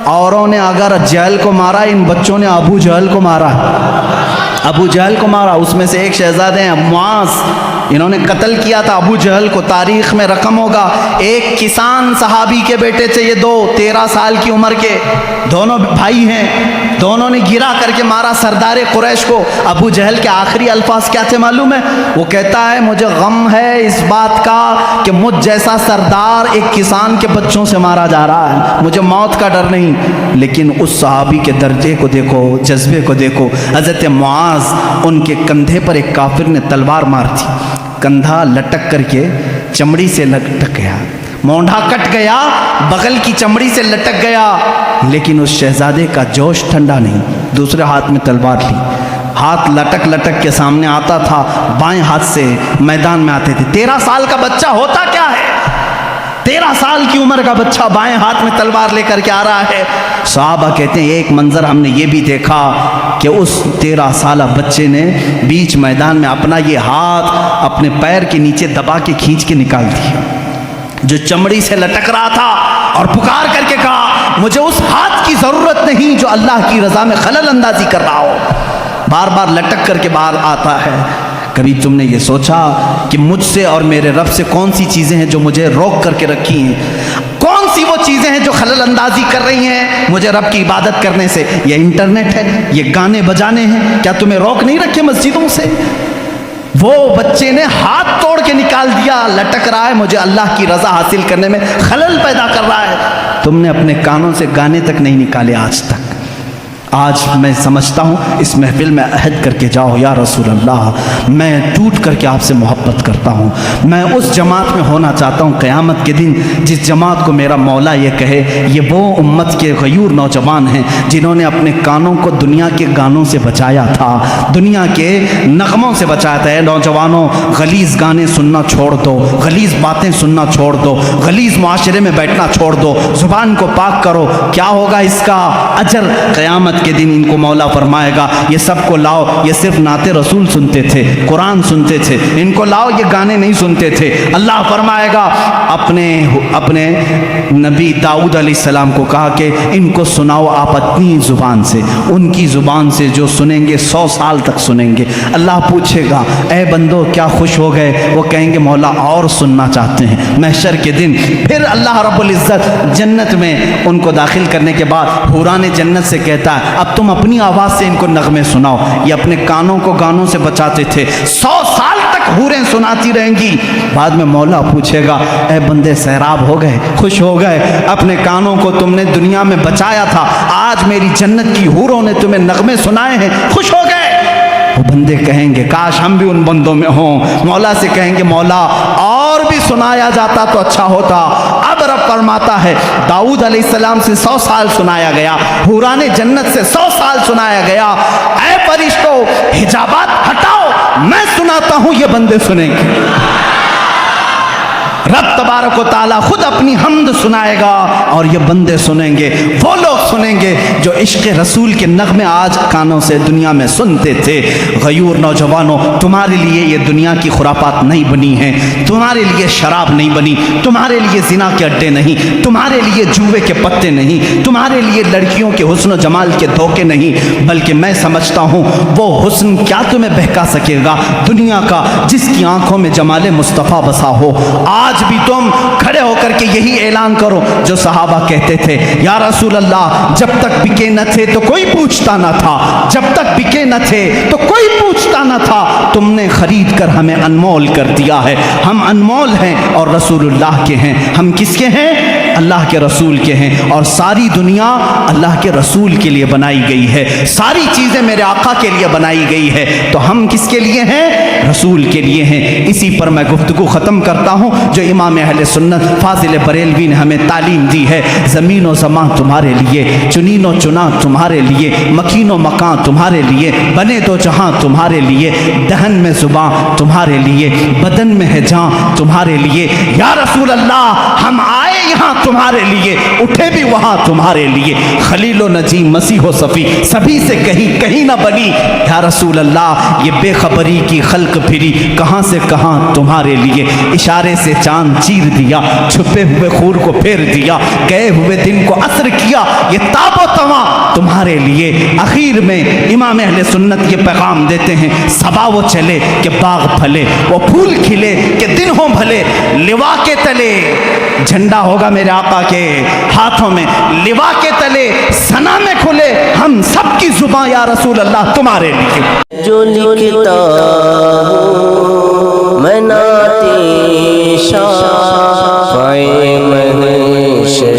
اوروں نے اگر جہل کو مارا، ان بچوں نے ابو جہل کو مارا، ابو جہل کو مارا۔ اس میں سے ایک شہزادے ہیں معاذ، انہوں نے قتل کیا تھا ابو جہل کو، تاریخ میں رقم ہوگا۔ ایک کسان صحابی کے بیٹے تھے یہ دو، 13 سال کی عمر کے، دونوں بھائی ہیں، دونوں نے گرا کر کے مارا سردار قریش کو۔ ابو جہل کے آخری الفاظ کیا تھے معلوم ہے؟ وہ کہتا ہے مجھے غم ہے اس بات کا کہ مجھ جیسا سردار ایک کسان کے بچوں سے مارا جا رہا ہے، مجھے موت کا ڈر نہیں۔ لیکن اس صحابی کے درجے کو دیکھو، جذبے کو دیکھو۔ حضرت معاذ، ان کے کندھے پر ایک کافر نے تلوار مار دی، کندھا لٹک کر کے چمڑی سے لٹک گیا، مونڈھا کٹ گیا، بغل کی چمڑی سے لٹک گیا، لیکن اس شہزادے کا جوش ٹھنڈا نہیں۔ دوسرے ہاتھ میں تلوار لی، ہاتھ لٹک لٹک کے سامنے آتا تھا، بائیں ہاتھ سے میدان میں آتے تھے۔ 13 سال کا بچہ ہوتا کیا ہے؟ 13 سال کی عمر کا بچہ بائیں ہاتھ میں تلوار لے کر کے آ رہا ہے۔ صحابہ کہتے ہیں ایک منظر ہم نے یہ بھی دیکھا کہ اس 13 سالہ بچے نے بیچ میدان میں اپنا یہ ہاتھ اپنے پیر کے نیچے دبا کے کھینچ کے نکال دیا جو چمڑی سے لٹک رہا تھا، اور پکار کر کے کہا مجھے اس ہاتھ کی ضرورت نہیں جو اللہ کی رضا میں خلل اندازی کر رہا ہو۔ بار بار لٹک کر کے باہر آتا ہے۔ کبھی تم نے یہ سوچا کہ مجھ سے اور میرے رب سے کون سی چیزیں ہیں جو مجھے روک کر کے رکھی ہیں؟ کون سی وہ چیزیں ہیں جو خلل اندازی کر رہی ہیں مجھے رب کی عبادت کرنے سے؟ یہ انٹرنیٹ ہے، یہ گانے بجانے ہیں، کیا تمہیں روک نہیں رکھے مسجدوں سے؟ وہ بچے نے ہاتھ توڑ کے نکال دیا، لٹک رہا ہے، مجھے اللہ کی رضا حاصل کرنے میں خلل پیدا کر رہا ہے۔ تم نے اپنے کانوں سے گانے تک نہیں نکالے آج تک۔ آج میں سمجھتا ہوں اس محفل میں عہد کر کے جاؤ، یا رسول اللہ میں ٹوٹ کر کے آپ سے محبت کرتا ہوں، میں اس جماعت میں ہونا چاہتا ہوں قیامت کے دن جس جماعت کو میرا مولا یہ کہے یہ وہ امت کے غیور نوجوان ہیں جنہوں نے اپنے کانوں کو دنیا کے گانوں سے بچایا تھا، دنیا کے نغموں سے بچایا تھا۔ اے نوجوانوں، غلیظ گانے سننا چھوڑ دو، غلیظ باتیں سننا چھوڑ دو، غلیظ معاشرے میں بیٹھنا چھوڑ دو، زبان کو پاک کرو۔ کیا ہوگا اس کا اجر؟ قیامت قیامت کے دن ان کو مولا فرمائے گا یہ سب کو لاؤ، یہ صرف نعت رسول سنتے تھے، قرآن سنتے تھے، ان کو لاؤ یہ گانے نہیں سنتے تھے۔ اللہ فرمائے گا اپنے نبی داؤد علیہ السلام کو کہا کہ ان کو سناؤ آپ اپنی زبان سے، ان کی زبان سے جو سنیں گے 100 سال تک سنیں گے۔ اللہ پوچھے گا اے بندو کیا خوش ہو گئے؟ وہ کہیں گے مولا اور سننا چاہتے ہیں۔ محشر کے دن پھر اللہ رب العزت جنت میں ان کو داخل کرنے کے بعد حوران جنت سے کہتا ہے اب تم اپنی آواز سے ان کو نغمے سناؤ۔ یہ اپنے کانوں کو گانوں سے بچاتے تھے، 100 سال تک حوریں سناتی رہیں گی۔ بعد میں مولا پوچھے گا اے بندے سیراب ہو گئے، خوش ہو گئے؟ اپنے کانوں کو تم نے دنیا میں بچایا تھا، آج میری جنت کی حوروں نے تمہیں نغمے سنائے ہیں، خوش ہو گئے؟ وہ بندے کہیں گے کاش ہم بھی ان بندوں میں ہوں۔ مولا سے کہیں گے مولا اور بھی سنایا جاتا تو اچھا ہوتا۔ اب رب فرماتا ہے داؤد علیہ السلام سے 100 سال سنایا گیا، حوران جنت سے 100 سال سنایا گیا۔ اے فرشتوں حجابات ہٹاؤ، میں سناتا ہوں، یہ بندے سنیں گے۔ رب تبارک و تعالیٰ خود اپنی حمد سنائے گا اور یہ بندے سنیں گے، وہ لوگ سنیں گے جو عشق رسول کے نغمے آج کانوں سے دنیا میں سنتے تھے۔ غیور نوجوانوں، تمہارے لیے یہ دنیا کی خرافات نہیں بنی ہیں، تمہارے لیے شراب نہیں بنی، تمہارے لیے زنا کے اڈے نہیں، تمہارے لیے جوے کے پتے نہیں، تمہارے لیے لڑکیوں کے حسن و جمال کے دھوکے نہیں، بلکہ میں سمجھتا ہوں وہ حسن کیا تمہیں بہکا سکے گا دنیا کا جس کی آنکھوں میں جمال مصطفیٰ بسا ہو۔ آج بھی تم کھڑے ہو کر کے یہی اعلان کرو جو صحابہ کہتے تھے یا رسول اللہ جب تک بکے نہ تھے تو کوئی پوچھتا نہ تھا، جب تک بکے نہ تھے تو کوئی پوچھتا نہ تھا، تم نے خرید کر ہمیں انمول کر دیا ہے، ہم انمول ہیں اور رسول اللہ کے ہیں۔ ہم کس کے ہیں؟ اللہ کے رسول کے ہیں، اور ساری دنیا اللہ کے رسول کے لیے بنائی گئی ہے، ساری چیزیں میرے آقا کے لیے بنائی گئی ہے، تو ہم کس کے لیے ہیں؟ رسول کے لیے ہیں۔ اسی پر میں گفتگو ختم کرتا ہوں جو امام اہل سنت فاضل بریلوی نے ہمیں تعلیم دی ہے۔ زمین و زمان تمہارے لیے، چنین و چنا تمہارے لیے، مکین و مکان تمہارے لیے، بنے دو جہاں تمہارے لیے، دہن میں زباں تمہارے لیے، بدن میں ہے جاں تمہارے لیے۔ یا رسول اللہ ہم آئے یہاں تمہارے لیے، اٹھے بھی وہاں تمہارے لیے، خلیل و نجی مسیح و صفی سبھی سے کہیں نہ بنی۔ یا رسول اللہ یہ بے خبری کی خلق پھری کہاں سے کہاں تمہارے لیے، اشارے سے چاند چیر دیا، چھپے ہوئے خور کو پھیر دیا، گئے ہوئے دن کو عصر کیا، یہ تاب و تواں تمہارے لیے۔ اخیر میں امام اہل سنت یہ پیغام دیتے ہیں صبا وہ چلے کہ باغ پھلے، وہ پھول کھلے کہ دن ہوں بھلے، لوا کے تلے جھنڈا ہوگا میرے آقا کے ہاتھوں میں، لوا کے تلے ثنا میں کھلے ہم سب کی زباں یا رسول اللہ تمہارے لیے۔ جو لکھتا ہوں میں نعت شاہ محشر